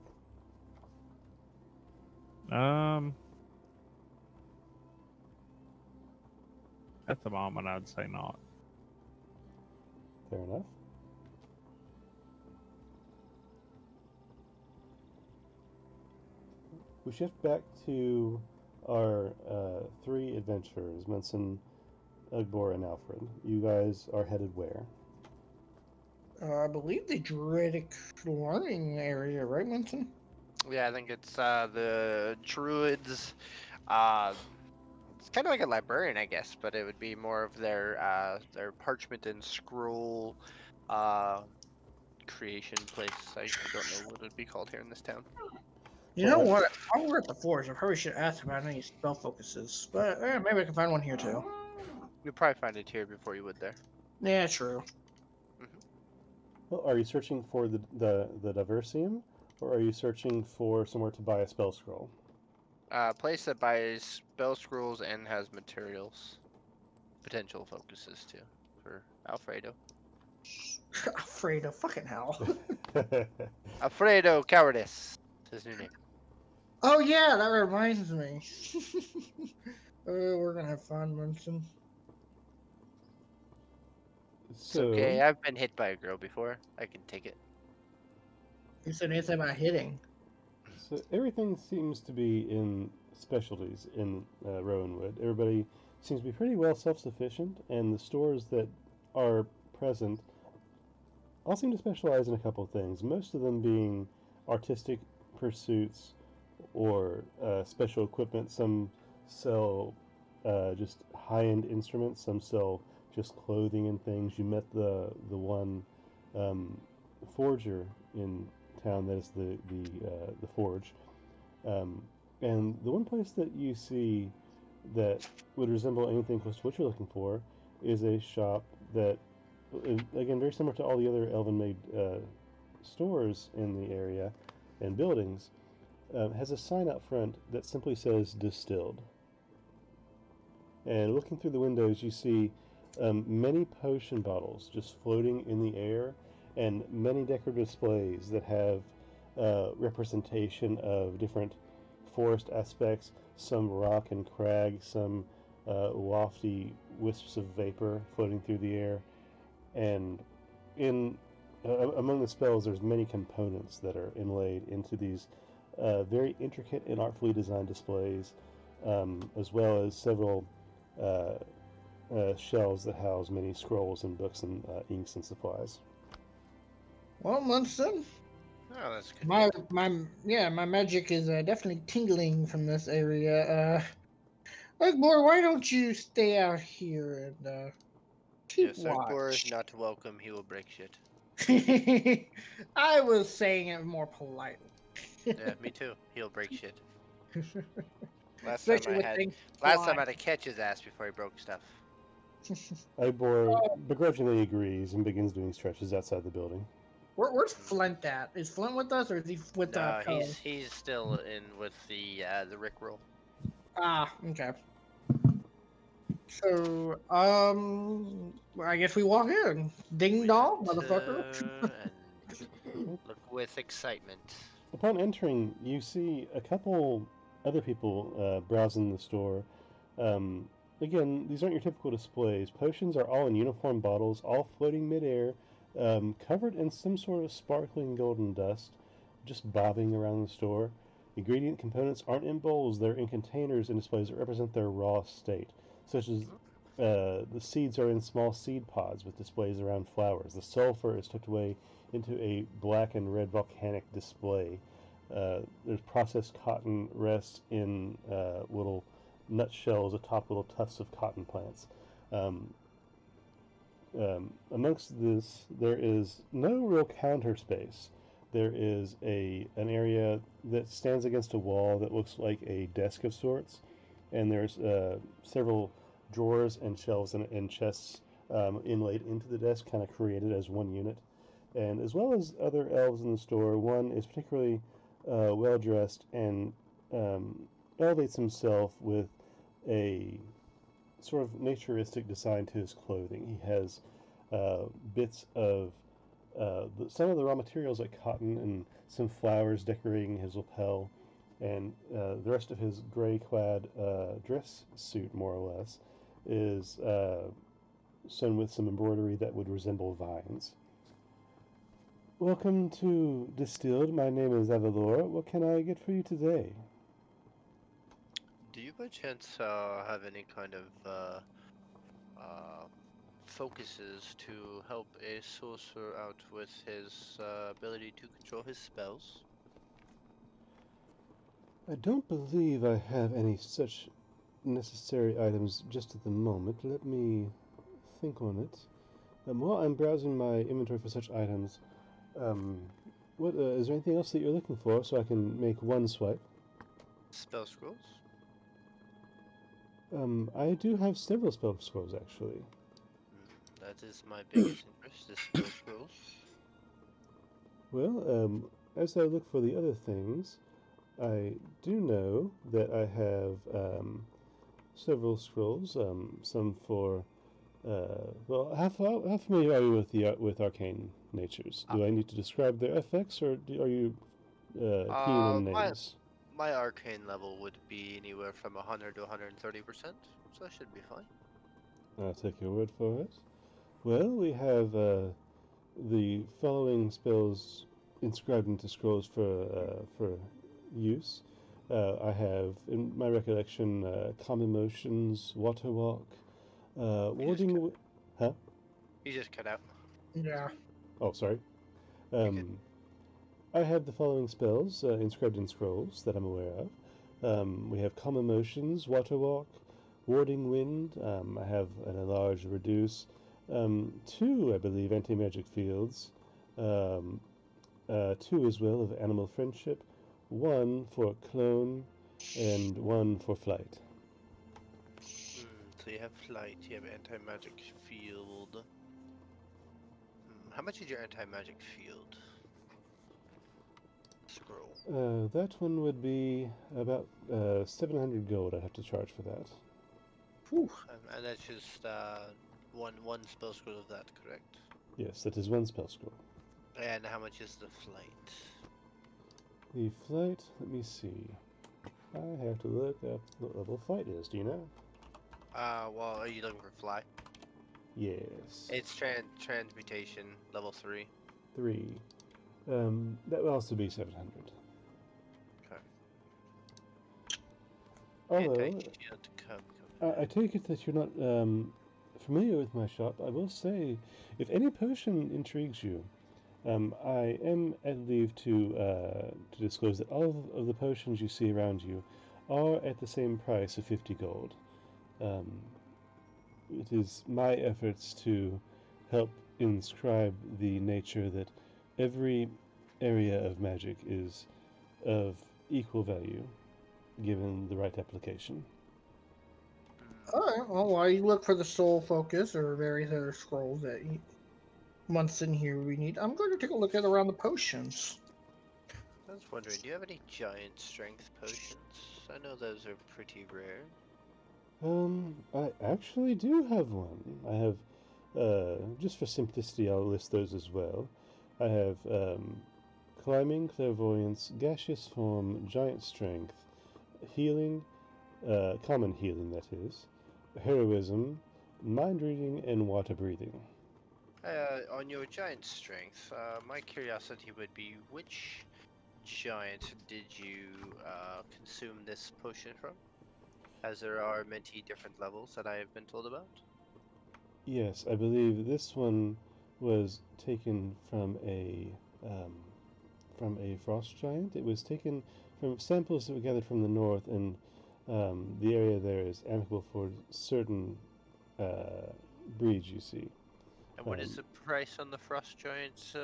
At the moment, I'd say not. Fair enough. We shift back to our three adventurers, Munson, Ugbor, and Alfred. You guys are headed where? I believe the Druidic learning area, right, Munson? Yeah, I think it's the druids. It's kind of like a librarian, I guess, but it would be more of their parchment and scroll creation place. I don't know what it would be called here in this town. You know what? While we're at the forge, I probably should ask about any spell focuses, but maybe I can find one here too. You'd probably find it here before you would there. Yeah, true. Well, are you searching for the Diversium, or are you searching for somewhere to buy a spell scroll? Place that buys spell scrolls and has materials. Potential focuses too for Alfredo. Alfredo, fucking hell. Alfredo Cowardice is his new name. Oh yeah, that reminds me. We're gonna have fun, Munson. It's okay, I've been hit by a girl before. I can take it. You said anything about hitting. So everything seems to be in specialties in Rowanwood. Everybody seems to be pretty well self-sufficient, and the stores that are present all seem to specialize in a couple of things, most of them being artistic pursuits or special equipment. Some sell just high-end instruments, some sell just clothing and things. You met the one forger in town that is the forge, and the one place that you see that would resemble anything close to what you're looking for is a shop that, again, very similar to all the other elven-made stores in the area and buildings, has a sign out front that simply says distilled. And looking through the windows, you see many potion bottles just floating in the air, and many decorative displays that have representation of different forest aspects, some rock and crag, some lofty wisps of vapor floating through the air. And among the spells, there's many components that are inlaid into these very intricate and artfully designed displays, as well as several shelves that house many scrolls and books and inks and supplies. Well, Munson, Oh, that's good. my magic is definitely tingling from this area. Ugbor, why don't you stay out here and keep Yes, Ugbor is watch? not welcome. He will break shit. I was saying it more politely. Yeah, me too. He'll break shit. Last Especially time with I things had flying. to catch his ass before he broke stuff. Ibor begrudgingly agrees and begins doing stretches outside the building. Where's Flint at? Is Flint with us, or is he with No, Poe? he's still in with the Rickroll. Ah, okay. So, I guess we walk in. Ding dong, motherfucker. And look with excitement. Upon entering, you see a couple other people browsing the store. Again, these aren't your typical displays. Potions are all in uniform bottles, all floating midair, covered in some sort of sparkling golden dust, just bobbing around the store. Ingredient components aren't in bowls, they're in containers and displays that represent their raw state, such as the seeds are in small seed pods with displays around flowers. The sulfur is tucked away into a black and red volcanic display. There's processed cotton rests in little nutshells atop little tufts of cotton plants. Amongst this, there is no real counter space. There is an area that stands against a wall that looks like a desk of sorts, and there's several drawers and shelves and chests inlaid into the desk, kind of created as one unit. And as well as other elves in the store, one is particularly well dressed and elevates himself with a sort of naturistic design to his clothing. He has bits of some of the raw materials like cotton and some flowers decorating his lapel, and the rest of his gray-clad dress suit, more or less, is sewn with some embroidery that would resemble vines. Welcome to Distilled. My name is Avalor. What can I get for you today? Do you by chance have any kind of focuses to help a sorcerer out with his ability to control his spells? I don't believe I have any such necessary items just at the moment. Let me think on it. While I'm browsing my inventory for such items, what is there anything else that you're looking for so I can make one swipe? Spell scrolls? I do have several spell scrolls, actually. That is my biggest interest, is spell scrolls. Well, as I look for the other things, I do know that I have several scrolls, some for, well, how familiar are you with arcane natures? Do I need to describe their effects, or are you keen on names? My arcane level would be anywhere from 100 to 130%, so that should be fine. I'll take your word for it. Well, we have the following spells inscribed into scrolls for use. I have, in my recollection, Calm Emotions, Water Walk, Warding... Huh? You just cut out. Yeah. Oh, sorry. I have the following spells inscribed in scrolls that I'm aware of. We have Calm Emotions, Water Walk, warding wind. I have a large reduce. 2, I believe, anti-magic fields. 2 as well of animal friendship. 1 for clone, and 1 for flight. So you have flight, you have anti-magic field. How much is your anti-magic field? Scroll. That one would be about 700 gold. I'd have to charge for that. And that's just one spell scroll of that, correct? Yes, that is 1 spell scroll. And how much is the flight? The flight, let me see. I have to look up what level flight is. Do you know? Well, are you looking for fly? Yes. It's transmutation, level 3. 3. That would also be 700. Okay. Although, I take it that you're not familiar with my shop. I will say, if any potion intrigues you, I am at leave to disclose that all of the potions you see around you are at the same price of 50 gold. It is my efforts to help inscribe the nature that every area of magic is of equal value, given the right application. Alright, well, while you look for the soul focus or various other scrolls that months in here we need, I'm going to take a look at around the potions. I was wondering, do you have any giant strength potions? I know those are pretty rare. I actually do have one. I have, just for simplicity, I'll list those as well. I have, climbing, clairvoyance, gaseous form, giant strength, healing, common healing, that is, heroism, mind reading, and water breathing. On your giant strength, my curiosity would be, which giant did you consume this potion from? As there are many different levels that I have been told about. Yes, I believe this one was taken from a frost giant. It was taken from samples that were gathered from the north, and the area there is amicable for certain breeds you see. And what is the price on the frost giant's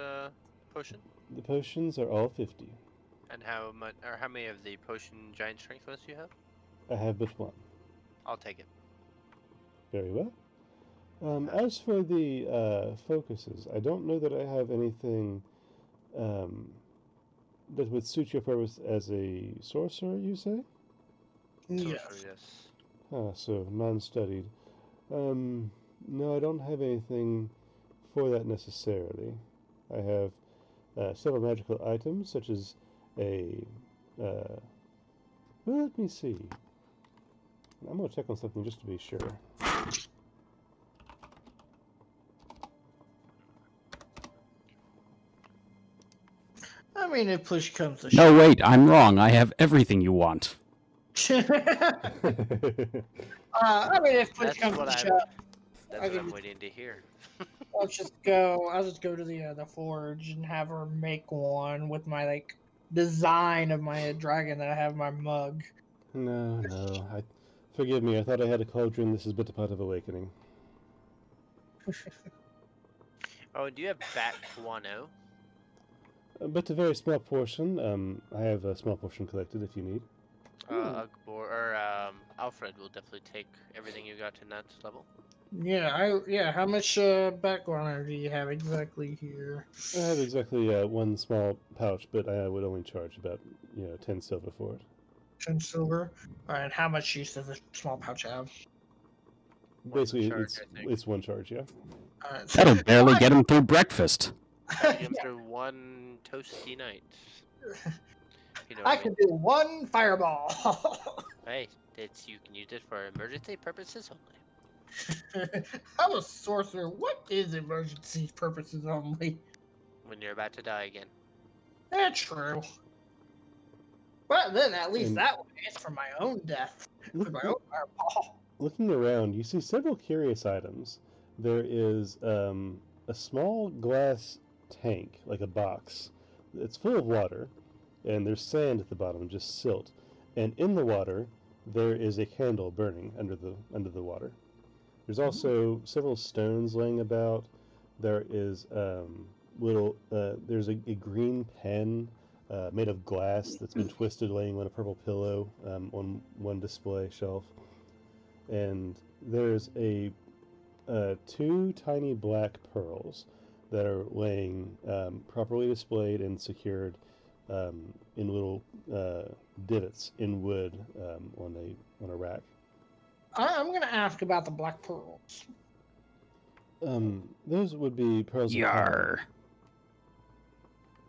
potion? The potions are all 50. And how much, or how many of the potion giant strength ones do you have? I have but 1. I'll take it. Very well. As for the focuses, I don't know that I have anything that would suit your purpose as a sorcerer, you say? Yes. Yes. So non-studied. No, I don't have anything for that necessarily. I have several magical items, such as a... well, let me see. I'm going to check on something just to be sure. I mean, if push comes to No, wait, I'm wrong. I have everything you want. I mean, if push comes to shove, that's what I'm waiting to hear. I'll just go to the forge and have her make one with my design of my dragon that I have in my mug. No. Forgive me, I thought I had a cauldron. This is but a pot of awakening. Oh, do you have bat guano? But a very small portion. I have a small portion collected if you need. Alfred will definitely take everything you got in that level. Yeah, how much background do you have exactly here? I have exactly 1 small pouch, but I would only charge about 10 silver for it. 10 silver. Alright, how much use does a small pouch have? Basically, it's 1 charge, yeah. That'll barely get him through breakfast. Get him through 1 toasty night. I can do 1 fireball. Hey, you can use it for emergency purposes only. I'm a sorcerer. What is emergency purposes only? When you're about to die again. That's true. But then at least that way it's for my own death. For my own fireball. Looking around, you see several curious items. There is a small glass tank, like a box. It's full of water, and there's sand at the bottom, just silt. And in the water there is a candle burning under the water. There's also several stones laying about. There is there's a green pen made of glass that's been twisted, laying on a purple pillow on one display shelf. And there's two tiny black pearls that are laying properly displayed and secured in little divots in wood on a rack. I'm gonna ask about the black pearls. Those would be pearls of power. Yar.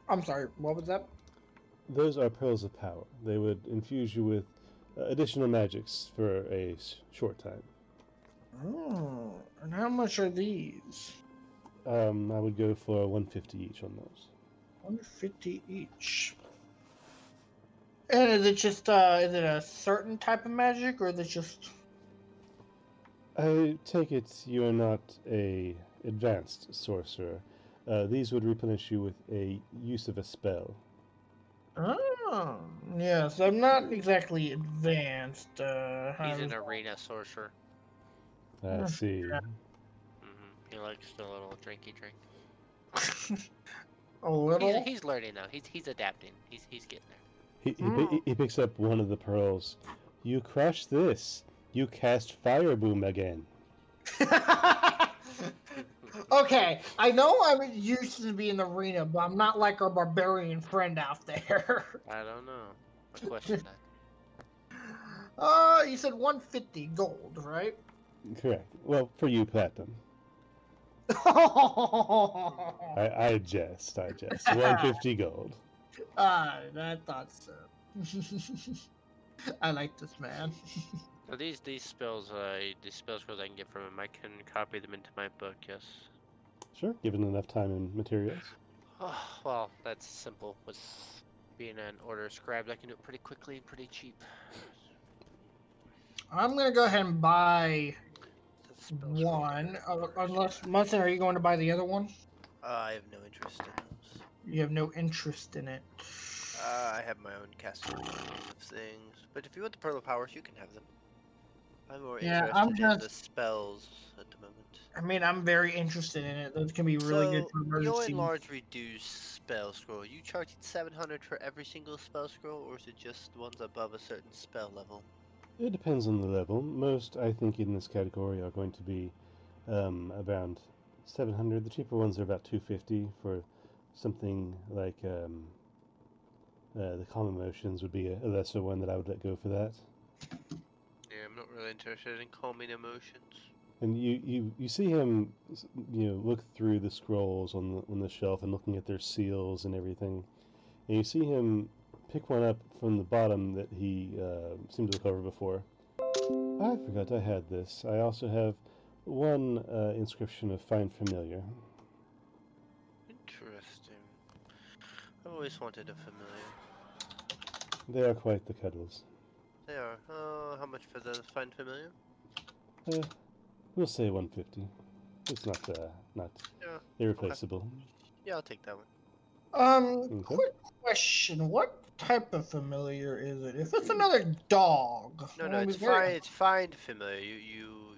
I'm sorry, what was that? Those are pearls of power. They would infuse you with additional magics for a short time. Oh, and how much are these? I would go for 150 each on those. 150 each. And is it just is it a certain type of magic, or is it just? I take it you are not a advanced sorcerer. These would replenish you with a use of a spell. Oh, yes. I'm not exactly advanced. He's an arena sorcerer. I see. He likes the little drinky drink. A little. He's learning though. He's adapting. He's getting there. He picks up one of the pearls. You crush this. You cast Fire Boom again. Okay, I know I'm used to be in the arena, but I'm not like our barbarian friend out there. I don't know. I question that. You said 150 gold, right? Correct. Well, for you, platinum. I jest. 150 gold. I thought so. I like this man. So these spells scrolls I can get from him, I can copy them into my book. Yes. Sure, given enough time and materials. Oh, well, that's simple. With being an order scribe, I can do it pretty quickly and pretty cheap. I'm gonna go ahead and buy one. Unless Munson, are you going to buy the other one? I have no interest in those. You have no interest in it. I have my own casting of things. But if you want the Pearl of Powers, you can have them. I'm more interested in the spells at the moment. I mean, I'm very interested in it. Those can be really good for emergency. Your enlarged reduced spell scroll, are you charging 700 for every single spell scroll, or is it just ones above a certain spell level? It depends on the level. Most, I think, in this category are going to be around 700. The cheaper ones are about 250 for something like the Calm Emotions would be a lesser one that I would let go for that. Yeah, I'm not really interested in calming emotions. And you see him, look through the scrolls on the shelf and looking at their seals and everything, and you see him pick one up from the bottom that he seemed to look over before. I forgot I had this. I also have one inscription of Find Familiar. Interesting. I've always wanted a familiar. They are quite the cuddles. They are. How much for the Find Familiar? We'll say 150. It's not irreplaceable. Okay. Yeah, I'll take that one. Okay. Quick question: what type of familiar is it? If it's another dog, No, it's Find Familiar. You.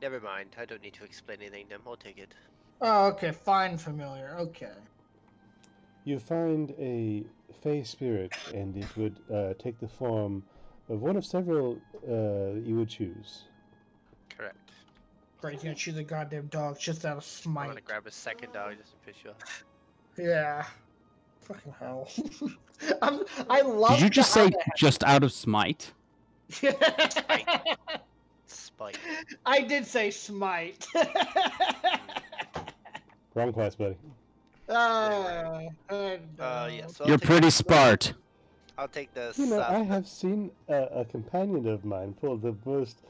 Never mind. I don't need to explain anything to them. I'll take it. Oh, okay. Find familiar. Okay. You find a fey spirit, and it would take the form of one of several that you would choose. Correct. Great, he's gonna choose a goddamn dog just out of smite. I'm gonna grab a second dog just to piss you off. Yeah. Fucking hell. I love. Did you just say just out of smite? Spite. I did say smite. Wrong class, buddy. Yeah, so You're pretty smart. I'll take the. I have seen a companion of mine pull the most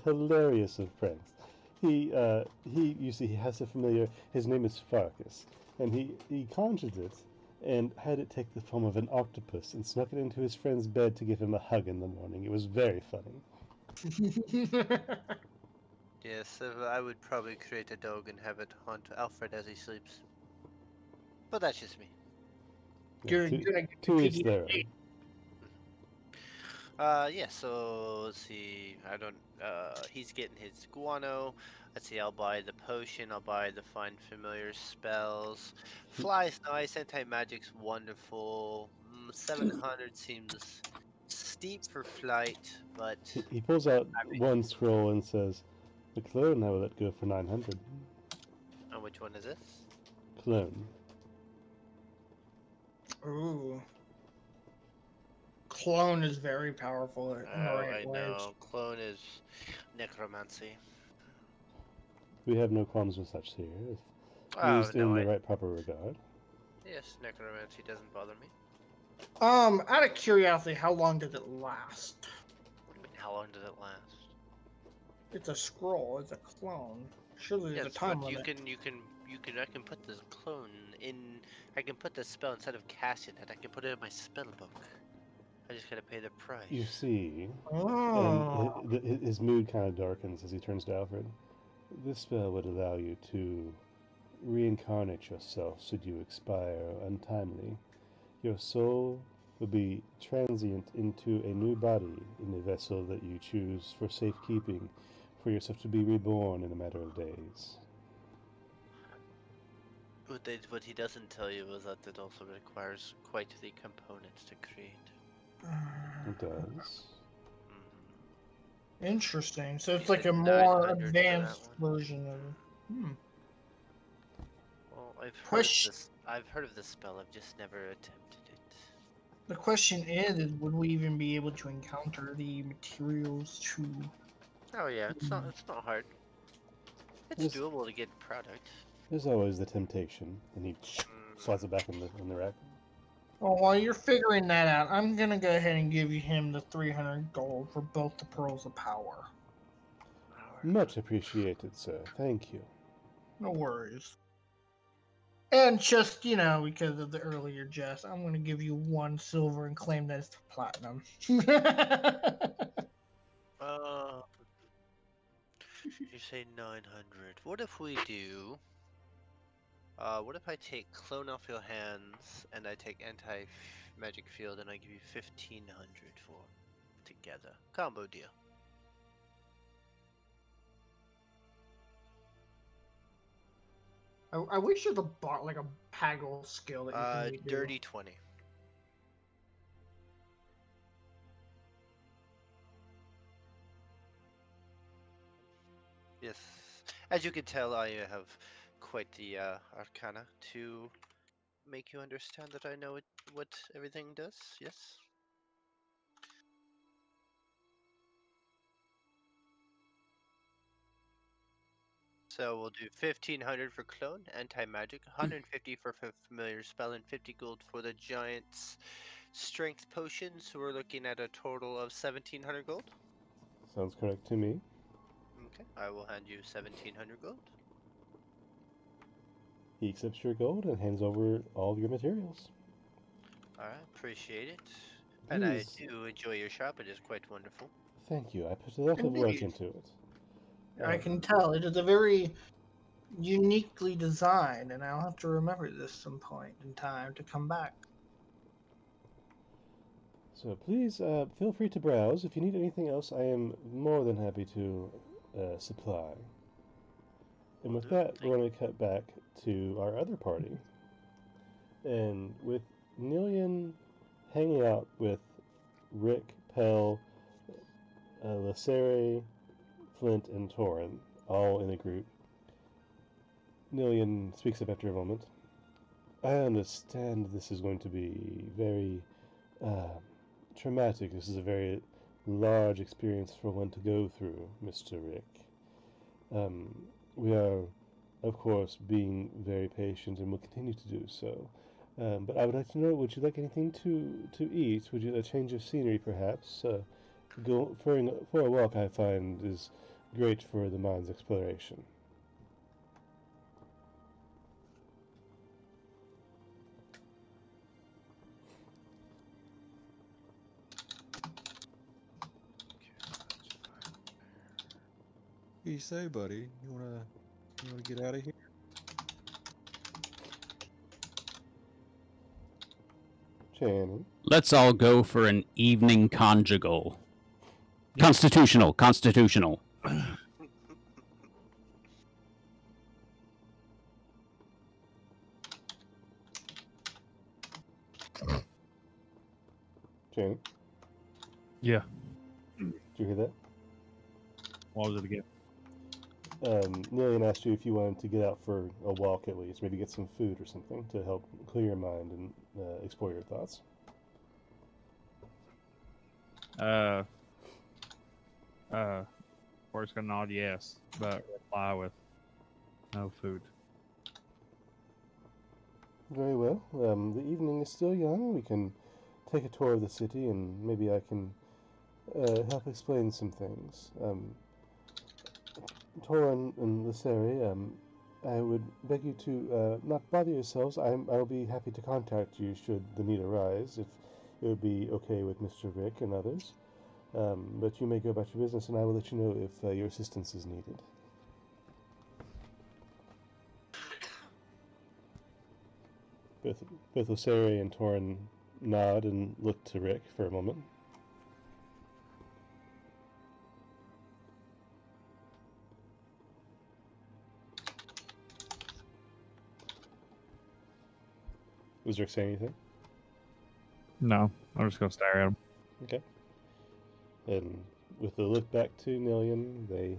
hilarious of pranks. He has a familiar. His name is Farkas, and he conjured it and had it take the form of an octopus and snuck it into his friend's bed to give him a hug in the morning. It was very funny. Yes, I would probably create a dog and have it haunt Alfred as he sleeps. But that's just me. To each their own. Yeah, so let's see. I don't. He's getting his guano. Let's see. I'll buy the potion. I'll buy the find familiar spells. Fly's nice. Anti magic's wonderful. 700 seems steep for flight, but He pulls out I mean, one scroll and says, "The clone I will let go for 900. which one is this? Clone. Ooh. Clone is very powerful in the Oh, right I ways. know. Clone is necromancy. We have no qualms with such here, if Oh used no, in the right proper regard. yes, necromancy doesn't bother me. Out of curiosity, how long does it last? What do you mean? How long does it last? It's a scroll. It's a clone. Surely there's Yes, a time but limit. I can put this clone in. I can put this spell instead of casting it. I can put it in my spell book. I just gotta pay the price. You see, Oh. and his mood kind of darkens as he turns to Alfred. This spell would allow you to reincarnate yourself should you expire untimely. Your soul will be transient into a new body in the vessel that you choose for safekeeping, for yourself to be reborn in a matter of days. What he doesn't tell you is that it also requires quite the components to create. It does. Interesting. So He it's like said a more 900 for that advanced one. version of. Well, I've heard of Question. this. I've heard of this spell. I've just never attempted it. The question is, would we even be able to encounter the materials to? Oh yeah, it's not. It's not hard. It's There's, doable to get product. there's always the temptation, and he slides it back in the rack. Well, while you're figuring that out, I'm gonna go ahead and give him the 300 gold for both the pearls of power. Much appreciated, sir. Thank you. No worries. And just, because of the earlier jest, I'm gonna give you 1 silver and claim that it's platinum. You say 900. What if we do? What if I take clone off your hands and I take anti-magic field and I give you 1500 for together combo deal? I wish there's like a haggle skill that you can redo. Dirty 20. Yes, as you can tell, I have quite the arcana to make you understand that I know what everything does. Yes. So we'll do 1500 for clone, anti-magic, 150 for familiar spell, and 50 gold for the giant's strength potion. So we're looking at a total of 1700 gold. Sounds correct to me. Okay, I will hand you 1700 gold. He accepts your gold and hands over all of your materials. Alright, appreciate it. And I Please. do enjoy your shop, it is quite wonderful. Thank you. I put a lot of work into it. I can tell. It is a very uniquely designed, and I'll have to remember this some point in time to come back. So please feel free to browse. If you need anything else, I am more than happy to supply. And with that, we're going to cut back to our other party. And with Nillian hanging out with Rick, Pell, Lacere, Flint, and Torin, all in a group, Nillian speaks up after a moment. I understand this is going to be very traumatic. This is a very large experience for one to go through, Mr. Rick. We are, of course, being very patient and will continue to do so. But I would like to know, would you like anything to eat? Would you a change of scenery, perhaps? Go for a walk, I find, is great for the mind's exploration. What do you say, buddy? You wanna get out of here? Channing? Let's all go for an evening conjugal. Constitutional. Jamie, Yeah. did you hear that? What was it again? Lillian asked you if you wanted to get out for a walk at least, maybe get some food or something to help clear your mind and explore your thoughts. Vorrik's gonna nod yes, but reply with no food. Very well. The evening is still young. We can take a tour of the city, and maybe I can help explain some things. Torin and Lyseri, I would beg you to not bother yourselves. I'll be happy to contact you should the need arise, if it would be okay with Mr. Rhik and others. But you may go about your business, and I will let you know if your assistance is needed. Both Lyseri and Torin nod and look to Rhik for a moment. Was Rhik saying anything? No, I'm just gonna stare at him. Okay. And with a look back to Nillian, they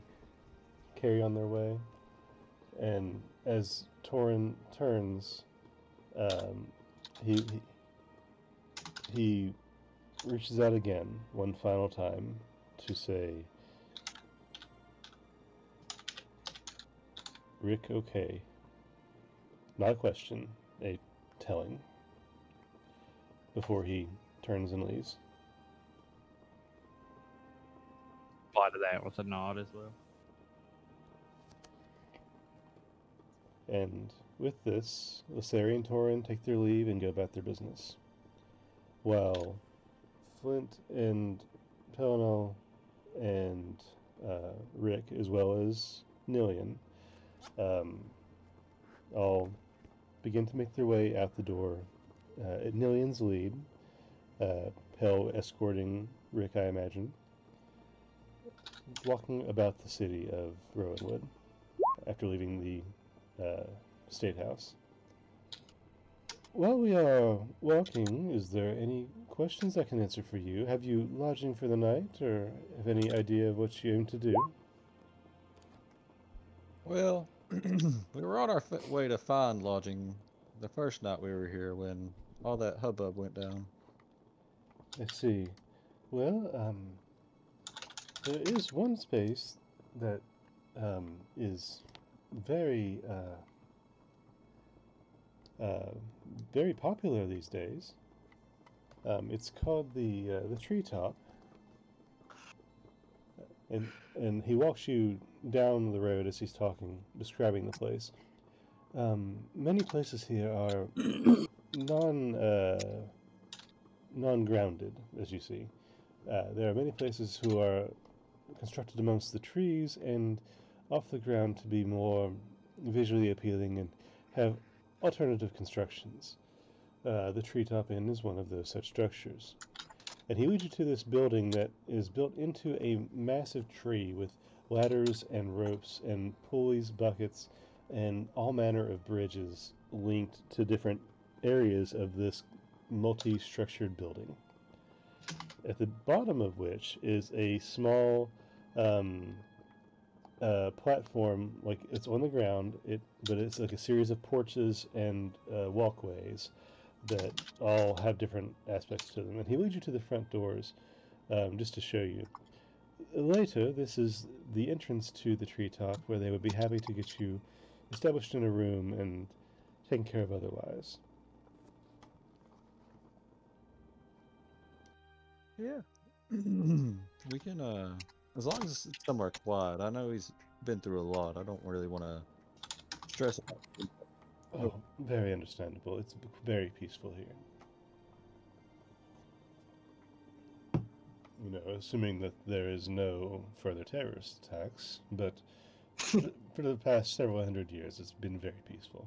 carry on their way. And as Torin turns, he reaches out again one final time to say, "Rhik, okay." Not a question, a telling. Before he turns and leaves. Reply to that with a nod as well. And with this, Lyseri and Torin take their leave and go about their business. While Flint and Pellinel and Rhik, as well as Nillian, all begin to make their way out the door at Nillian's lead, Pel escorting Rhik, I imagine, walking about the city of Rowanwood after leaving the State House. While we are walking, is there any questions I can answer for you? Have you lodging for the night, or have any idea of what you aim to do? Well, we were on our way to find lodging the first night we were here when all that hubbub went down. I see. Well, there is one space that is very, very popular these days. It's called the Treetop, and he walks you down the road as he's talking, describing the place. Many places here are non-grounded, as you see. There are many places who are constructed amongst the trees and off the ground to be more visually appealing and have alternative constructions. The Treetop Inn is one of those such structures. And he leads you to this building that is built into a massive tree with ladders and ropes and pulleys, buckets, and all manner of bridges linked to different areas of this multi-structured building. At the bottom of which is a small platform, like it's on the ground, but it's like a series of porches and walkways that all have different aspects to them. And he leads you to the front doors just to show you. Later, this is the entrance to the Treetop, where they would be happy to get you established in a room and taken care of otherwise. Yeah. We can, as long as it's somewhere quiet. I know he's been through a lot. I don't really want to stress about it. Oh, very understandable. It's very peaceful here. You know, assuming that there is no further terrorist attacks, but for the past several hundred years, it's been very peaceful.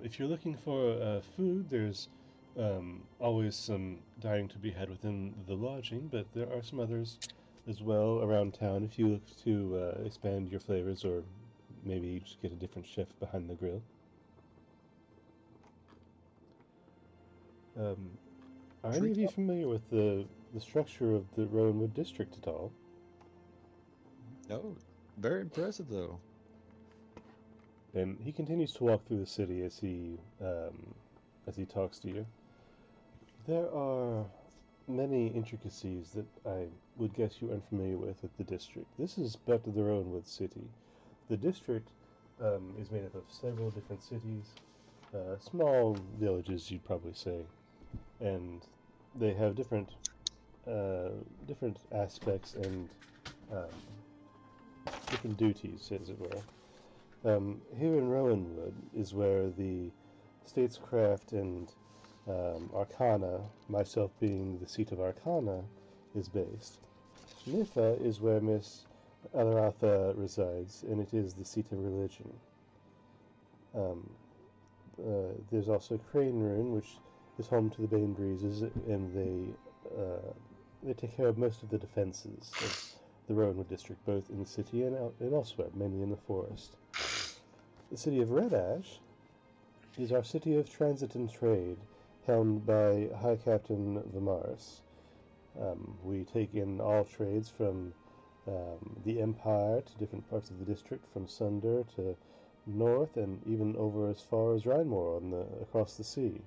If you're looking for food, there's always some dining to be had within the lodging, but there are some others as well around town if you look to expand your flavors or maybe just get a different chef behind the grill. Are any of you familiar with the structure of the Rowanwood district at all? No, very impressive though. And he continues to walk through the city as he talks to you. There are many intricacies that I would guess you're unfamiliar with the district. This is but the Rowanwood city. The district is made up of several different cities, small villages, you'd probably say, and they have different aspects and different duties, as it were. Here in Rowanwood is where the statescraft and Arcana, myself being the seat of Arcana, is based. Niffa is where Miss Alaratha resides, and it is the seat of religion. There's also Crane Rune, which is home to the Bane Breezes, and they take care of most of the defenses of the Rowanwood district, both in the city and elsewhere, mainly in the forest. The city of Red Ash is our city of transit and trade, helmed by High Captain Vimaris. We take in all trades from the Empire to different parts of the district, from Sunder to north, and even over as far as Rhinemore across the sea.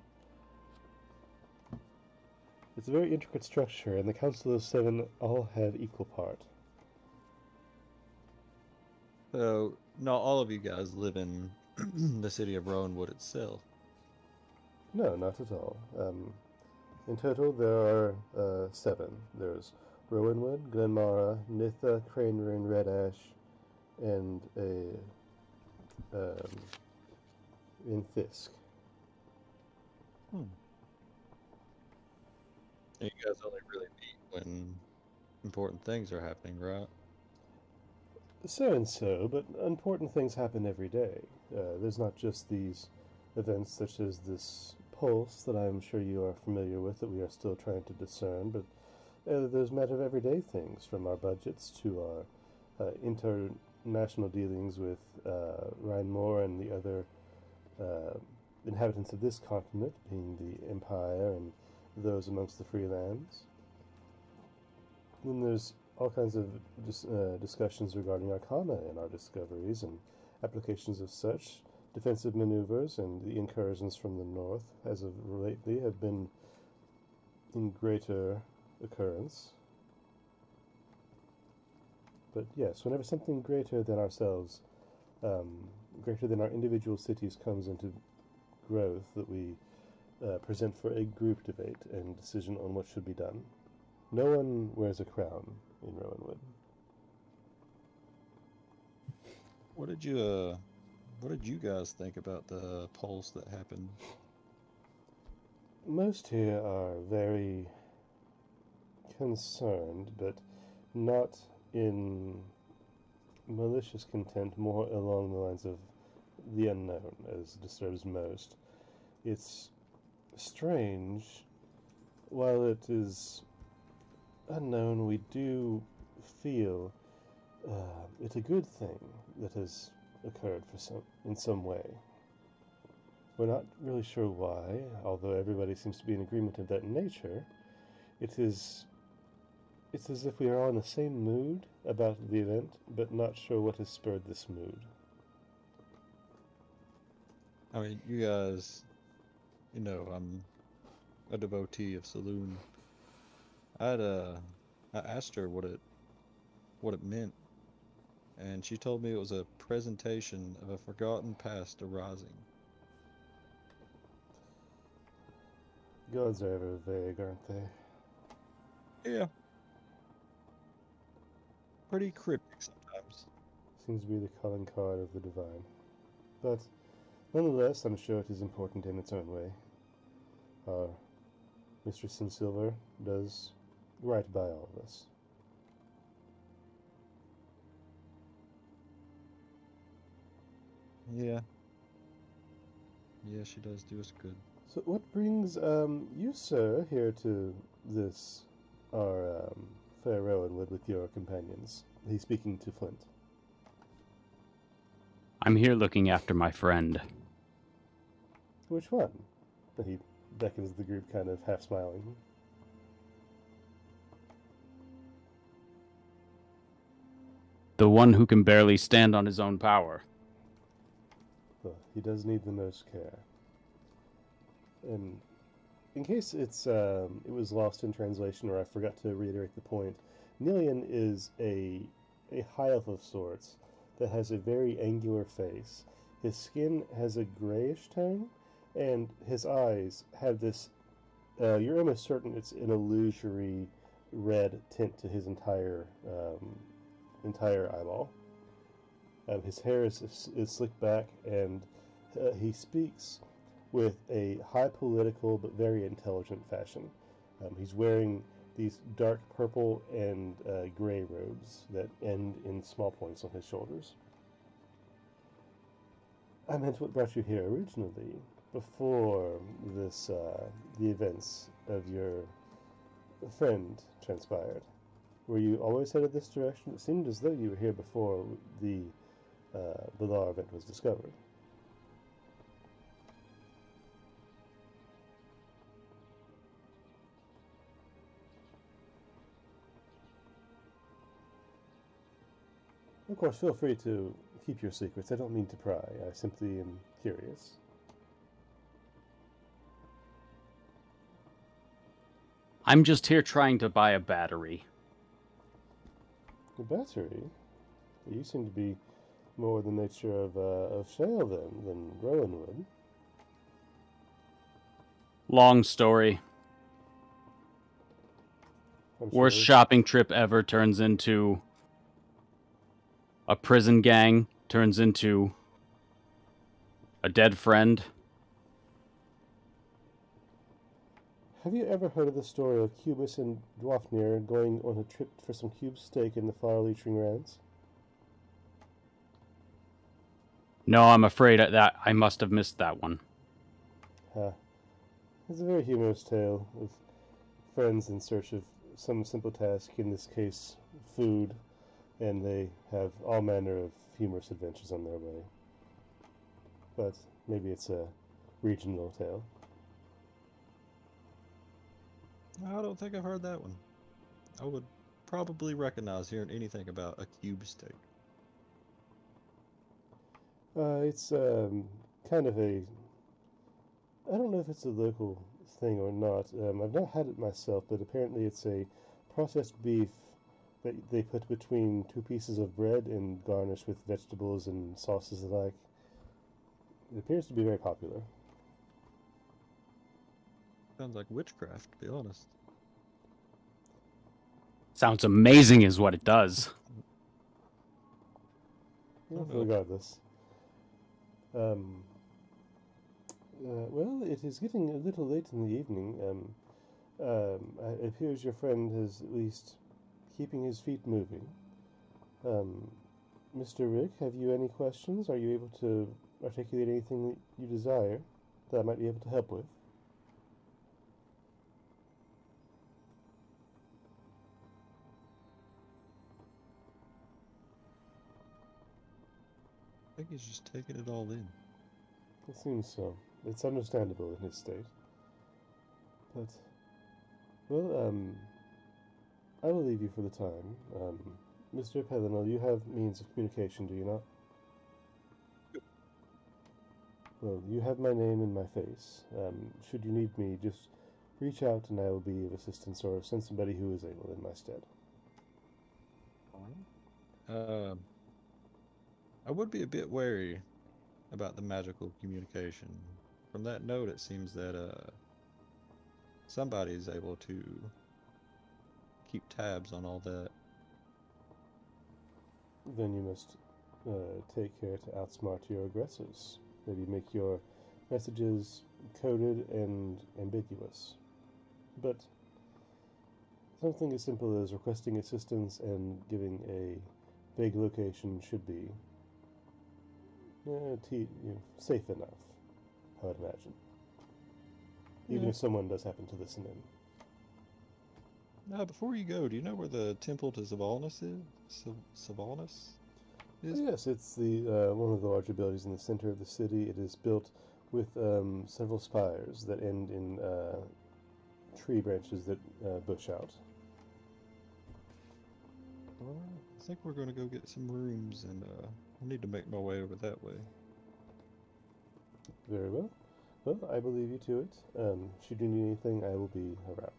It's a very intricate structure, and the Council of Seven all have equal part. So, not all of you guys live in the city of Rowanwood itself. No, not at all. In total, there are 7. There's Rowanwood, Glenmara, Nitha, Crane Rune, Red Ash, and in Fisk. And you guys only really meet when important things are happening, right? So and so, but important things happen every day. There's not just these events such as this pulse that I'm sure you are familiar with that we are still trying to discern, but there's matter of everyday things, from our budgets to our international dealings with Rhinemore and the other inhabitants of this continent, being the Empire and those amongst the free lands. Then there's all kinds of discussions regarding Arcana and our discoveries and applications of such. Defensive maneuvers and the incursions from the north, as of lately, have been in greater occurrence. But yes, whenever something greater than ourselves, greater than our individual cities, comes into growth, that we present for a group debate and decision on what should be done. No one wears a crown in Rowanwood. What did you guys think about the polls that happened? Most here are very concerned, but not in malicious content, more along the lines of the unknown, as disturbs most. It's strange. While it is unknown, we do feel it's a good thing that has occurred in some way. We're not really sure why, although everybody seems to be in agreement of that nature. It's as if we are all in the same mood about the event, but not sure what has spurred this mood. I mean, you guys, I'm a devotee of Saloon. I asked her what it meant, and she told me it was a presentation of a forgotten past arising. Gods are ever vague, aren't they? Yeah. Pretty cryptic sometimes. Seems to be the calling card of the divine. But nonetheless, I'm sure it is important in its own way. Our Mistress in Silver does right by all of us. Yeah. Yeah, she does do us good. So what brings you, sir, here to this, our fair Rowanwood with your companions? He's speaking to Flint. I'm here looking after my friend. Which one? He beckons the group, kind of half smiling. The one who can barely stand on his own power. Well, he does need the most care. And in case it was lost in translation or I forgot to reiterate the point, Nilian is a high elf of sorts that has a very angular face. His skin has a grayish tone, and his eyes have this, you're almost certain it's an illusory red tint to his entire eyeball. His hair is slicked back, and he speaks with a high political but very intelligent fashion. He's wearing these dark purple and gray robes that end in small points on his shoulders. I meant what brought you here originally, before this, the events of your friend transpired. Were you always headed this direction? It seemed as though you were here before the Balar event was discovered. Of course, feel free to keep your secrets. I don't mean to pry. I simply am curious. I'm just here trying to buy a battery. A battery? You seem to be more the nature of Shale than Rowanwood. Long story. I'm Worst sure. shopping trip ever turns into a prison gang, turns into a dead friend. Have you ever heard of the story of Cubus and Dwafnir going on a trip for some cube steak in the far leeching lands? No, I'm afraid that I must have missed that one. It's a very humorous tale of friends in search of some simple task, in this case, food, and they have all manner of humorous adventures on their way. But maybe it's a regional tale. I don't think I've heard that one. I would probably recognize hearing anything about a cube steak. It's kind of a... I don't know if it's a local thing or not. I've not had it myself, but apparently it's a processed beef that they put between two pieces of bread and garnish with vegetables and sauces alike. It appears to be very popular. Sounds like witchcraft, to be honest. Sounds amazing is what it does. Well, regardless. Well, it is getting a little late in the evening. It appears your friend is at least keeping his feet moving. Mr. Rhik, have you any questions? Are you able to articulate anything that you desire that I might be able to help with? I think he's just taking it all in. It seems so. It's understandable in his state. But, well, I will leave you for the time. Mr. Pellinel, you have means of communication, do you not? Well, you have my name and my face. Should you need me, just reach out and I will be of assistance, or send somebody who is able in my stead. I would be a bit wary about the magical communication. From that note, it seems that somebody is able to keep tabs on all that. Then you must take care to outsmart your aggressors. Maybe make your messages coded and ambiguous. But something as simple as requesting assistance and giving a vague location should be safe enough. I would imagine. Even if someone does happen to listen in. Now, before you go, do you know where the temple to Sylvanas is? Sylvanas? Oh, yes, it's the one of the larger buildings in the center of the city. It is built with several spires that end in tree branches that bush out. All right. I think we're going to go get some rooms, and I need to make my way over that way. Very well. Well, I will leave you to it. Should you need anything, I will be around.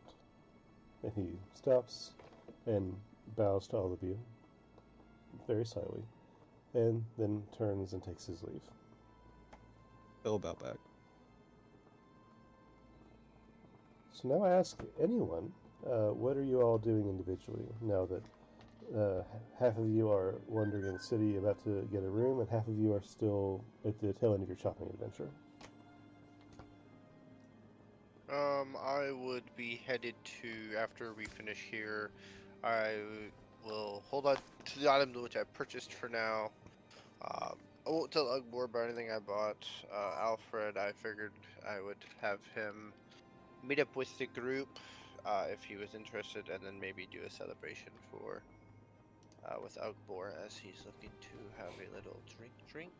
And he stops and bows to all of you, very slightly, and then turns and takes his leave. I'll bow back. So now I ask anyone, what are you all doing individually now that half of you are wandering in the city about to get a room, and half of you are still at the tail end of your shopping adventure? I would be headed to, after we finish here, I will hold on to the items which I purchased for now. I won't tell Ugbor about anything I bought. Alfred, I figured I would have him meet up with the group if he was interested, and then maybe do a celebration for with Ugbor as he's looking to have a little drink.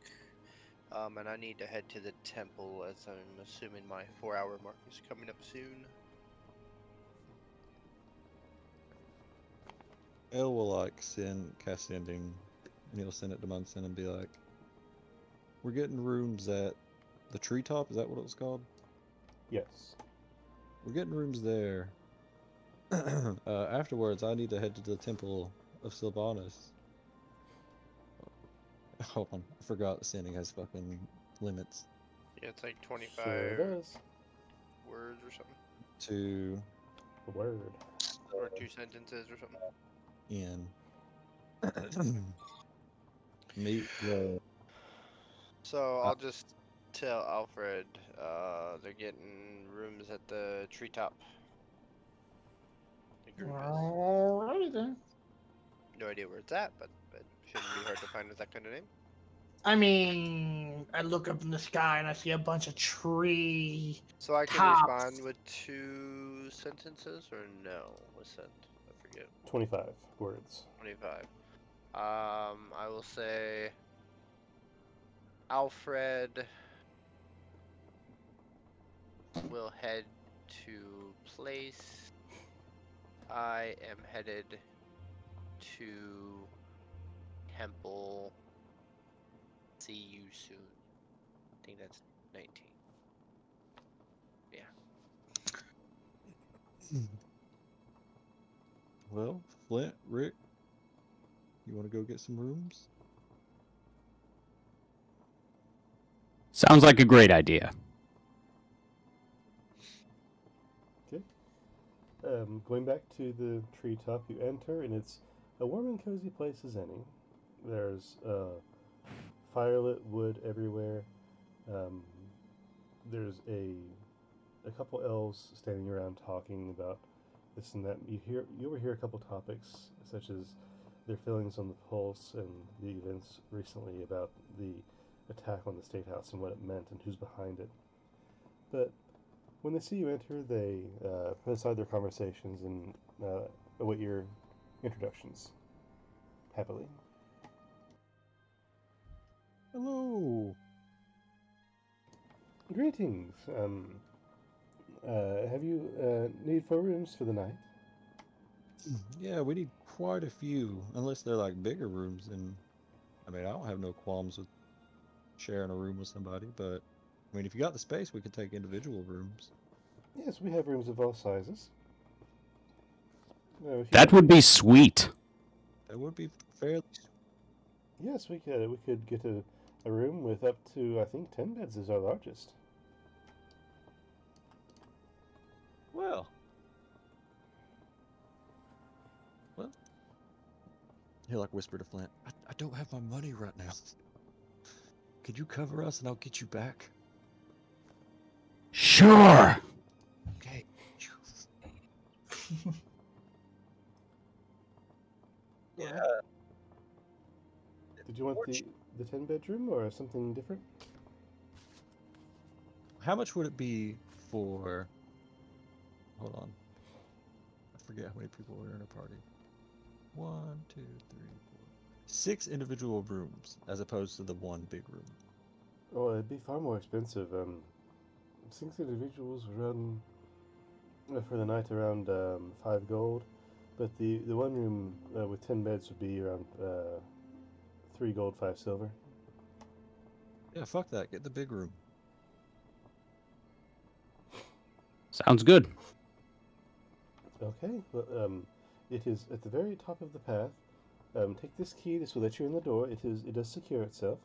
And I need to head to the temple as I'm assuming my 4-hour mark is coming up soon. El will like cast sending, and he'll send it to Munson and be like, "We're getting rooms at the treetop. Is that what it was called? Yes. We're getting rooms there. Afterwards, I need to head to the temple of Sylvanas." Hold on, I forgot sending has fucking limits. Yeah, it's like 25 Sure does. words or something. To A word. Or 2 sentences or something. in meet the So I'll just tell Alfred they're getting rooms at the treetop. The group is. Alrighty then. No idea where it's at, but shouldn't be hard to find with that kind of name. I mean, I look up in the sky and I see a bunch of tree. So I can tops. respond with 2 sentences or no? What's that? I forget. 25 words. 25. I will say Alfred will head to place. I am headed to temple. See you soon. I think that's 19. Yeah. Well, Flint, Rick, you want to go get some rooms? Sounds like a great idea. Okay. Going back to the treetop, you enter, and it's a warm and cozy place as any. There's firelit wood everywhere. There's a couple elves standing around talking about this and that. You overhear a couple topics, such as their feelings on the pulse and the events recently about the attack on the State House and what it meant and who's behind it. But when they see you enter, they put aside their conversations and await your introductions happily. Hello. Greetings. Have you need 4 rooms for the night? Yeah, we need quite a few, unless they're like bigger rooms. And I mean, I don't have no qualms with sharing a room with somebody, but I mean, if you got the space, we could take individual rooms. Yes, we have rooms of all sizes. That would be sweet. That would be fairly. Yes, we could get a room with up to, I think, 10 beds is our largest. Well, he'll like whisper to Flint, I don't have my money right now. Could you cover us and I'll get you back? Sure. Okay. Yeah. Did you want the 10 bedroom or something different? how much would it be for? Hold on. I forget how many people were in a party. 1, 2, 3, 4, 6 individual rooms as opposed to the one big room. Oh, it'd be far more expensive. 6 individuals run for the night around 5 gold, but the one room with 10 beds would be around 3 gold, 5 silver. Yeah, fuck that. Get the big room. Sounds good. Okay, well, it is at the very top of the path. Take this key. This will let you in the door. It does secure itself.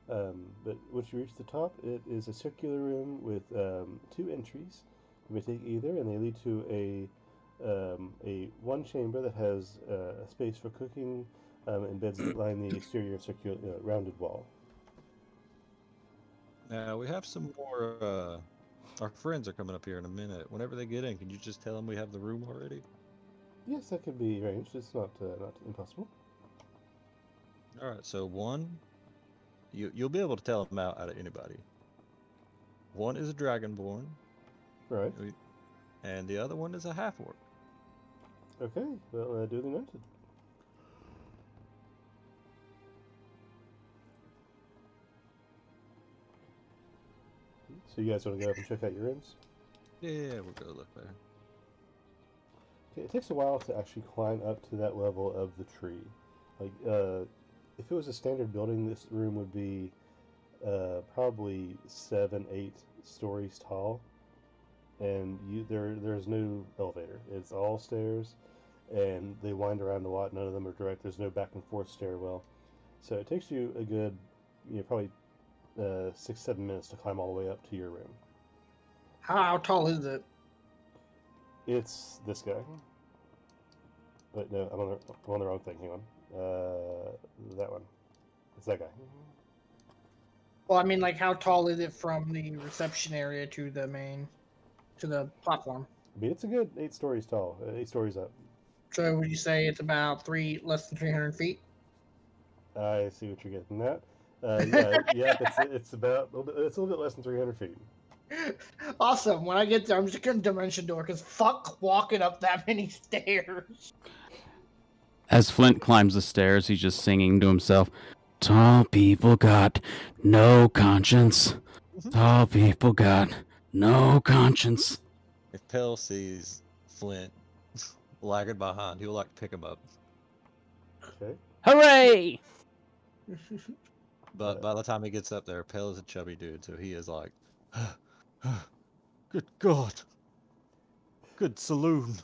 But once you reach the top, it is a circular room with 2 entries. You may take either, and they lead to a one chamber that has a space for cooking and beds that line the exterior circular rounded wall. Now we have some more. Our friends are coming up here in a minute. Whenever they get in, can you just tell them we have the room already? Yes, that could be arranged. It's not impossible. All right. So one, you'll be able to tell them out of anybody. One is a dragonborn, Right. and the other one is a half orc. Okay. Well, duly noted. So you guys want to go up and check out your rooms? Yeah, we'll go look there. Okay, it takes a while to actually climb up to that level of the tree. Like, if it was a standard building, this room would be probably 7, 8 stories tall, and there's no elevator. It's all stairs, and they wind around a lot. None of them are direct. There's no back and forth stairwell, so it takes you a good, probably 6, 7 minutes to climb all the way up to your room. How tall is it? It's this guy. Wait, no, I'm on the wrong thing. Hang on. That one. It's that guy. Well, I mean, like, how tall is it from the reception area to the platform? I mean, it's a good 8 stories tall, 8 stories up. So would you say it's about less than 300 feet? I see what you're getting at. Yeah, it's about it's a little bit less than 300 feet. Awesome. When I get there, I'm just gonna dimension door because fuck walking up that many stairs. As Flint climbs the stairs, he's just singing to himself, "Tall people got no conscience. Tall people got no conscience." If Pell sees Flint lagging behind, he'll like pick him up. Okay. Hooray! But by the time he gets up there, Pell is a chubby dude, so he is like, good God. Good saloon.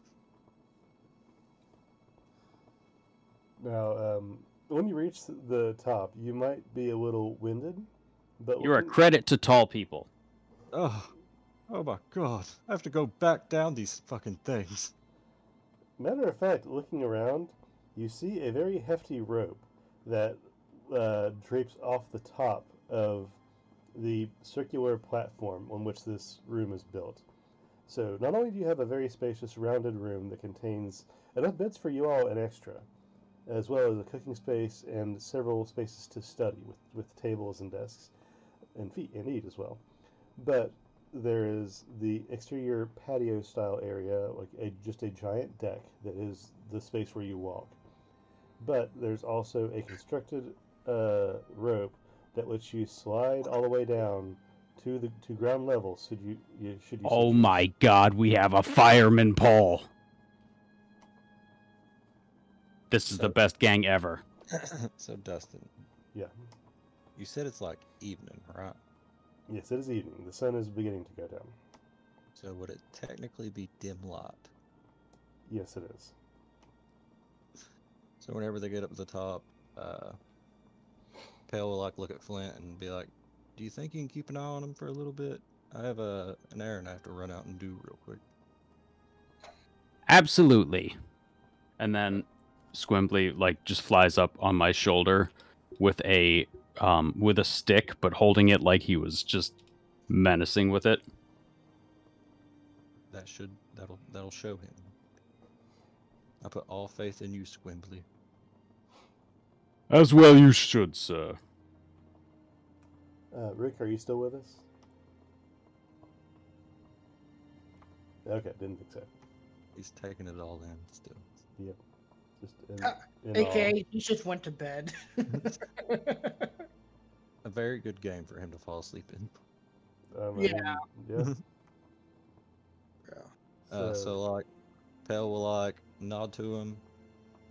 Now, when you reach the top, you might be a little winded, but You're a credit to tall people. Oh my God. I have to go back down these fucking things. Matter of fact, looking around, you see a very hefty rope that drapes off the top of the circular platform on which this room is built. So not only do you have a very spacious rounded room that contains enough beds for you all and extra, as well as a cooking space and several spaces to study with tables and desks and eat as well. But there is the exterior patio style area, like just a giant deck that is the space where you walk. But there's also a constructed rope that lets you slide all the way down to ground level. Should you Oh my God, we have a fireman pole. This is the best gang ever. So Dustin. Yeah. You said it's like evening, right? Yes, it is evening. The sun is beginning to go down. So would it technically be dim light? Yes, it is. So whenever they get up to the top, Pale will like look at Flint and be like, "Do you think you can keep an eye on him for a little bit? I have an errand I have to run out and do real quick." Absolutely. And then Squimbly like just flies up on my shoulder with a stick, but holding it like he was just menacing with it. That'll show him. I put all faith in you, Squimbly. As well you should, sir. Rick, are you still with us? Okay, didn't think so. He's taking it all in still. Yep. Just in AKA, he just went to bed. A very good game for him to fall asleep in. Yeah. Yeah. So like, Pell will like nod to him,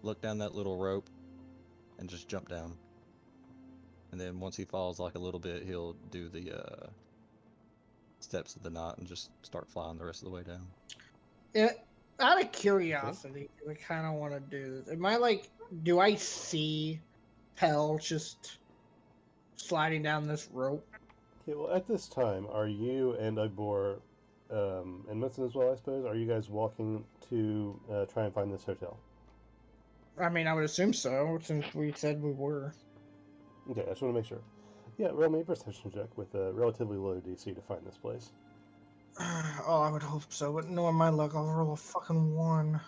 look down that little rope, and just jump down. And then once he falls like a little bit, he'll do the steps of the knot and just start flying the rest of the way down. Yeah, out of curiosity, I kind of want to do this. Am I like, do I see Pell just sliding down this rope? Okay, well, at this time, are you and Ugbor, and Munson as well, I suppose, are you guys walking to try and find this hotel? I mean, I would assume so, since we said we were. Okay, I just want to make sure. Yeah, roll me a perception check with a relatively low DC to find this place. Oh, I would hope so, but knowing my luck, I'll roll a fucking 1.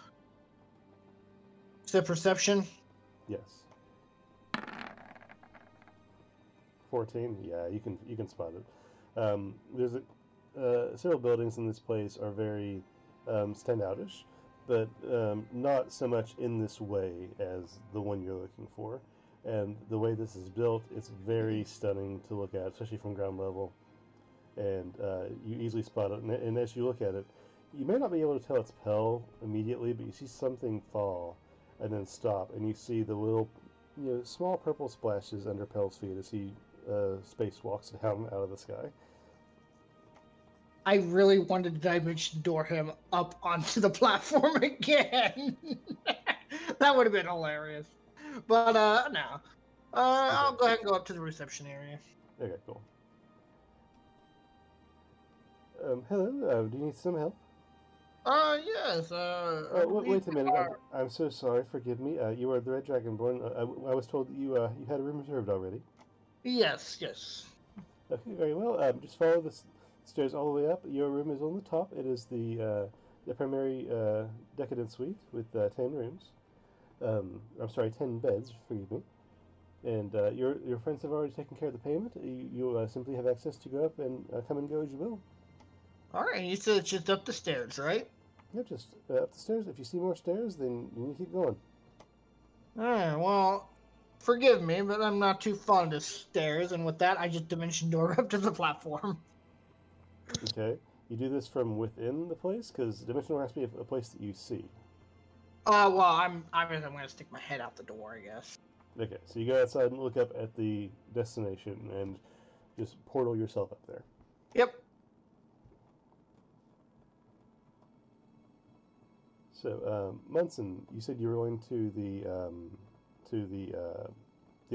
Is that perception? Yes. 14. Yeah, you can spot it. There's several buildings in this place are very standoutish, but not so much in this way as the one you're looking for. And the way this is built, it's very stunning to look at, especially from ground level. And you easily spot it. And as you look at it, you may not be able to tell it's Pell immediately, but you see something fall and then stop, and you see the little, small purple splashes under Pell's feet as he spacewalks down out of the sky. I really wanted to dimension door him up onto the platform again. That would have been hilarious. But no. I'll go ahead and go up to the reception area. Okay, cool. Hello, do you need some help? Yes. Wait a minute. I'm so sorry. Forgive me. You are the Red Dragonborn. I was told that you had a room reserved already. Yes. Okay, very well. Just follow the stairs all the way up. Your room is on the top. It is the primary decadent suite with 10 rooms. I'm sorry, 10 beds. Forgive me. And your friends have already taken care of the payment. You simply have access to go up and come and go as you will. All right. You said it's just up the stairs, right? Yeah, just up the stairs. If you see more stairs, then you need to keep going. All right. Well, forgive me, but I'm not too fond of stairs, and with that, I just dimension door up to the platform. Okay. You do this from within the place, because Dimension Door has to be a place that you see. Well, I'm gonna stick my head out the door, I guess. Okay, so you go outside and look up at the destination and just portal yourself up there. Yep. So, Munson, you said you were going to the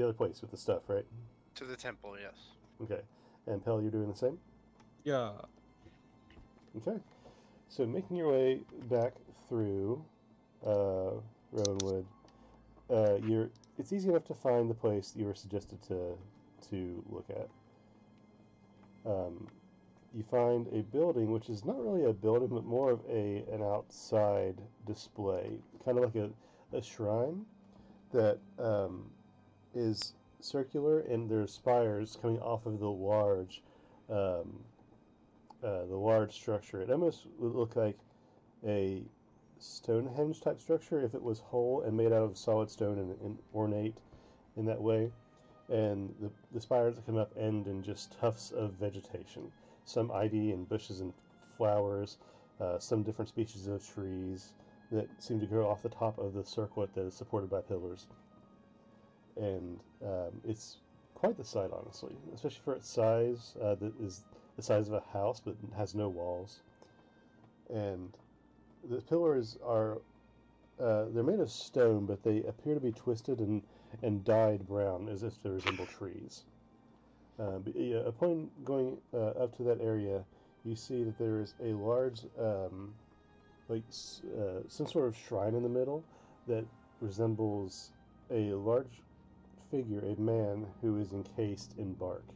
other place with the stuff, right? To the temple, yes. Okay. And Pell, you're doing the same? Yeah. Okay. So making your way back through Rowanwood, it's easy enough to find the place that you were suggested to look at. You find a building which is not really a building, but more of an outside display, kind of like a shrine that is circular, and there's spires coming off of the large structure. It almost would look like a Stonehenge type structure if it was whole and made out of solid stone and ornate in that way. And the spires that come up end in just tufts of vegetation, some ivy and bushes and flowers, some different species of trees that seem to grow off the top of the circlet that is supported by pillars. And it's quite the sight, honestly, especially for its size. That is the size of a house, but has no walls. And the pillars are they're made of stone, but they appear to be twisted and dyed brown, as if to resemble trees. Upon going up to that area, you see that there is a large, some sort of shrine in the middle that resembles a large figure, a man who is encased in bark.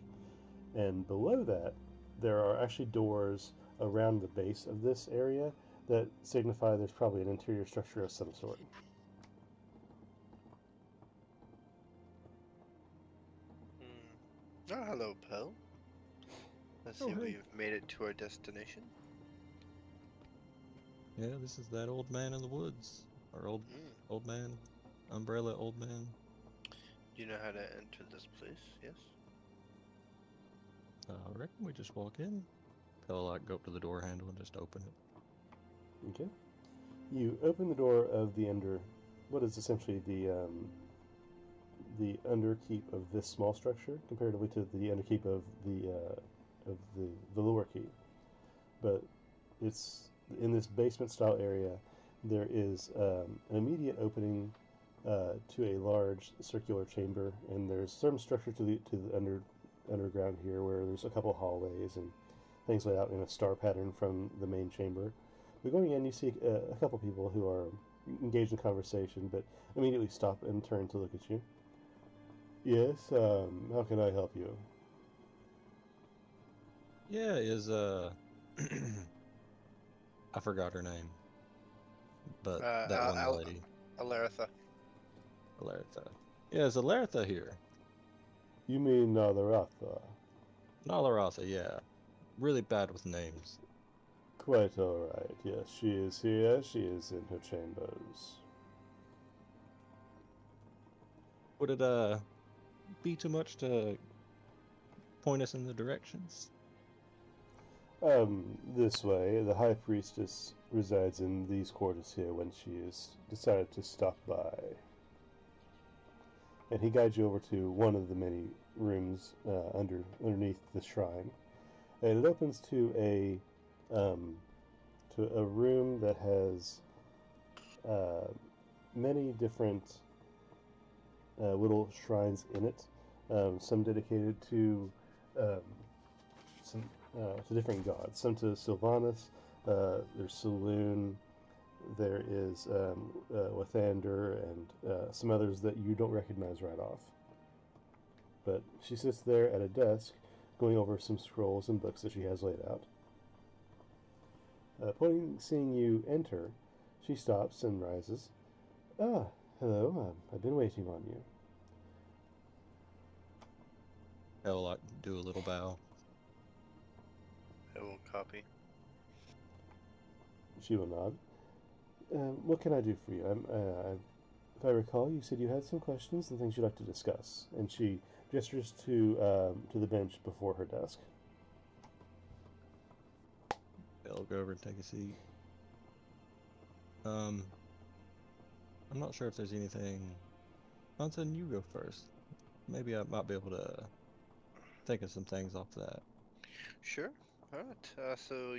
And below that, there are actually doors around the base of this area that signify there's probably an interior structure of some sort. Oh, hello, Pell. Let's see if we've made it to our destination. Yeah, this is that old man in the woods. Or old man. Umbrella old man. Do you know how to enter this place? Yes. I reckon we just walk in. They'll like go up to the door handle and just open it. Okay. You open the door of what is essentially the underkeep of this small structure, comparatively to the underkeep of the lower keep. But it's in this basement-style area. There is an immediate opening to a large circular chamber, and there's some structure to the underground here, where there's a couple hallways and things laid out in a star pattern from the main chamber. But going in, you see a couple people who are engaged in conversation, but immediately stop and turn to look at you. Yes, how can I help you? Yeah, I forgot her name. But that one lady. Alaritha. Alaritha. Yeah, is Alaritha here? You mean Nalaratha? Nalaratha, yeah. Really bad with names. Quite all right. Yes, she is here. She is in her chambers. Would it be too much to point us in the directions? This way. The High Priestess resides in these quarters here when she has decided to stop by. And he guides you over to one of the many rooms underneath the shrine. And it opens to a room that has many different little shrines in it. Some dedicated to to different gods. Some to Sylvanus. There's Saloon. There is Lathander and some others that you don't recognize right off. But she sits there at a desk, going over some scrolls and books that she has laid out. Seeing you enter, she stops and rises. Ah, hello. I've been waiting on you. I'll like do a little bow. I will copy. She will nod. What can I do for you? If I recall, you said you had some questions and things you'd like to discuss. And she gestures to the bench before her desk. I'll go over and take a seat. I'm not sure if there's anything. Hansen, you go first. Maybe I might be able to think of some things off that. Sure. Alright, so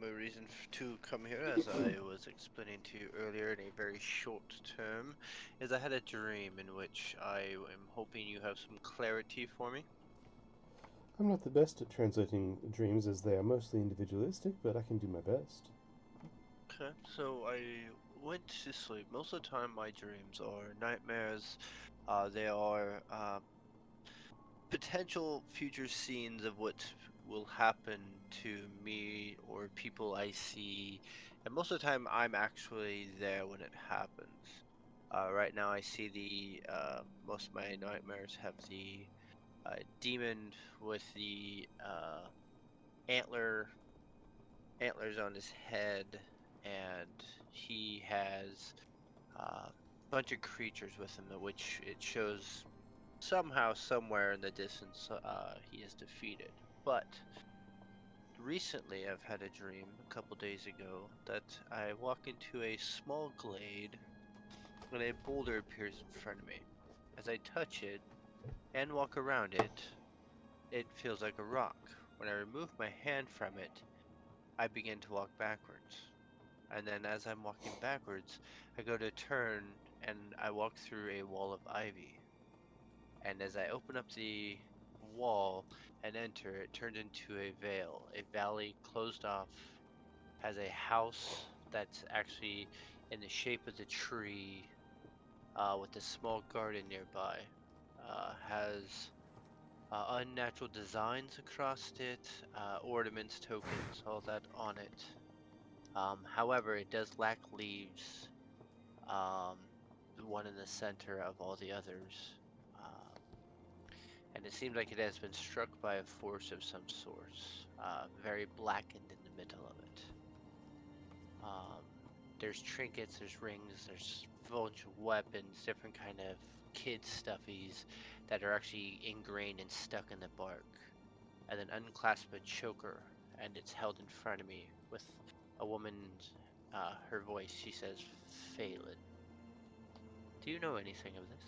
my reason to come here, as I was explaining to you earlier in a very short term, is I had a dream in which I am hoping you have some clarity for me. I'm not the best at translating dreams, as they are mostly individualistic, but I can do my best. Okay, so I went to sleep. Most of the time my dreams are nightmares. They are potential future scenes of what will happen to me or people I see, and most of the time I'm actually there when it happens. Right now I see most of my nightmares have the demon with the antlers on his head, and he has a bunch of creatures with him, which it shows somehow, somewhere in the distance, he is defeated. But recently, I've had a dream a couple days ago that I walk into a small glade and a boulder appears in front of me. As I touch it and walk around it, it feels like a rock. When I remove my hand from it, I begin to walk backwards. And then as I'm walking backwards, I go to turn and I walk through a wall of ivy. And as I open up the wall and enter, it turned into a vale. A valley closed off, has a house that's actually in the shape of the tree, with a small garden nearby. Has unnatural designs across it, ornaments, tokens, all that on it. However, it does lack leaves, um, the one in the center of all the others. And it seems like it has been struck by a force of some sort, very blackened in the middle of it. there's trinkets, there's rings, there's a bunch of weapons, different kind of kid stuffies that are actually ingrained and stuck in the bark. And then unclasp a choker, and it's held in front of me with a woman's, her voice. She says, Phelan. Do you know anything of this?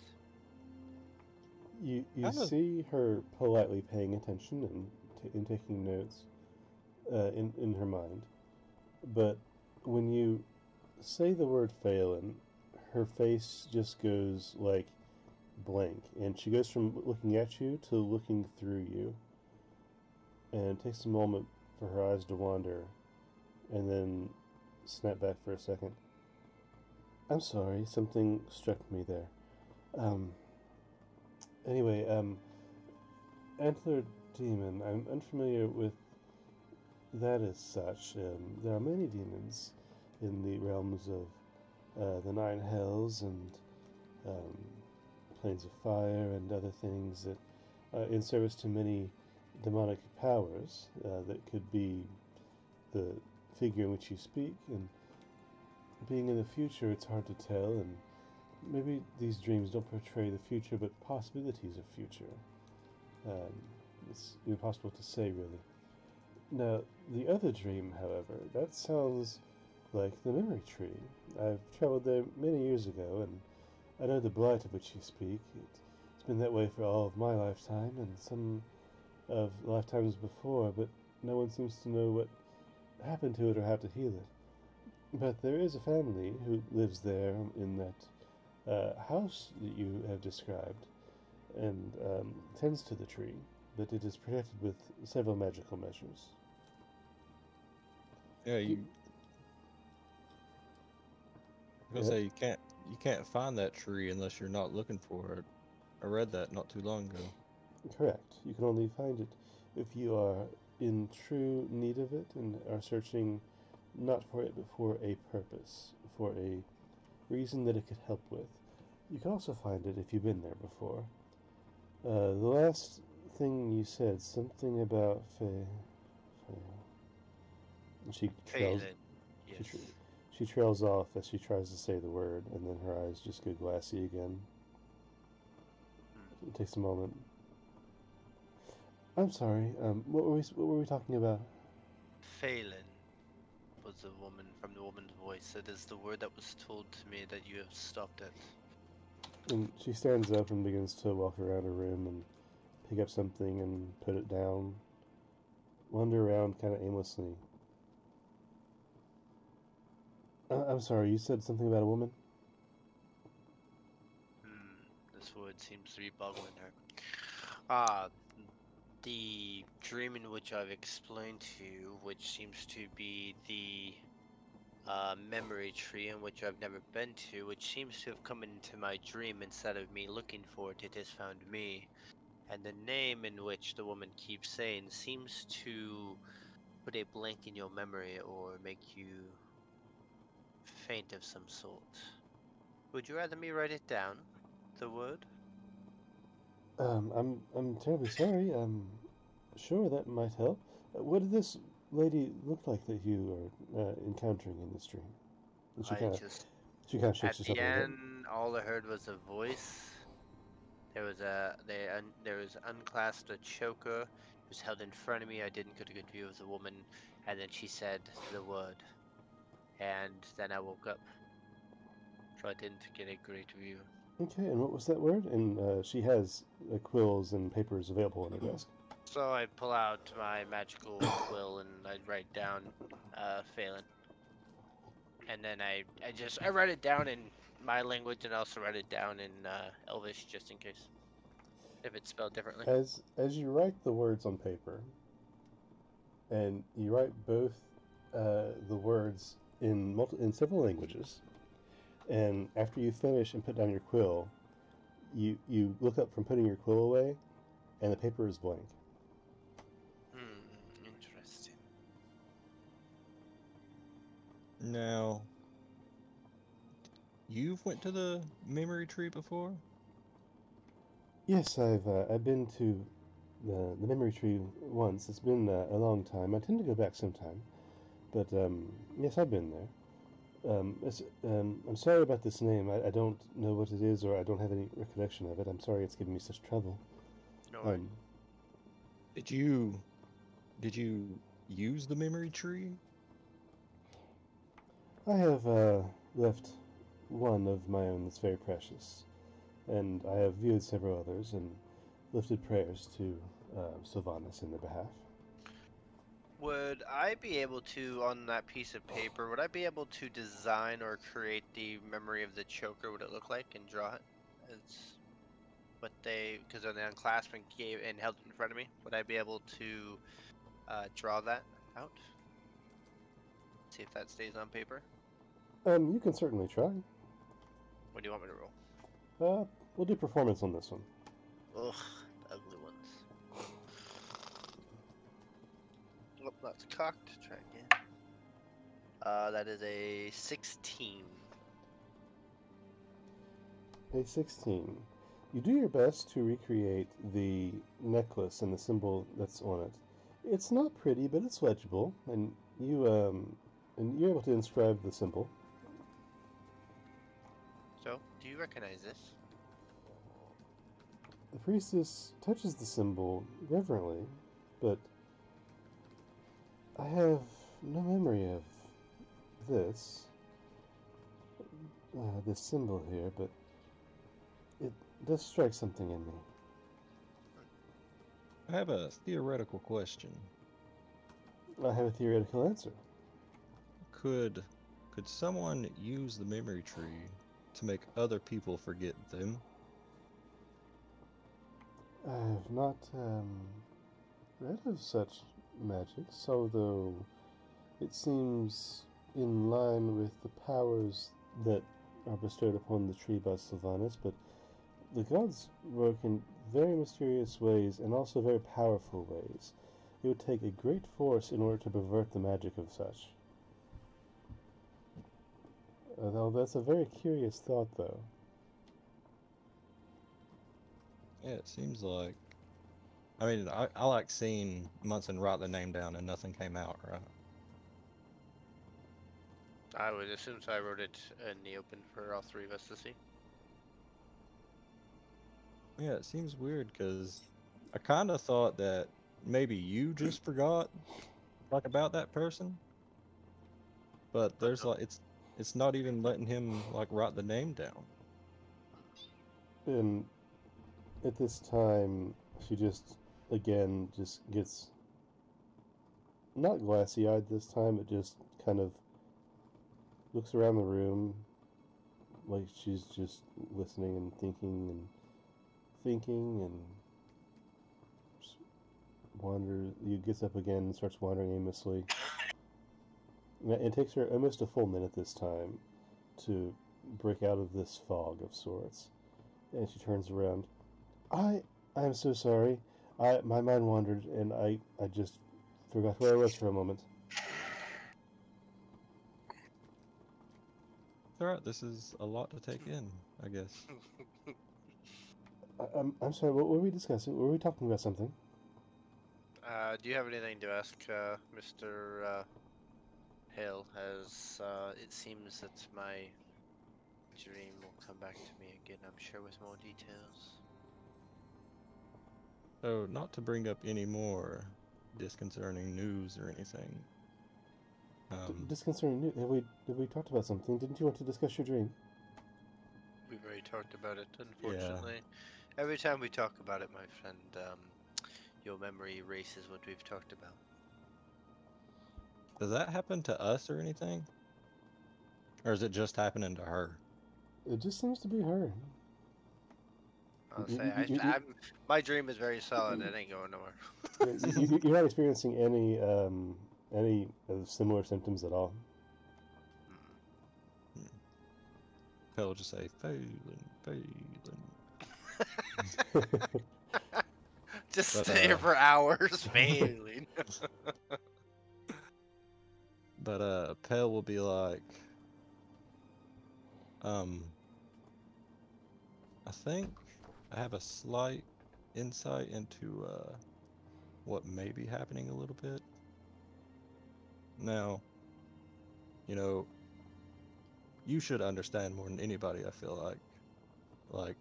You Kind of. see her politely paying attention and taking notes in her mind. But when you say the word Phelan, her face just goes like blank, and she goes from looking at you to looking through you. And it takes a moment for her eyes to wander, and then snap back for a second. I'm sorry, something struck me there. Anyway, Antler Demon, I'm unfamiliar with that as such. There are many demons in the realms of the Nine Hells and Plains of Fire and other things that are in service to many demonic powers that could be the figure in which you speak, and being in the future, it's hard to tell, and maybe these dreams don't portray the future, but possibilities of future. It's impossible to say, really. Now, the other dream, however, that sounds like the memory tree. I've traveled there many years ago, and I know the blight of which you speak. It's been that way for all of my lifetime, and some of lifetimes before, but no one seems to know what happened to it or how to heal it. But there is a family who lives there in that house that you have described, and tends to the tree, but it is protected with several magical measures. Yeah, you. I was gonna say you can't find that tree unless you're not looking for it. I read that not too long ago. Correct. You can only find it if you are in true need of it and are searching not for it, but for a purpose, for a reason that it could help with. You can also find it if you've been there before. The last thing you said, something about she trails. Phelan. Yes. She trails off as she tries to say the word, and then her eyes just go glassy again. It takes a moment. I'm sorry. What were we talking about? Phelan was the woman from the woman's voice. It is the word that was told to me that you have stopped it. And she stands up and begins to walk around her room and pick up something and put it down. Wander around kind of aimlessly. I'm sorry, you said something about a woman? This word seems to be boggling her. The dream in which I've explained to you, which seems to be the memory tree in which I've never been to, which seems to have come into my dream instead of me looking for it, it has found me. And the name in which the woman keeps saying seems to put a blank in your memory or make you faint of some sort. Would you rather me write it down? The word? I'm terribly sorry. Sure, that might help. What did this lady look like that you are encountering in this dream? And she kind of At shakes herself the on her head. end, all I heard was a voice. There was unclasped a choker. It was held in front of me. I didn't get a good view of the woman, and then she said the word, and then I woke up. So I didn't get a great view. Okay, and what was that word? And she has quills and papers available on her desk. So I pull out my magical quill and I write down Phelan. And then I write it down in my language and also write it down in Elvish just in case. If it's spelled differently. As you write the words on paper, and you write both the words in several languages, and after you finish and put down your quill, you look up from putting your quill away, and the paper is blank. Interesting. Now, you've went to the memory tree before? Yes, I've been to the memory tree once. It's been a long time. I tend to go back sometime, but yes, I've been there. I'm sorry about this name. I don't know what it is, or I don't have any recollection of it. I'm sorry it's given me such trouble. No worries. Did you use the memory tree? I have left one of my own that's very precious, and I have viewed several others and lifted prayers to Sylvanas in their behalf. Would I be able to, on that piece of paper, would I be able to design or create the memory of the choker, what it looked like, and draw it? As what they, because when they unclasped and gave and held it in front of me, would I be able to draw that out? See if that stays on paper. You can certainly try. What do you want me to roll? We'll do performance on this one. Ugh, the ugly ones. Oh, that's cocked. Try again. That is a 16. A 16. You do your best to recreate the necklace and the symbol that's on it. It's not pretty, but it's legible, and you're able to inscribe the symbol. So, do you recognize this? The priestess touches the symbol reverently, but I have no memory of this symbol here, but it does strike something in me. I have a theoretical question. I have a theoretical answer. Could someone use the memory tree to make other people forget them? I have not read of such magics, although it seems in line with the powers that are bestowed upon the tree by Sylvanas, but the gods work in very mysterious ways and also very powerful ways. It would take a great force in order to pervert the magic of such. Although that's a very curious thought, though. Yeah, it seems like... I mean, I like seeing Munson write the name down and nothing came out, right? I would assume so. I wrote it in the open for all three of us to see. Yeah, it seems weird because I kind of thought that maybe you just forgot, like, about that person. But there's like, it's not even letting him, like, write the name down. And at this time, she just gets not glassy-eyed this time, but just kind of looks around the room like she's just listening and thinking and just wanders. He gets up again and starts wandering aimlessly. It takes her almost a full minute this time to break out of this fog of sorts. And she turns around. I'm so sorry. My mind wandered and I just forgot where I was for a moment. Alright, this is a lot to take in, I guess. I'm sorry, what were we discussing? Were we talking about something? Do you have anything to ask Mr. Hale, as it seems that my dream will come back to me again, I'm sure, with more details. So, not to bring up any more disconcerting news or anything. Disconcerting news. Have we talked about something? Didn't you want to discuss your dream? We've already talked about it, unfortunately. Yeah. Every time we talk about it, my friend, your memory erases what we've talked about. Does that happen to us or anything? Or is it just happening to her? It just seems to be her. I'll say, my dream is very solid. It ain't going nowhere. You're not experiencing any similar symptoms at all. He'll just say, failing. Just stay here for hours, failing. But Pell will be like, I think I have a slight insight into what may be happening a little bit. Now, you know, you should understand more than anybody. I feel like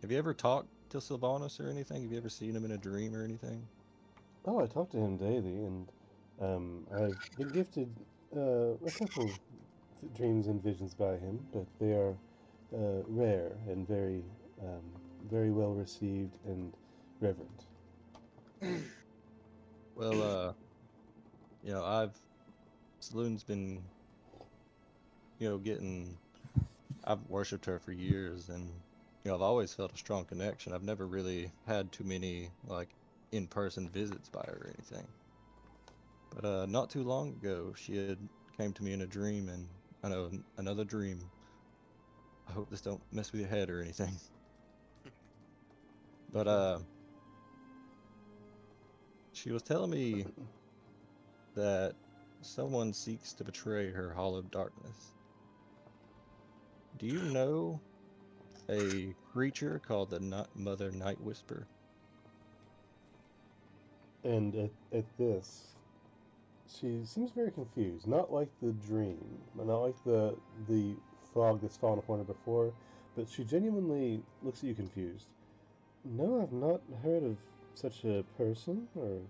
Have you ever talked to Sylvanus or anything? Have you ever seen him in a dream or anything? Oh, I talk to him daily, and I've been gifted a couple dreams and visions by him, but they are rare and um, very well received and reverent. Well, Saloon's been, I've worshipped her for years, and I've always felt a strong connection. I've never really had too many like in-person visits by her or anything. But not too long ago, she had came to me in a dream, and I know another dream. I hope this don't mess with your head or anything. But she was telling me that someone seeks to betray her hollow darkness. Do you know a creature called the Mother Night Whisper? And at this, she seems very confused. Not like the dream, not like the fog that's fallen upon her before, but she genuinely looks at you confused. No, I've not heard of such a person or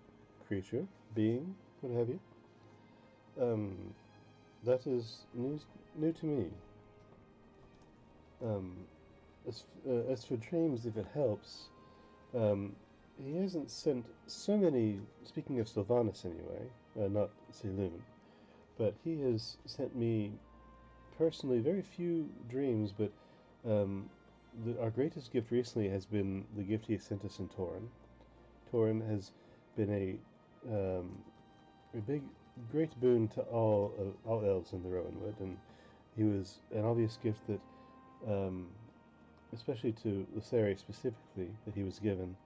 creature, being, what have you. That is new to me. Um, as for dreams, if it helps, he hasn't sent so many. Speaking of Sylvanus, anyway, not Saloon, but he has sent me personally very few dreams. But our greatest gift recently has been the gift he has sent us in Torin. Torin has been a great boon to all elves in the Rowanwood, and he was an obvious gift that, especially to Luceria specifically, that he was given,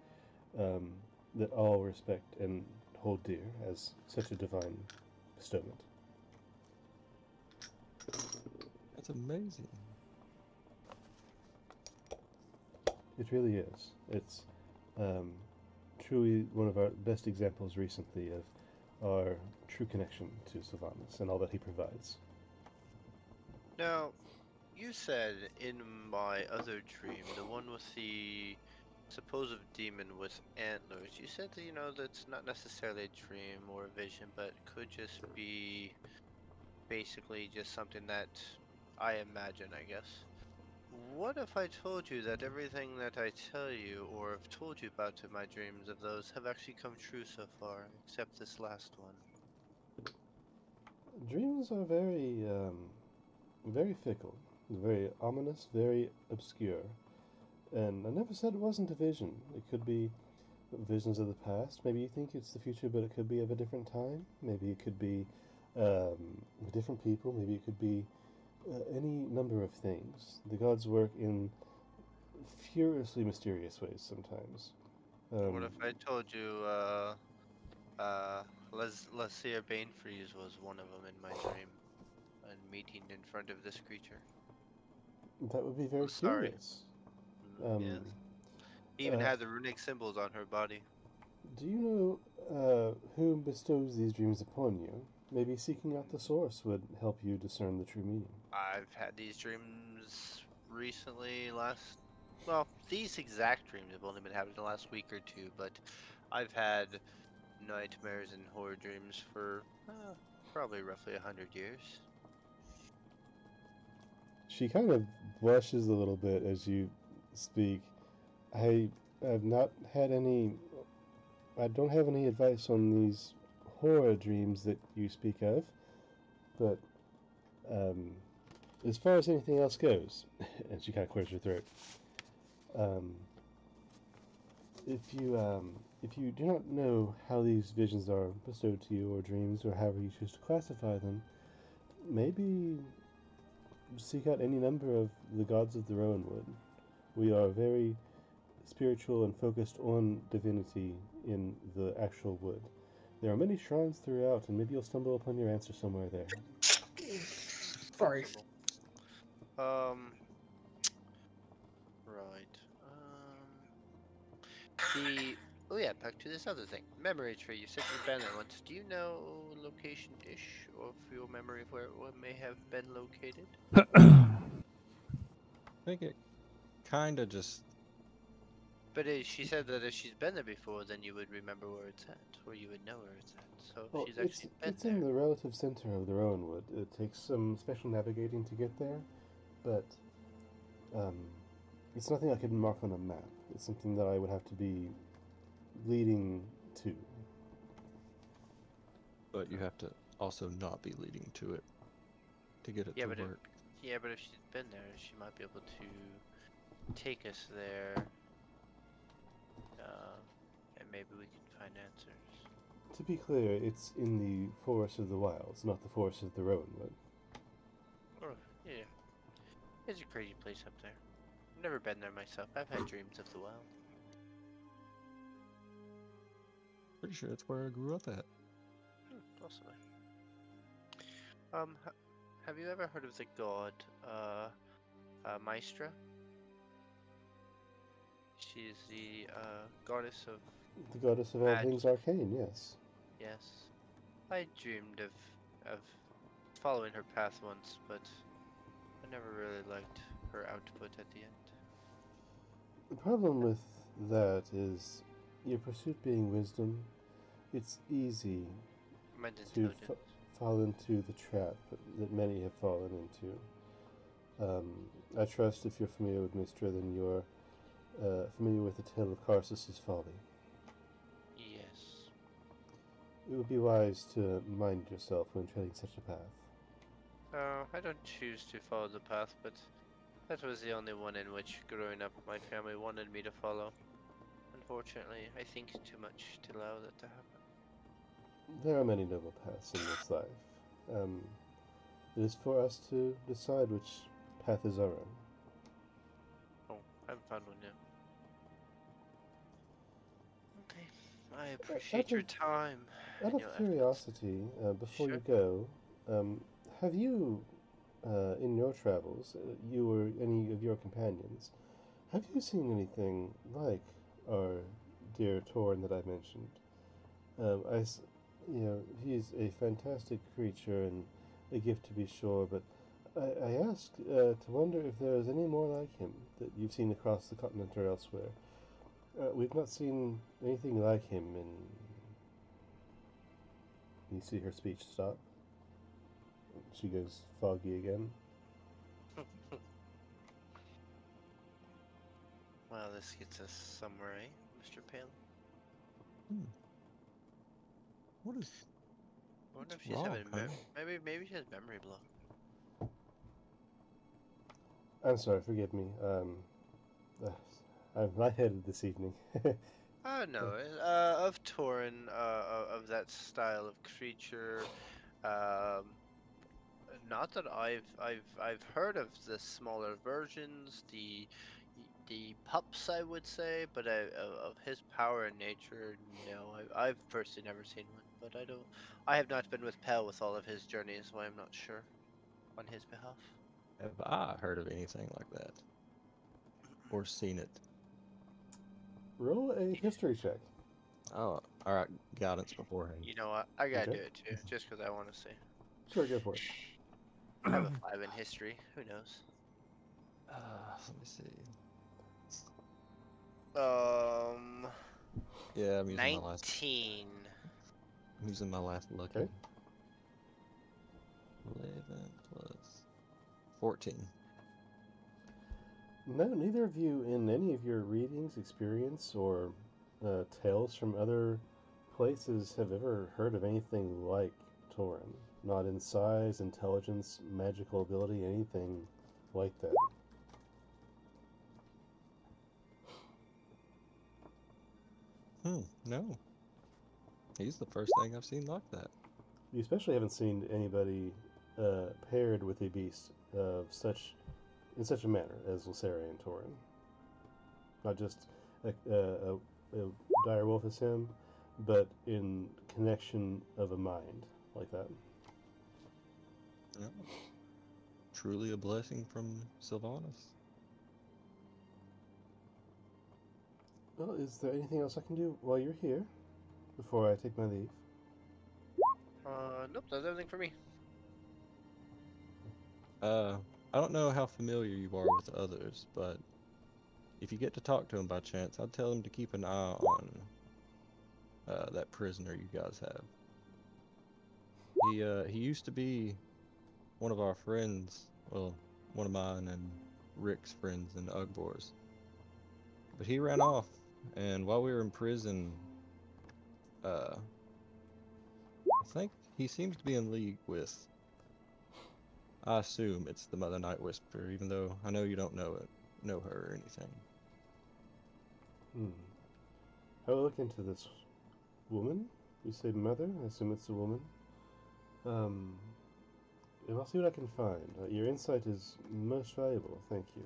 that all respect and hold dear as such a divine bestowment. That's amazing. It really is. It's truly one of our best examples recently of our true connection to Sylvanus and all that he provides. Now, you said in my other dream, the one with the supposed demon with antlers, you said that, that's not necessarily a dream or a vision, but could just be basically just something that I imagine, I guess. What if I told you that everything that I tell you or have told you about in my dreams of those have actually come true so far, except this last one? Dreams are very fickle, very ominous, very obscure. And I never said it wasn't a vision. It could be visions of the past. Maybe you think it's the future, but it could be of a different time. Maybe it could be different people. Maybe it could be any number of things. The gods work in furiously mysterious ways sometimes. What if I told you, Lessia Banefreeze was one of them in my dream, and meeting in front of this creature? That would be very I'm sorry. curious. Yes. He even had the runic symbols on her body. Do you know who bestows these dreams upon you? Maybe seeking out the source would help you discern the true meaning. I've had these dreams recently, well, these exact dreams have only been happening the last week or two, but I've had nightmares and horror dreams for probably roughly 100 years. She kind of blushes a little bit as you speak. I have not had any. I don't have any advice on these horror dreams that you speak of, but as far as anything else goes, and she kind of clears her throat. Um, if you do not know how these visions are bestowed to you, or dreams, or however you choose to classify them, maybe seek out any number of the gods of the Rowanwood. We are very spiritual and focused on divinity in the actual wood. There are many shrines throughout, and maybe you'll stumble upon your answer somewhere there. Sorry. Right. The Oh yeah, back to this other thing. Memory tree. You said you've been there once. Do you know location-ish of your memory of where it may have been located? I think it kind of just. But she said that if she's been there before, then you would remember where it's at, or you would know where it's at. So if Well, she's actually been it's there. in the relative center of the Rowanwood. It takes some special navigating to get there, but it's nothing I could mark on a map. It's something that I would have to be leading to. But you have to also not be leading to it to get it Yeah, to but work. if she's been there, she might be able to take us there, and maybe we can find answers. To be clear, it's in the Forest of the Wilds, not the Forest of the Rowanwood. Oh, yeah. It's a crazy place up there. I've never been there myself. I've had dreams of the wild. Pretty sure it's where I grew up at. Possibly. Have you ever heard of the god, Maestra? She's the, goddess of The goddess of all things arcane, yes. Yes. I dreamed of following her path once, but I never really liked her output at the end. The problem with that is your pursuit being wisdom, it's easy Meant to intelligence. fall into the trap that many have fallen into. I trust if you're familiar with Mistra, then you're familiar with the tale of Karsus's folly. Yes. It would be wise to mind yourself when treading such a path. I don't choose to follow the path, but that was the only one in which, growing up, my family wanted me to follow. Unfortunately, I think too much to allow that to happen. There are many noble paths in this life. It is for us to decide which path is our own. Oh, I haven't found one yet. Okay, I appreciate your time. Out and of your efforts. curiosity, before Sure. you go, have you, in your travels, you or any of your companions, have you seen anything like our dear Torn that I mentioned? He's a fantastic creature and a gift to be sure, but I ask to wonder if there is any more like him that you've seen across the continent or elsewhere. We've not seen anything like him in. You see her speech stop. She goes foggy again. Well, this gets us somewhere, eh, Mr. Pale? What is? I wonder if What's she's wrong, having honey? maybe she has memory block. I'm sorry, forgive me. I'm lightheaded this evening. No, of Tauren, of that style of creature. Not that I've heard of the smaller versions, the pups, I would say, but of his power and nature, no, I've personally never seen one. But I have not been with Pel with all of his journeys, so I'm not sure on his behalf. Have I heard of anything like that? Or seen it? Roll a history check. Oh, alright, guidance beforehand. You know what? I gotta Okay. do it too, just because I want to see. Sure, go for it. I have a 5 in history. Who knows? Let me see. Yeah, I'm using my last. 19. I'm using my last lucky. Okay. 11 plus 14. No, neither of you, in any of your readings, experience, or tales from other places, have ever heard of anything like Tauren. Not in size, intelligence, magical ability, anything like that. No. He's the first thing I've seen like that. You especially haven't seen anybody paired with a beast of in such a manner as Lucerian Tauren. Not just a dire wolf as him, but in connection of a mind like that. Yeah. Truly a blessing from Sylvanas. Well, is there anything else I can do while you're here before I take my leave? Nope, that's everything for me. I don't know how familiar you are with others, but if you get to talk to him by chance, I'd tell him to keep an eye on that prisoner you guys have. He used to be one of our friends, well, one of mine and Rick's friends in Ugbor's. But he ran off, and while we were in prison, I think he seems to be in league with, I assume it's the Mother Night Whisperer, even though I know you don't know her or anything. I will look into this woman. You say mother? I assume it's a woman. And I'll see what I can find. Your insight is most valuable. Thank you.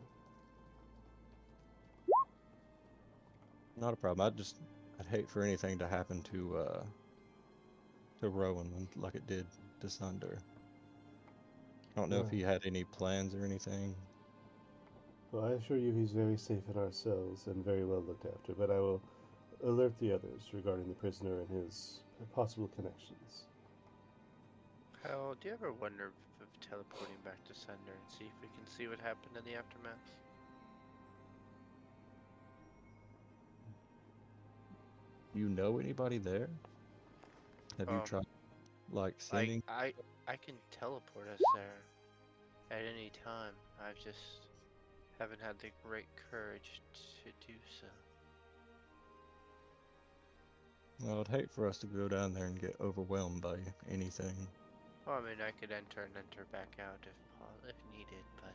Not a problem. I'd hate for anything to happen to Rowan like it did to Sunder. I don't know if he had any plans or anything. Well, I assure you he's very safe in our cells and very well looked after, but I will alert the others regarding the prisoner and his possible connections. Hal, do you ever wonder of teleporting back to Sunder and see if we can see what happened in the aftermath? You know anybody there? Have you tried, like, sending? I can teleport us there at any time. I just haven't had the great courage to do so. Well, I'd hate for us to go down there and get overwhelmed by anything. Well, I mean, I could enter and enter back out if needed, but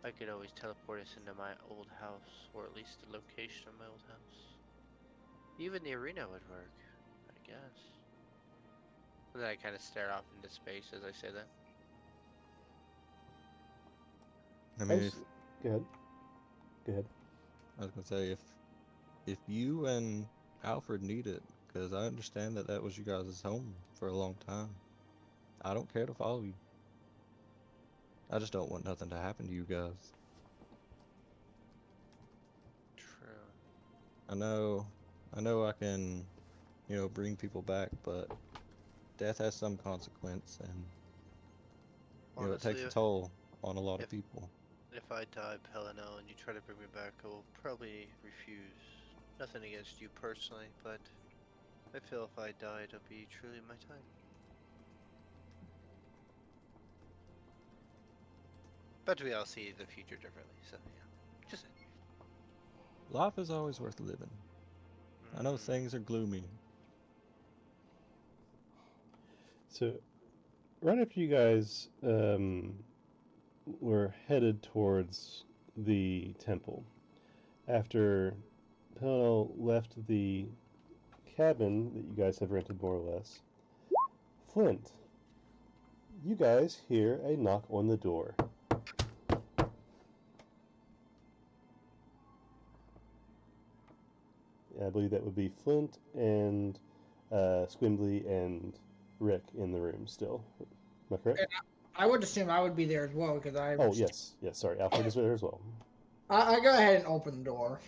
I could always teleport us into my old house, or at least the location of my old house. Even the arena would work, I guess. And then I kind of stare off into space as I say that. I mean, Go ahead. Go ahead. I was gonna say if you and Alfred need it, because I understand that was you guys' home for a long time. I don't care to follow you. I just don't want nothing to happen to you guys. True. I know I can, bring people back, but death has some consequence, and Honestly, it takes a toll on a lot of people. If I die, Pelino, and you try to bring me back, I will probably refuse. Nothing against you personally, but I feel if I die, it'll be truly my time. But we all see the future differently, so yeah. Just Life is always worth living. I know things are gloomy. So, right after you guys were headed towards the temple, after Pelino left the cabin that you guys have rented more or less, Flint, you guys hear a knock on the door. I believe that would be Flint and Squimbly and Rick in the room still. Am I correct? And I would assume I would be there as well because I. Oh yes, sorry, Alfred is there as well. I go ahead and open the door.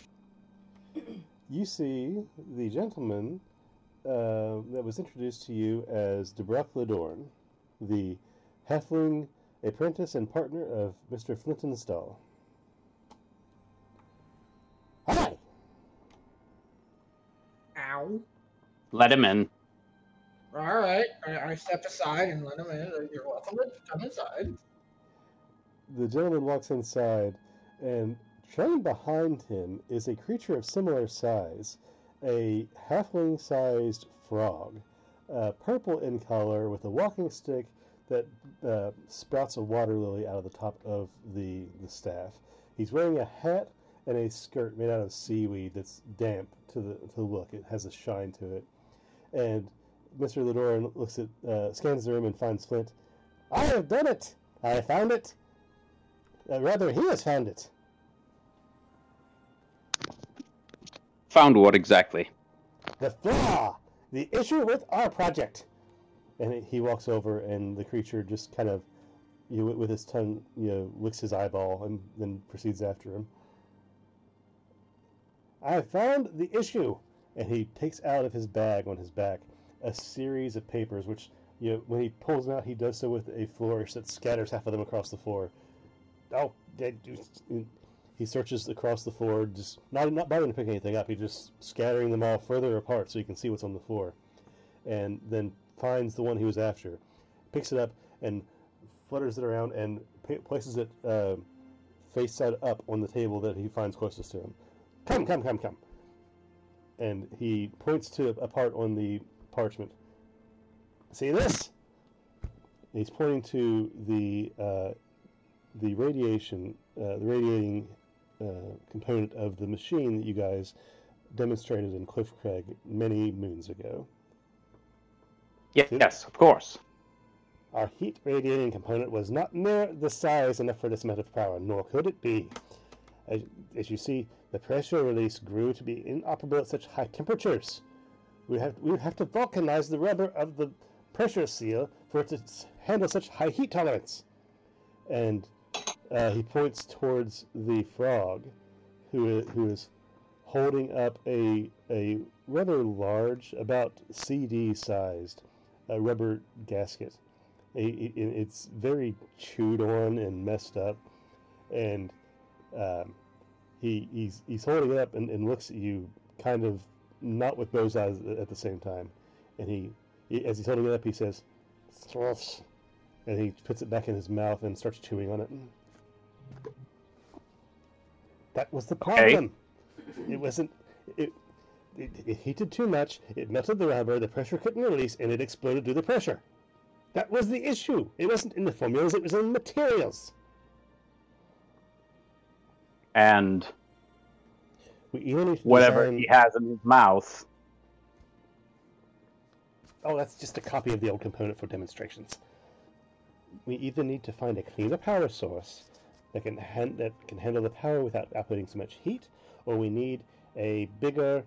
You see the gentleman that was introduced to you as Debrock Ladorn, the halfling apprentice and partner of Mr. Flintenstall. Hi! Ow. Let him in. Alright. I step aside and let him in. You're welcome to come inside. The gentleman walks inside, and trained behind him is a creature of similar size, a halfling-sized frog, purple in color with a walking stick that sprouts a water lily out of the top of the staff. He's wearing a hat and a skirt made out of seaweed that's damp to the look. It has a shine to it. And Mr. Ladorn scans the room and finds Flint. I have done it! I found it! Rather, he has found it. Found what exactly? The flaw! The issue with our project! And he walks over, and the creature just kind of, with his tongue, licks his eyeball and then proceeds after him. I found the issue. And he takes out of his bag on his back a series of papers, which, when he pulls them out, he does so with a flourish that scatters half of them across the floor. Oh, he searches across the floor, just not bothering to pick anything up. He's just scattering them all further apart so you can see what's on the floor, and then finds the one he was after, picks it up and flutters it around and places it face side up on the table that he finds closest to him. Come. And he points to a part on the parchment. See this? And he's pointing to the radiating component of the machine that you guys demonstrated in Cliff Crag many moons ago. Yes, of course. Our heat radiating component was not near the size enough for this amount of power, nor could it be. As you see, the pressure release grew to be inoperable at such high temperatures. We would have to vulcanize the rubber of the pressure seal for it to handle such high heat tolerance. And he points towards the frog, who is holding up a rather large, about CD-sized rubber gasket. It's very chewed on and messed up, and he's holding it up and looks at you, kind of not with those eyes at the same time. And he as he's holding it up, he says, "Stuff," and he puts it back in his mouth and starts chewing on it. That was the problem. Okay. It wasn't. It heated too much. It melted the rubber. The pressure couldn't release, and it exploded due to the pressure. That was the issue. It wasn't in the formulas. It was in the materials. And we either need to whatever he has in his mouth. Oh, that's just a copy of the old component for demonstrations. We either need to find a cleaner power source that can handle the power without outputting so much heat, or we need a bigger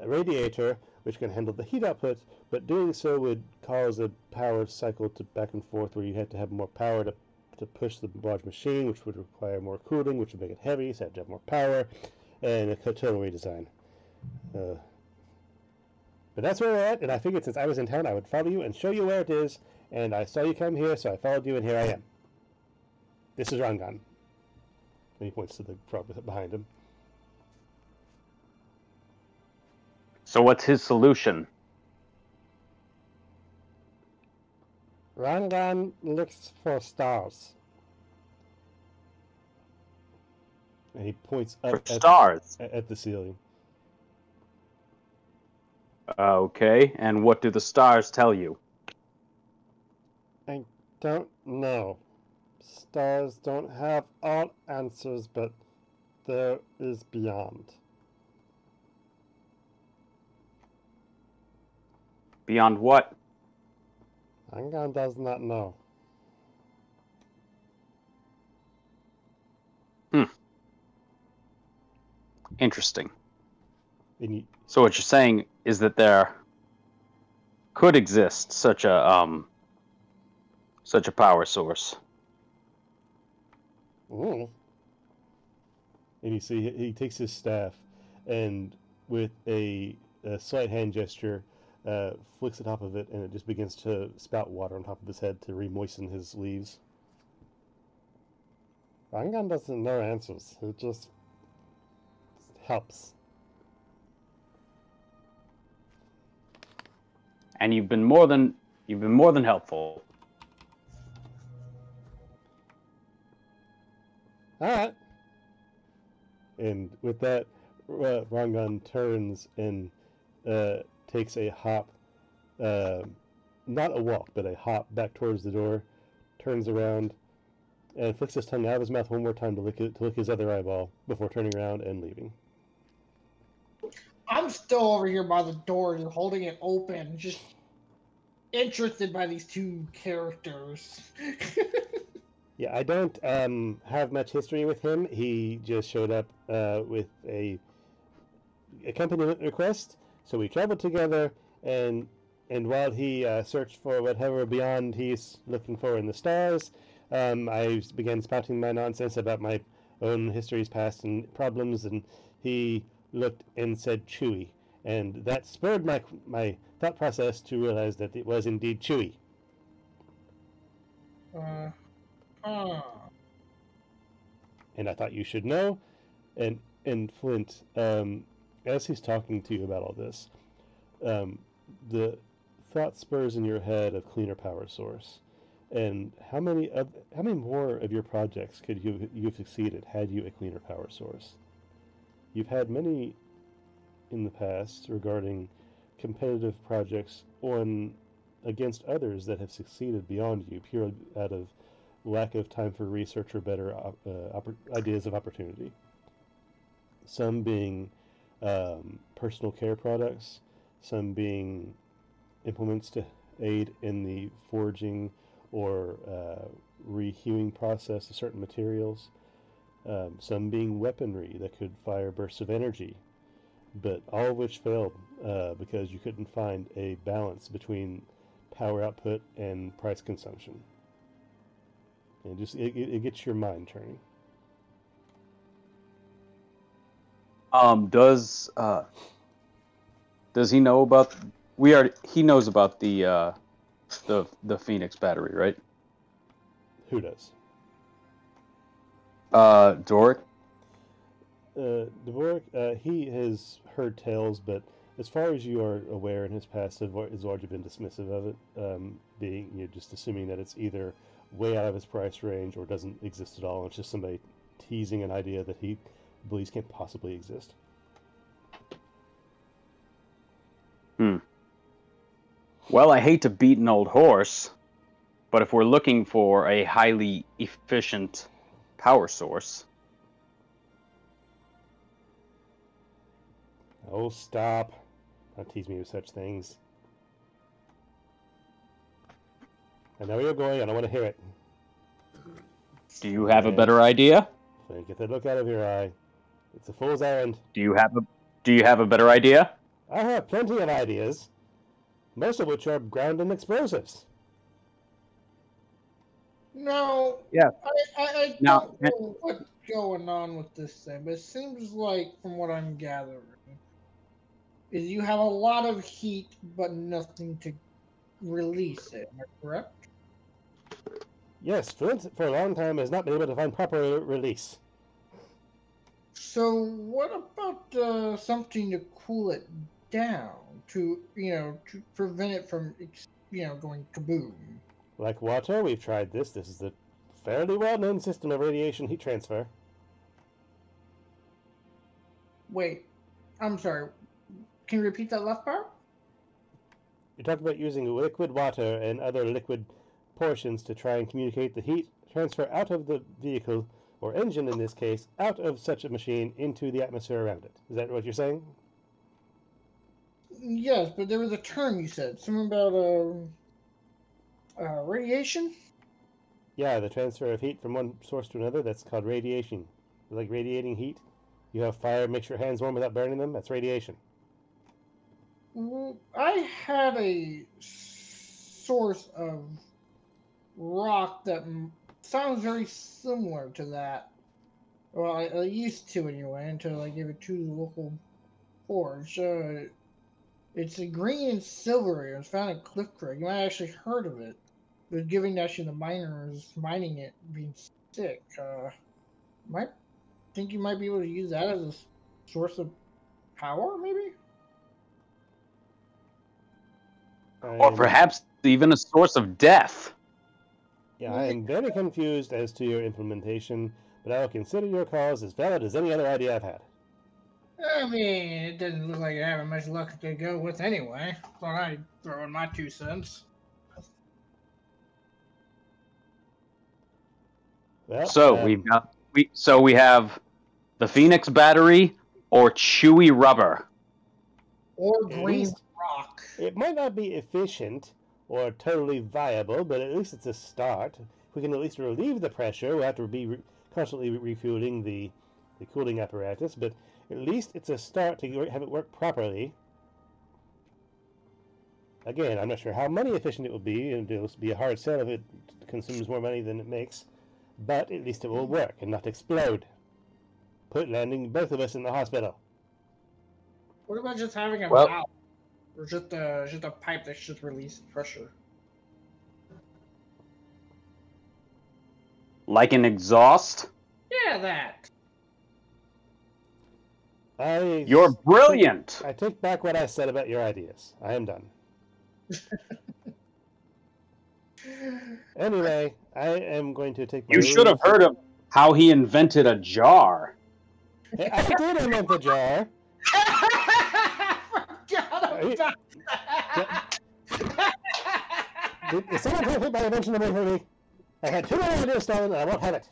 radiator which can handle the heat output, but doing so would cause a power cycle to back and forth where you had to have more power to push the large machine, which would require more cooling, which would make it heavy, so you had to have more power, and a total redesign. But that's where we're at, and I figured since I was in town, I would follow you and show you where it is, and I saw you come here, so I followed you, and here I am. This is Rangan. And he points to the frog behind him. So what's his solution? Rangan looks for stars. And he points up at the ceiling. Okay, and what do the stars tell you? I don't know. Stars don't have all answers, but there is beyond. Beyond what? Rangan does not know. Interesting. So what you're saying is that there could exist such a power source. Ooh. And you see he takes his staff and with a slight hand gesture flicks the top of it, and it just begins to spout water on top of his head to re-moisten his leaves. Rangan doesn't know answers. It just helps. And you've been more than helpful. All right. And with that, Rangan turns and takes a hop, not a walk, but a hop back towards the door, turns around, and flicks his tongue out of his mouth one more time to lick his other eyeball before turning around and leaving. I'm still over here by the door, just holding it open, just interested by these two characters. Yeah, I don't have much history with him. He just showed up with a accompaniment request, so we traveled together, and while he searched for whatever beyond he's looking for in the stars, I began spouting my nonsense about my own histories past and problems, and he looked and said Chewy, and that spurred my thought process to realize that it was indeed Chewy. Huh. And I thought you should know. And Flint, as he's talking to you about all this, the thought spurs in your head of cleaner power source. And how many more of your projects could you've succeeded had you a cleaner power source? You've had many in the past regarding competitive projects against others that have succeeded beyond you, purely out of lack of time for research or better ideas of opportunity. Some being personal care products, some being implements to aid in the forging or rehewing process of certain materials, some being weaponry that could fire bursts of energy, but all of which failed because you couldn't find a balance between power output and price consumption. And it gets your mind turning. Does he know about? He knows about the Phoenix battery, right? Who does? Doric. Dvorak, he has heard tales, but as far as you are aware in his past, has largely been dismissive of it, being just assuming that it's either way out of his price range or doesn't exist at all. And it's just somebody teasing an idea that he believes can't possibly exist. Well, I hate to beat an old horse, but if we're looking for a highly efficient power source... Oh, stop. Don't tease me with such things. I know where you're going, I don't want to hear it. Do you have a better idea? Get that look out of your eye. It's a fool's errand. Do you have a better idea? I have plenty of ideas, most of which are ground in explosives. No. Yeah. I don't know what's going on with this thing, but it seems like, from what I'm gathering, is you have a lot of heat but nothing to release it. Am I correct? Yes, Flint for a long time has not been able to find proper release. So what about something to cool it down, to prevent it from going kaboom? Like water, we've tried this. This is a fairly well-known system of radiation heat transfer. Wait, I'm sorry. Can you repeat that last part? You talked about using liquid water and other liquid portions to try and communicate the heat transfer out of the vehicle, or engine in this case, out of such a machine into the atmosphere around it. Is that what you're saying? Yes, but there was a term you said. Something about radiation? Yeah, the transfer of heat from one source to another, that's called radiation. Like radiating heat. You have fire, makes your hands warm without burning them, that's radiation. Well, I had a source of rock that sounds very similar to that. Well, I used to anyway, until I gave it to the local forge. It's a green and silvery. It was found in Cliff Creek. You might have actually heard of it. It was giving actually the miners mining it being sick. Might think you might be able to use that as a source of power, maybe? Or perhaps even a source of death. Yeah, I am very confused as to your implementation, but I will consider your cause as valid as any other idea I've had. I mean, it doesn't look like you're having much luck to go with anyway. Thought I'd throw in my 2 cents. Well, so we have the Phoenix battery or chewy rubber. Or green rock. It might not be efficient or totally viable, but at least it's a start. If we can at least relieve the pressure, we'll have to be constantly refueling the cooling apparatus, but at least it's a start to have it work properly. Again, I'm not sure how money efficient it will be, and it'll be a hard sell if it consumes more money than it makes, but at least it will work and not explode. landing both of us in the hospital. What about just having a Well- valve? Or just a pipe that should release pressure? Like an exhaust? Yeah, that. You're brilliant! I take back what I said about your ideas. I am done. Anyway, I am going to take my You should have heard of how he invented a jar. Hey, I did invent the jar. Forgot about Is someone profit by invention of my movie? I had 2 more ideas stolen and I won't have it.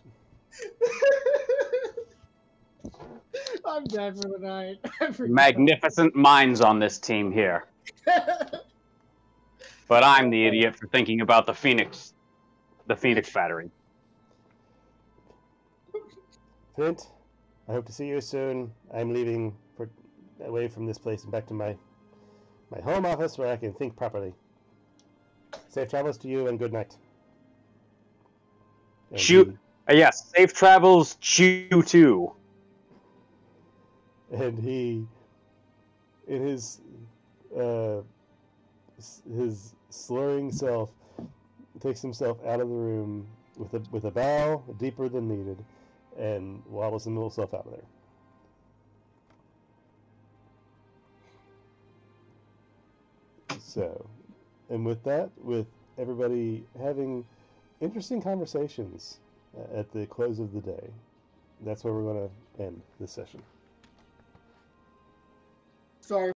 I'm dead for the night. I forgot. Magnificent minds on this team here. But I'm the idiot for thinking about the Phoenix battery. Flint, I hope to see you soon. I'm leaving away from this place and back to my home office where I can think properly. Safe travels to you and good night. And Shoot. Yes, safe travels, Chew too. And he, in his slurring self, takes himself out of the room with a bow deeper than needed, and waddles himself out of there. So, and with that, with everybody having interesting conversations at the close of the day, that's where we're going to end this session. Sorry.